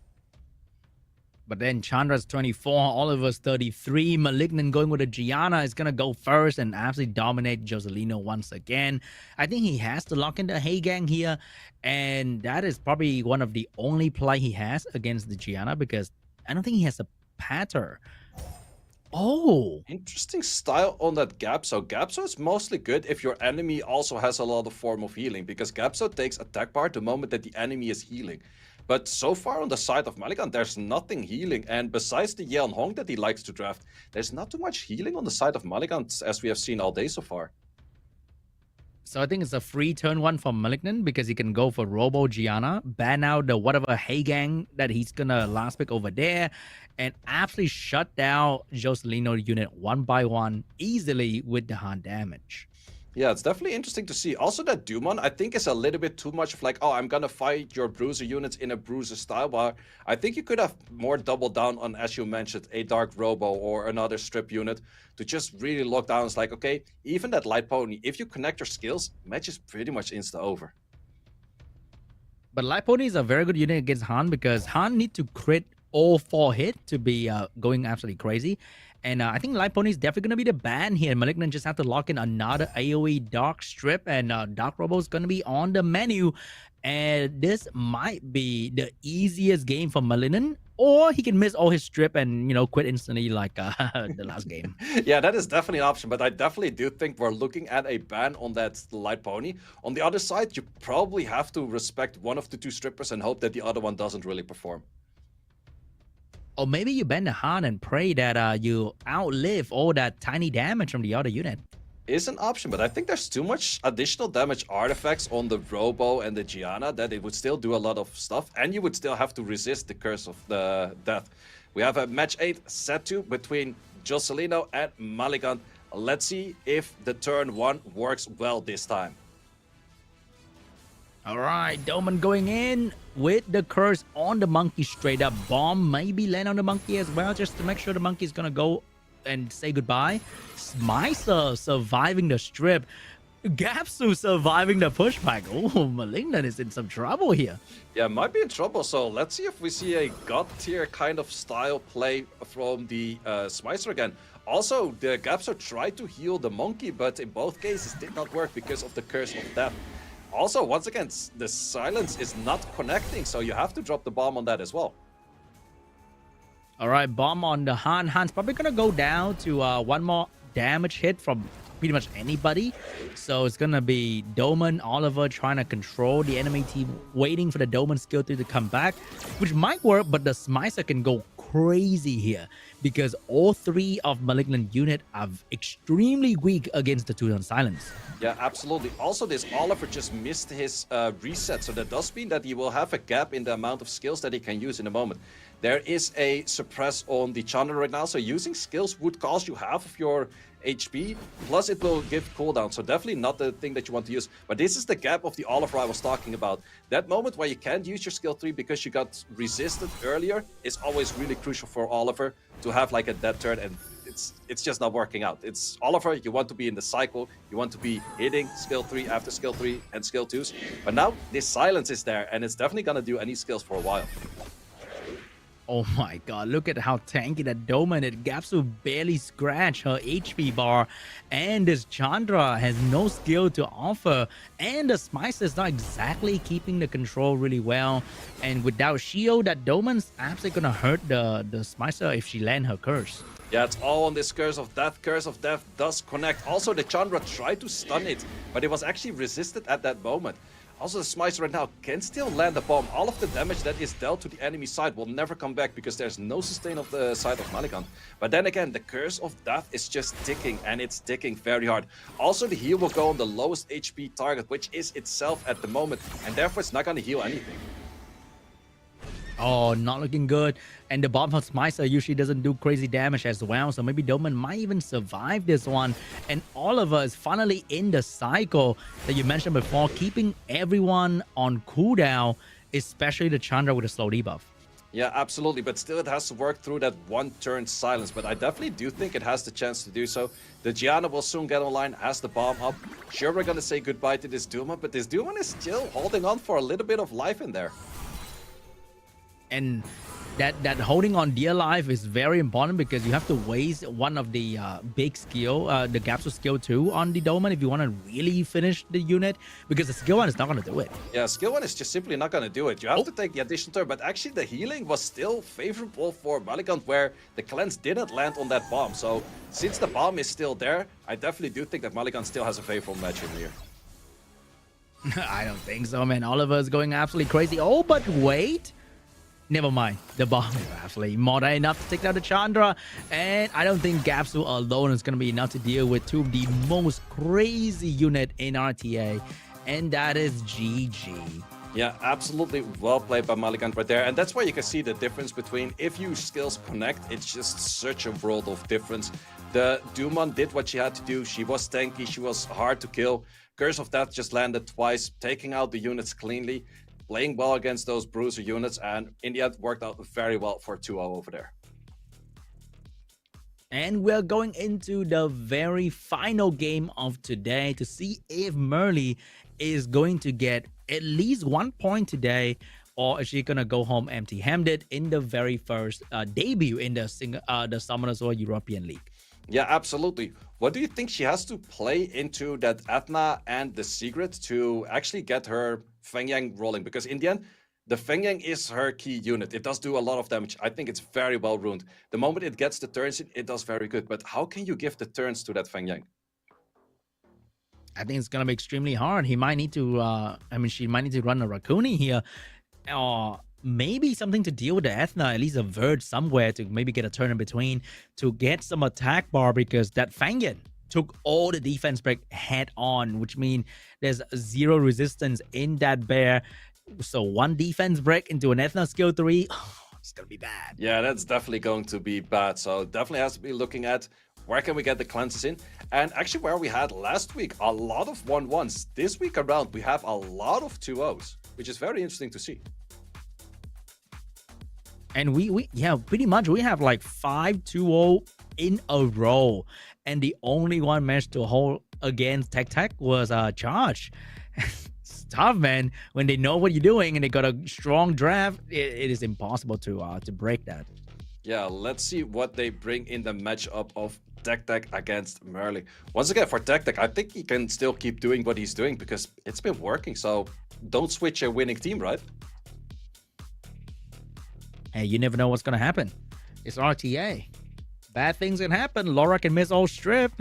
But then Chandra's 24, Oliver's 33. Malignant going with a Gianna is going to go first and absolutely dominate Jocelino once again. I think he has to lock in the Hey Gang here. And that is probably one of the only play he has against the Gianna, because I don't think he has a pattern. Oh, interesting style on that Gapso. Gapso is mostly good if your enemy also has a lot of form of healing, because Gapso takes attack bar the moment that the enemy is healing. But so far on the side of Maligant, there's nothing healing. And besides the Yeon Hong that he likes to draft, there's not too much healing on the side of Maligant as we have seen all day so far. So I think it's a free turn one for Malignant, because he can go for Robo Gianna, ban out the whatever Hey Gang that he's gonna last pick over there, and absolutely shut down Jocelino unit one by one easily with the Han damage. Yeah, it's definitely interesting to see. Also, that Dumon, I think, is a little bit too much of like, oh, I'm gonna fight your bruiser units in a bruiser style. But I think you could have more double down on, as you mentioned, a Dark Robo or another strip unit to just really lock down. It's like, okay, even that Light Pony, if you connect your skills, match is pretty much insta over. But Light Pony is a very good unit against Han, because Han need to crit all 4 hit to be going absolutely crazy. And I think Light Pony is definitely going to be the ban here. Malignant just have to lock in another AoE Dark Strip, and Dark Robo is going to be on the menu. And this might be the easiest game for Malignant, or he can miss all his strip and, you know, quit instantly like the last game. Yeah, that is definitely an option, but I definitely do think we're looking at a ban on that Light Pony. On the other side, you probably have to respect one of the 2 strippers and hope that the other one doesn't really perform. Or maybe you ban the Han and pray that you outlive all that tiny damage from the other unit. Is an option, but I think there's too much additional damage artifacts on the Robo and the Gianna that it would still do a lot of stuff, and you would still have to resist the curse of the death. We have a match 8 set 2 between Jocelino and Maligant. Let's see if the turn 1 works well this time. All right, Doman going in with the curse on the monkey, straight up bomb. Maybe land on the monkey as well, just to make sure the monkey is going to go and say goodbye. Smicer surviving the strip. Gapsu surviving the pushback. Oh, Malignant is in some trouble here. Yeah, might be in trouble. So let's see if we see a god tier kind of style play from the Smicer again. Also, the Gapsu tried to heal the monkey, but in both cases did not work because of the curse of death. Also, once again, the silence is not connecting, so you have to drop the bomb on that as well. All right, bomb on the Han. Han's probably going to go down to one more damage hit from pretty much anybody. So it's gonna be Doman, Oliver trying to control the enemy team, waiting for the Doman skill 3 to come back, which might work, but the Smicer can go crazy here because all 3 of Malignant unit are extremely weak against the 2-tone silence. Yeah, absolutely. Also, this Oliver just missed his reset, so that does mean that he will have a gap in the amount of skills that he can use in a moment. There is a suppress on the Chandra right now, so using skills would cost you half of your HP, plus it will give cooldown, so definitely not the thing that you want to use. But this is the gap of the Oliver I was talking about. That moment where you can't use your skill 3 because you got resisted earlier is always really crucial for Oliver to have like a dead turn, and it's just not working out. It's Oliver, you want to be in the cycle, you want to be hitting skill 3 after skill 3 and skill 2s. But now this silence is there, and it's definitely gonna do any skills for a while. Oh my god, look at how tanky that Doman is. Gapsu barely scratched her HP bar, and this Chandra has no skill to offer, and the Smicer is not exactly keeping the control really well, and without shield, that Doman's absolutely gonna hurt the Smicer if she land her curse. Yeah, it's all on this Curse of Death. Curse of Death does connect. Also, the Chandra tried to stun it, but it was actually resisted at that moment. Also, the Smicer right now can still land a bomb. All of the damage that is dealt to the enemy side will never come back because there's no sustain of the side of Malikan. But then again, the Curse of Death is just ticking, and it's ticking very hard. Also, the heal will go on the lowest HP target, which is itself at the moment, and therefore it's not going to heal anything. Oh, not looking good. And the bomb of Smicer usually doesn't do crazy damage as well. So maybe Doman might even survive this one. And Oliver is finally in the cycle that you mentioned before, keeping everyone on cooldown, especially the Chandra with a slow debuff. Yeah, absolutely. But still, it has to work through that one turn silence. But I definitely do think it has the chance to do so. The Gianna will soon get online, has the bomb up. Sure, we're going to say goodbye to this Duma, but this Duma is still holding on for a little bit of life in there. And that holding on dear life is very important because you have to waste one of the big skill, the Gapsu skill 2 on the Doman if you want to really finish the unit, because the skill 1 is not going to do it. Yeah, skill 1 is just simply not going to do it. You have to take the additional turn, but actually the healing was still favorable for Malikant where the cleanse didn't land on that bomb. So since the bomb is still there, I definitely do think that Malikant still has a favorable matchup here. I don't think so, man. Oliver's going absolutely crazy. Oh, but wait. Never mind. The bomb is absolutely more than enough to take down the Chandra. And I don't think Gapsu alone is going to be enough to deal with 2 of the most crazy unit in RTA. And that is GG. Yeah, absolutely well played by Malikant right there. And that's where you can see the difference between if you skills connect, it's just such a world of difference. The Duman did what she had to do. She was tanky. She was hard to kill. Curse of Death just landed twice, taking out the units cleanly, playing well against those bruiser units, and in the end worked out very well for 2-0 over there. And we're going into the very final game of today to see if Merly is going to get at least 1 point today, or is she gonna go home empty-handed in the very first debut in the Summoners or European League. Yeah, absolutely. What do you think she has to play into that Athena and the Secret to actually get her Feng Yang rolling? Because in the end, the Feng Yang is her key unit. It does do a lot of damage. I think it's very well ruined. The moment it gets the turns, it does very good. But how can you give the turns to that Feng Yang? I think it's gonna be extremely hard. He might need to, she might need to run a Rakuni here, or maybe something to deal with the Ethna, at least a Verge somewhere to maybe get a turn in between to get some attack bar, because that Fangyan took all the defense break head on, which means there's 0 resistance in that bear. So 1 defense break into an Ethna skill 3, it's gonna be bad. Yeah, that's definitely going to be bad. So definitely has to be looking at where can we get the cleanses in. And actually where we had last week a lot of 1-1s, this week around we have a lot of 2-0s, which is very interesting to see. And we pretty much we have like 5-2-0 in a row, and the only one managed to hold against Tech was Charge. It's tough, man. When they know what you're doing and they got a strong draft, it is impossible to break that. Yeah, let's see what they bring in the matchup of Tech against Merle. Once again, for Tech, I think he can still keep doing what he's doing because it's been working. So don't switch a winning team, right? Hey, you never know what's gonna happen. It's RTA. bad things can happen. Laura can miss all strip.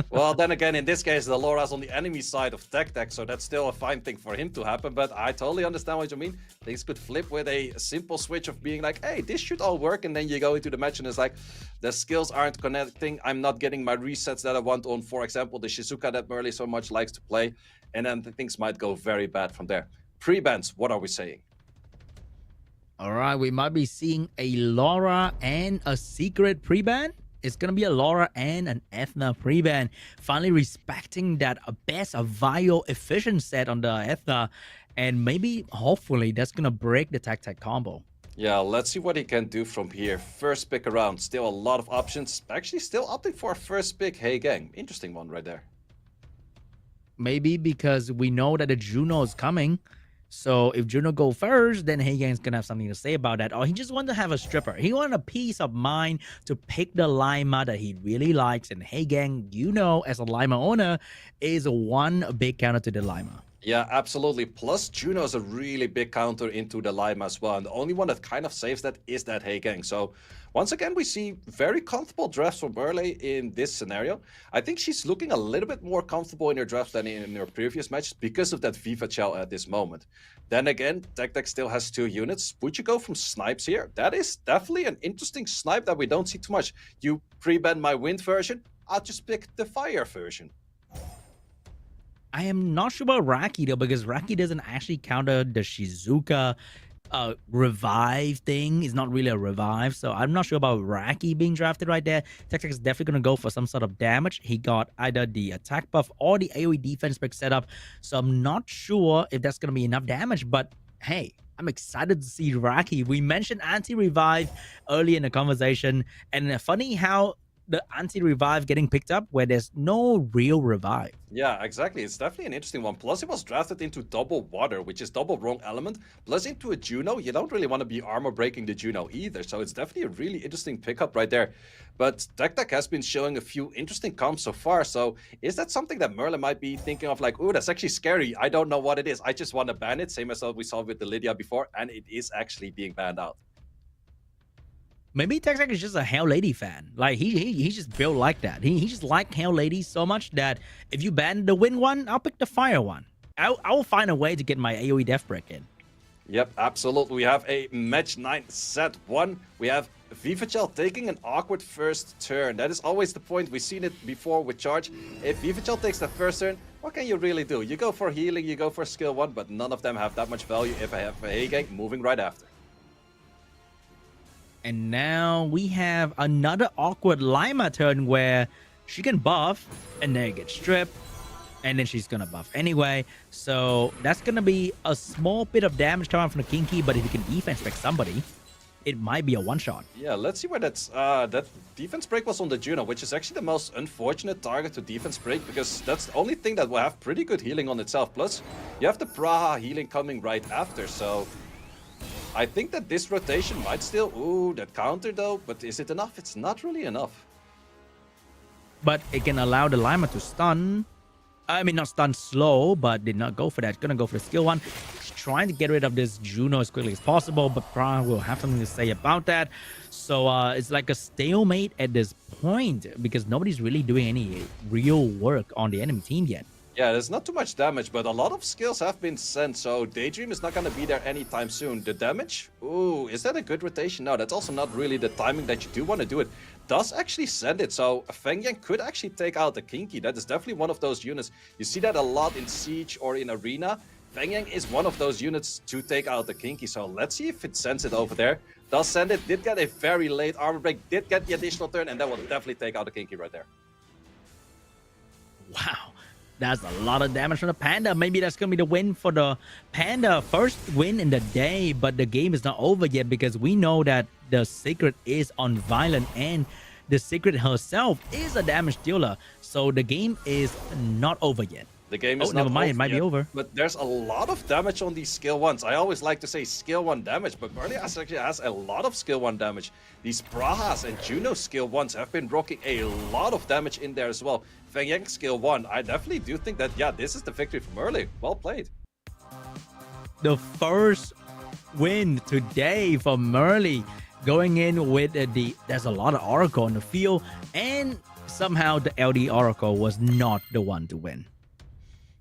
Well, then again, in this case, the Laura's on the enemy side of Tech, so that's still a fine thing for him to happen. But I totally understand what you mean. Things could flip with a simple switch of being like, hey, this should all work. And then you go into the match and it's like, the skills aren't connecting. I'm not getting my resets that I want on, for example, the Shizuka that Merle so much likes to play. And then things might go very bad from there. Pre-bans, what are we saying? All right, we might be seeing a Laura and a secret pre-ban. It's going to be a Laura and an Ethna pre-ban. Finally respecting that best Vio efficient set on the Ethna. And maybe, hopefully, that's going to break the Tech combo. Yeah, let's see what he can do from here. First pick around, still a lot of options. Actually, still opting for a first pick. Hey, gang. Interesting one right there. Maybe because we know that the Juno is coming. So if Juno go first, then Hagen's gonna have something to say about that. Or he just wanted to have a stripper. He wanted a peace of mind to pick the Lima that he really likes. And Hagen, you know, as a Lima owner, is one big counter to the Lima. Yeah, absolutely. Plus, Juno is a really big counter into the Lima as well. And the only one that kind of saves that is that Hagen. So once again, we see very comfortable drafts from Burley in this scenario. I think she's looking a little bit more comfortable in her drafts than in her previous matches because of that Viva Chow at this moment. Then again, Tech still has 2 units. Would you go from snipes here? That is definitely an interesting snipe that we don't see too much. You pre-ban my wind version, I'll just pick the fire version. I am not sure about Raki though, because Raki doesn't actually counter the Shizuka revive thing. It's not really a revive, so I'm not sure about Raki being drafted right there. Tech is definitely going to go for some sort of damage. He got either the attack buff or the AoE defense pick setup, so I'm not sure if that's going to be enough damage, but hey, I'm excited to see Raki. We mentioned anti-revive early in the conversation, and funny how the anti-revive getting picked up where there's no real revive. Yeah, exactly. It's definitely an interesting one. Plus, it was drafted into double water, which is double wrong element. Plus, into a Juno, you don't really want to be armor breaking the Juno either. So it's definitely a really interesting pickup right there. But Tech has been showing a few interesting comps so far. So is that something that Merlin might be thinking of like, oh, that's actually scary. I don't know what it is. I just want to ban it. Same as what we saw with the Lydia before. And it is actually being banned out. Maybe Tech is just a Hell Lady fan. Like he's just built like that. He just like Hell Lady so much that if you ban the wind one, I'll pick the fire one. I'll find a way to get my AoE death break in. Yep, absolutely. We have a match 9 set 1. We have Vivachel taking an awkward first turn. That is always the point. We've seen it before with Charge. If Vivachel takes the first turn, what can you really do? You go for healing, you go for skill 1, but none of them have that much value if I have a Hagang moving right after. And now we have another awkward Lima turn where she can buff and then get stripped. And then she's going to buff anyway. So that's going to be a small bit of damage coming from the Kinky. But if you can defense break somebody, it might be a one-shot. Yeah, let's see where that's... that defense break was on the Juno, which is actually the most unfortunate target to defense break. Because that's the only thing that will have pretty good healing on itself. Plus, you have the Praha healing coming right after. So I think that this rotation might still... Ooh, that counter though. But is it enough? It's not really enough. But it can allow the Lima to stun. I mean, not stun slow, but did not go for that. Gonna go for the skill 1. He's trying to get rid of this Juno as quickly as possible, but Pra will have something to say about that. So it's like a stalemate at this point because nobody's really doing any real work on the enemy team yet. Yeah, there's not too much damage, but a lot of skills have been sent, so Daydream is not going to be there anytime soon. The damage? Ooh, is that a good rotation? No, that's also not really the timing that you do want to do it. Does actually send it, so Feng Yang could actually take out the Kinky. That is definitely one of those units. You see that a lot in Siege or in Arena. Feng Yang is one of those units to take out the Kinky, so let's see if it sends it over there. Does send it, did get a very late armor break, did get the additional turn, and that will definitely take out the Kinky right there. Wow. That's a lot of damage from the Panda. Maybe that's going to be the win for the Panda. First win in the day, but the game is not over yet because we know that the Secret is on Violent and the Secret herself is a damage dealer. So the game is not over yet. The game is not never mind. over It might yet, be over. But there's a lot of damage on these skill 1s. I always like to say skill 1 damage, but Burley actually has a lot of skill 1 damage. These Prahas and Juno skill 1s have been rocking a lot of damage in there as well. Feng Yang skill 1, I definitely do think that, yeah, this is the victory from early. Well played. The first win today for Merly going in with there's a lot of Oracle on the field, and somehow the LD Oracle was not the one to win.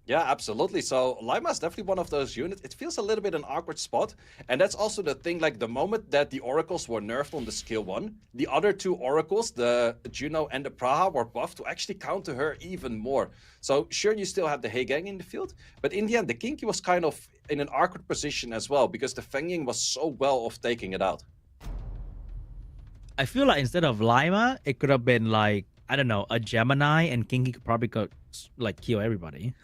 Yeah, absolutely. So Lima is definitely one of those units. It feels a little bit an awkward spot. And that's also the thing, like the moment that the Oracles were nerfed on the skill 1, the other 2 Oracles, the Juno and the Praha, were buffed to actually counter her even more. So sure, you still have the Heigang in the field, but in the end, the Kinky was kind of in an awkward position as well, because the Feng Ying was so well off taking it out. I feel like instead of Lima, it could have been like, I don't know, a Gemini, and Kinky could probably like kill everybody.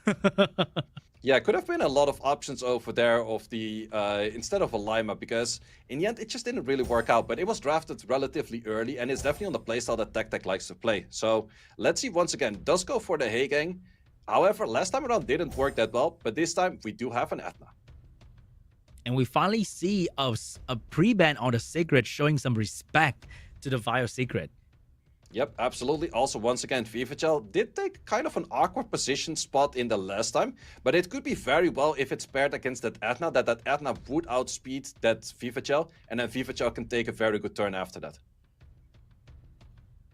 Yeah, it could have been a lot of options over there of the instead of a Lima, because in the end it just didn't really work out. But it was drafted relatively early, and it's definitely on the playstyle that Tech likes to play. So let's see once again. Does go for the Heigang. However, last time around didn't work that well, but this time we do have an Athena. And we finally see a pre-ban on the Secret showing some respect to the Vile Secret. Yep, absolutely. Also, once again, Vivagel did take kind of an awkward position spot in the last time, but it could be very well if it's paired against that Athena, that Athena would outspeed that Vivagel, and then Vivagel can take a very good turn after that.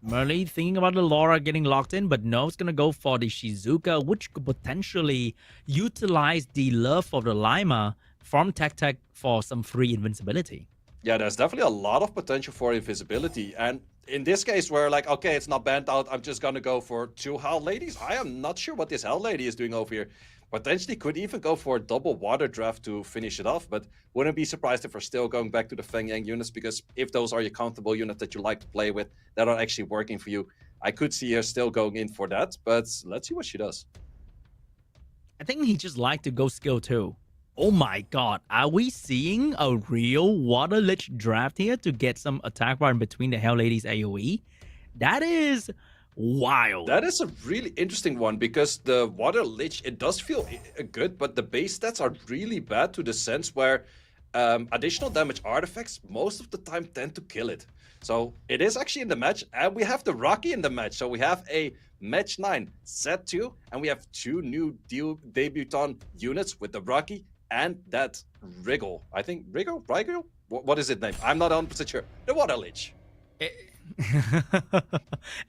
Merly thinking about the Laura getting locked in, but no, it's going to go for the Shizuka, which could potentially utilize the love of the Lima from Tech for some free invincibility. Yeah, there's definitely a lot of potential for invisibility, and in this case, we're like, okay, it's not banned out. I'm just gonna go for 2 Hell Ladies. I am not sure what this Hell Lady is doing over here. Potentially could even go for a double water draft to finish it off, but wouldn't be surprised if we're still going back to the Feng Yang units, because if those are your countable units that you like to play with, that are actually working for you, I could see her still going in for that, but let's see what she does. I think he just like to go skill 2. Oh my god, are we seeing a real Water Lich draft here to get some attack bar in between the Hell Ladies AoE? That is wild. That is a really interesting one, because the Water Lich, it does feel good, but the base stats are really bad, to the sense where additional damage artifacts most of the time tend to kill it. So it is actually in the match, and we have the Rocky in the match. So we have a match 9 set 2, and we have 2 new debutant units with the Rocky and that Wriggle. I think Wriggle? What is it named? I'm not 100% sure. The Water Lich.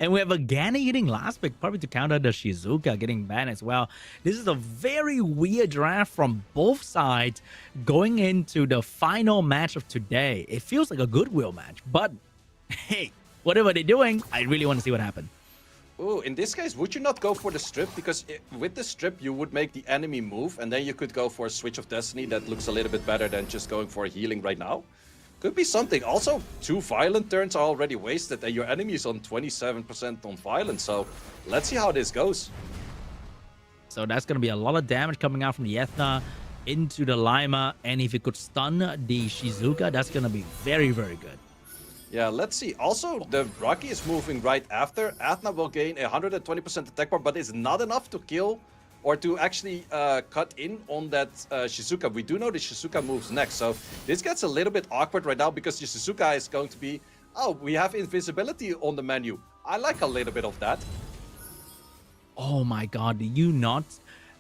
And we have a Gani hitting last pick, probably to counter the Shizuka getting banned as well. This is a very weird draft from both sides going into the final match of today. It feels like a Goodwill match, but hey, whatever they're doing, I really want to see what happened. Oh, in this case, would you not go for the strip? Because with the strip, you would make the enemy move, and then you could go for a Switch of Destiny that looks a little bit better than just going for a healing right now. Could be something. Also, 2 violent turns are already wasted, and your enemy is on 27% on violence, so let's see how this goes. So that's going to be a lot of damage coming out from the Ethna into the Lima, and if it could stun the Shizuka, that's going to be very, very good. Yeah, let's see. Also, the Rocky is moving right after. Athena will gain 120% attack bar, but it's not enough to kill or to actually cut in on that Shizuka. We do know the Shizuka moves next, so this gets a little bit awkward right now, because the Shizuka is going to be, oh, we have invisibility on the menu. I like a little bit of that. Oh my god, do you not?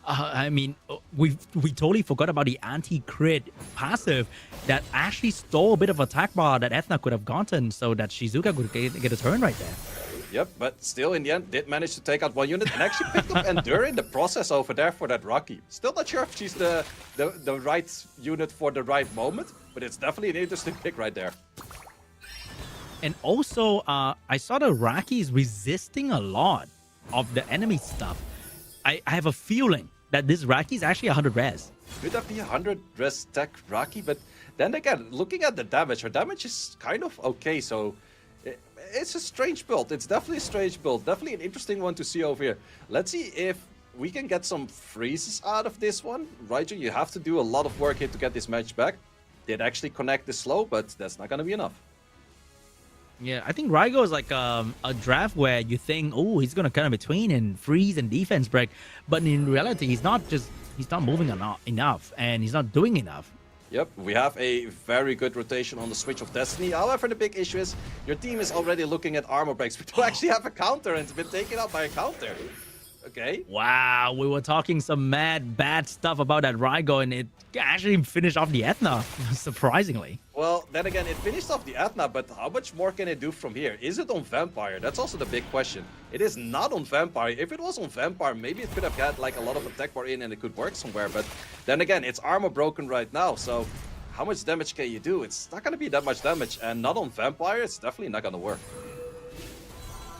I mean, we totally forgot about the anti-crit passive that actually stole a bit of attack bar that Ethna could have gotten, so that Shizuka could get a turn right there. Yep, but still in the end did manage to take out 1 unit and actually picked up Endure in the process over there for that Rocky. Still not sure if she's the right unit for the right moment, but it's definitely an interesting pick right there. And also, I saw the Rockies resisting a lot of the enemy stuff. I have a feeling that this Rocky is actually 100 res. Could that be 100 res tech Rocky? But then again, looking at the damage, her damage is kind of okay, so it's a strange build. It's definitely a strange build. Definitely an interesting one to see over here. Let's see if we can get some freezes out of this one. Raiju, you have to do a lot of work here to get this match back. Did actually connect the slow, but that's not going to be enough. Yeah, I think Raigo is like a draft where you think, oh, he's going to kind of between and freeze and defense break. But in reality, he's not moving enough, and he's not doing enough. Yep, we have a very good rotation on the Switch of Destiny. However, the big issue is your team is already looking at armor breaks. We don't actually have a counter, and it's been taken out by a counter. Okay. Wow, we were talking some mad bad stuff about that Rygo, and it actually finished off the Ethna, surprisingly. Well, then again, it finished off the Athena, but how much more can it do from here? Is it on Vampire? That's also the big question. It is not on Vampire. If it was on Vampire, maybe it could have had like a lot of attack bar in and it could work somewhere. But then again, it's armor broken right now, so how much damage can you do? It's not going to be that much damage, and not on Vampire, it's definitely not going to work.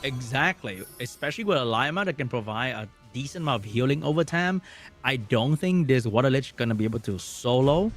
Exactly, especially with a Lima that can provide a decent amount of healing over time. I don't think this Water Lich gonna be able to solo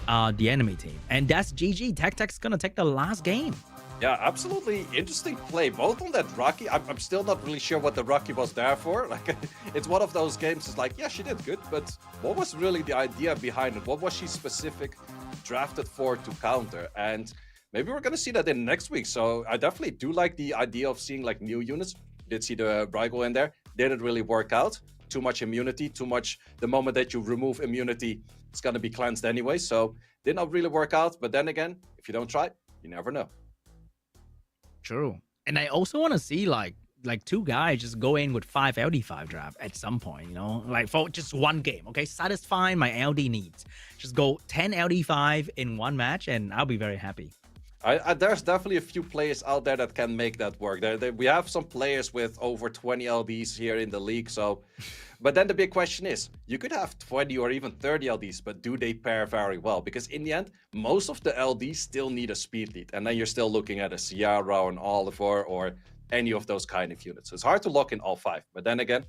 the enemy team, and that's GG. Tech's gonna take the last game. Yeah, absolutely interesting play, both on that Rocky. I'm still not really sure what the Rocky was there for. Like, it's one of those games, it's like, yeah, she did good, but what was really the idea behind it? What was she specific drafted for to counter? And maybe we're going to see that in next week. So I definitely do like the idea of seeing like new units. Did see the Brygle in there. Didn't really work out. Too much immunity, too much. The moment that you remove immunity, it's going to be cleansed anyway. So did not really work out. But then again, if you don't try, you never know. True. And I also want to see like two guys just go in with 5 LD5 draft at some point, you know, like for just one game. Okay, satisfying my LD needs. Just go 10 LD5 in one match, and I'll be very happy. There's definitely a few players out there that can make that work. We have some players with over 20 LDs here in the league. So, but then the big question is, you could have 20 or even 30 LDs, but do they pair very well? Because in the end, most of the LDs still need a speed lead. And then you're still looking at a Sierra or an Oliver or any of those kind of units. So it's hard to lock in all 5. But then again,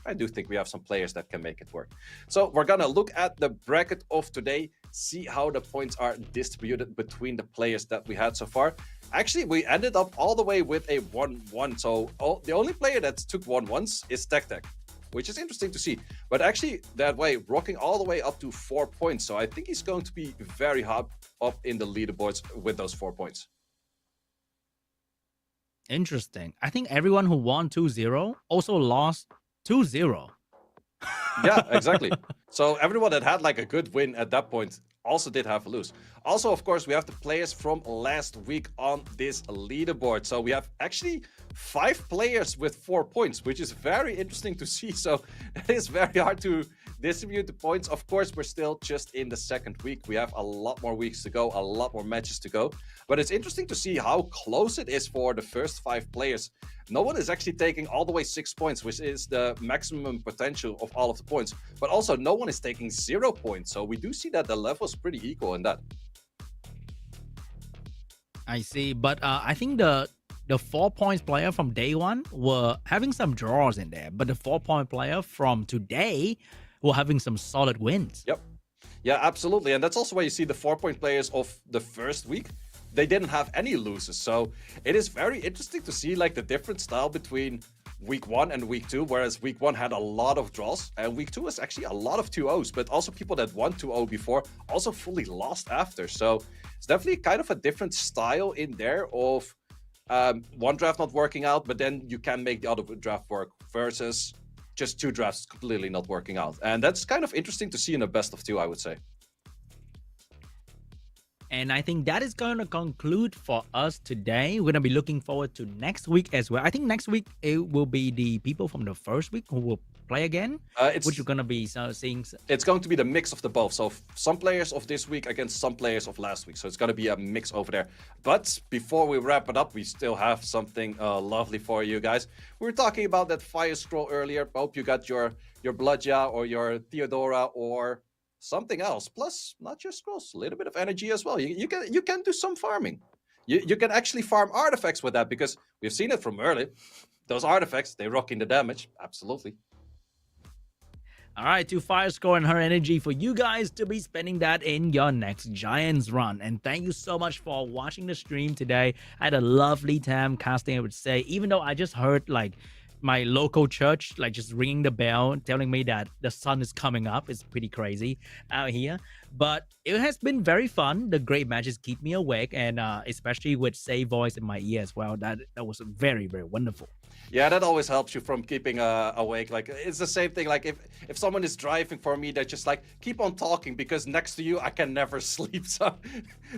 I do think we have some players that can make it work. So we're going to look at the bracket of today, see how the points are distributed between the players that we had so far. Actually, we ended up all the way with a 1-1. So the only player that took 1-1s is Tech, which is interesting to see. But actually, that way, rocking all the way up to 4 points. So I think he's going to be very high up in the leaderboards with those 4 points. Interesting. I think everyone who won 2-0 also lost 2-0. Yeah, exactly. So everyone that had like a good win at that point also did have a lose. Also, of course, we have the players from last week on this leaderboard. So we have actually 5 players with 4 points, which is very interesting to see. So it is very hard to distribute the points. Of course, we're still just in the second week. We have a lot more weeks to go, a lot more matches to go. But it's interesting to see how close it is for the first 5 players. No one is actually taking all the way 6 points, which is the maximum potential of all of the points. But also, no one is taking 0 points. So we do see that the level is pretty equal in that. I see. But I think the 4 points player from day one were having some draws in there. But the 4 point player from today were having some solid wins. Yep. Yeah, absolutely. And that's also why you see the 4 point players of the first week. They didn't have any losses. So it is very interesting to see like the different style between week 1 and week 2, whereas week 1 had a lot of draws and week 2 was actually a lot of 2-0s, but also people that won 2-0 before also fully lost after. So it's definitely kind of a different style in there of one draft not working out, but then you can make the other draft work versus just 2 drafts completely not working out. And that's kind of interesting to see in a best of 2, I would say. And I think that is going to conclude for us today. We're going to be looking forward to next week as well. I think next week it will be the people from the first week who will play again, which you're going to be seeing. It's going to be the mix of the both. So some players of this week against some players of last week. So it's going to be a mix over there. But before we wrap it up, we still have something lovely for you guys. We were talking about that fire scroll earlier. I hope you got your Bludja or your Theodora or something else. Plus, not just scrolls, a little bit of energy as well. You can do some farming. You can actually farm artifacts with that because we've seen it from early. Those artifacts, they rock in the damage. Absolutely. All right, to fire score and her energy for you guys to be spending that in your next Giants run. And thank you so much for watching the stream today. I had a lovely time casting, I would say, even though I just heard like my local church like just ringing the bell telling me that the sun is coming up. It's pretty crazy out here, but it has been very fun. The great matches keep me awake, and especially with Say voice in my ear as well. That was very, very wonderful. Yeah, that always helps you from keeping awake. Like, it's the same thing. Like, if someone is driving for me, they're just like, keep on talking because next to you, I can never sleep. So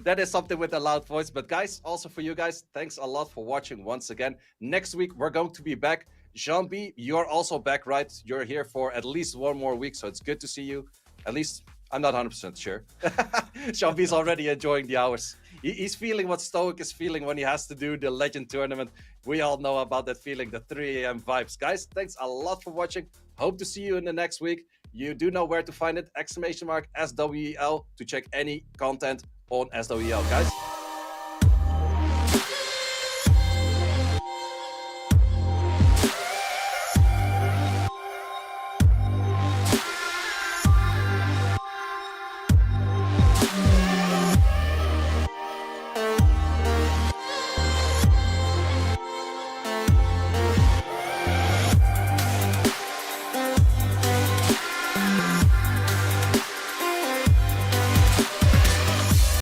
that is something with a loud voice. But guys, also for you guys, thanks a lot for watching once again. Next week, we're going to be back SeanB, you're also back, right? You're here for at least one more week, so it's good to see you. At least I'm not 100% sure. SeanB's already enjoying the hours. He's feeling what Stoic is feeling when he has to do the Legend tournament. We all know about that feeling, the 3 a.m. vibes. Guys, thanks a lot for watching. Hope to see you in the next week. You do know where to find it, !SWEL, to check any content on SWEL, guys.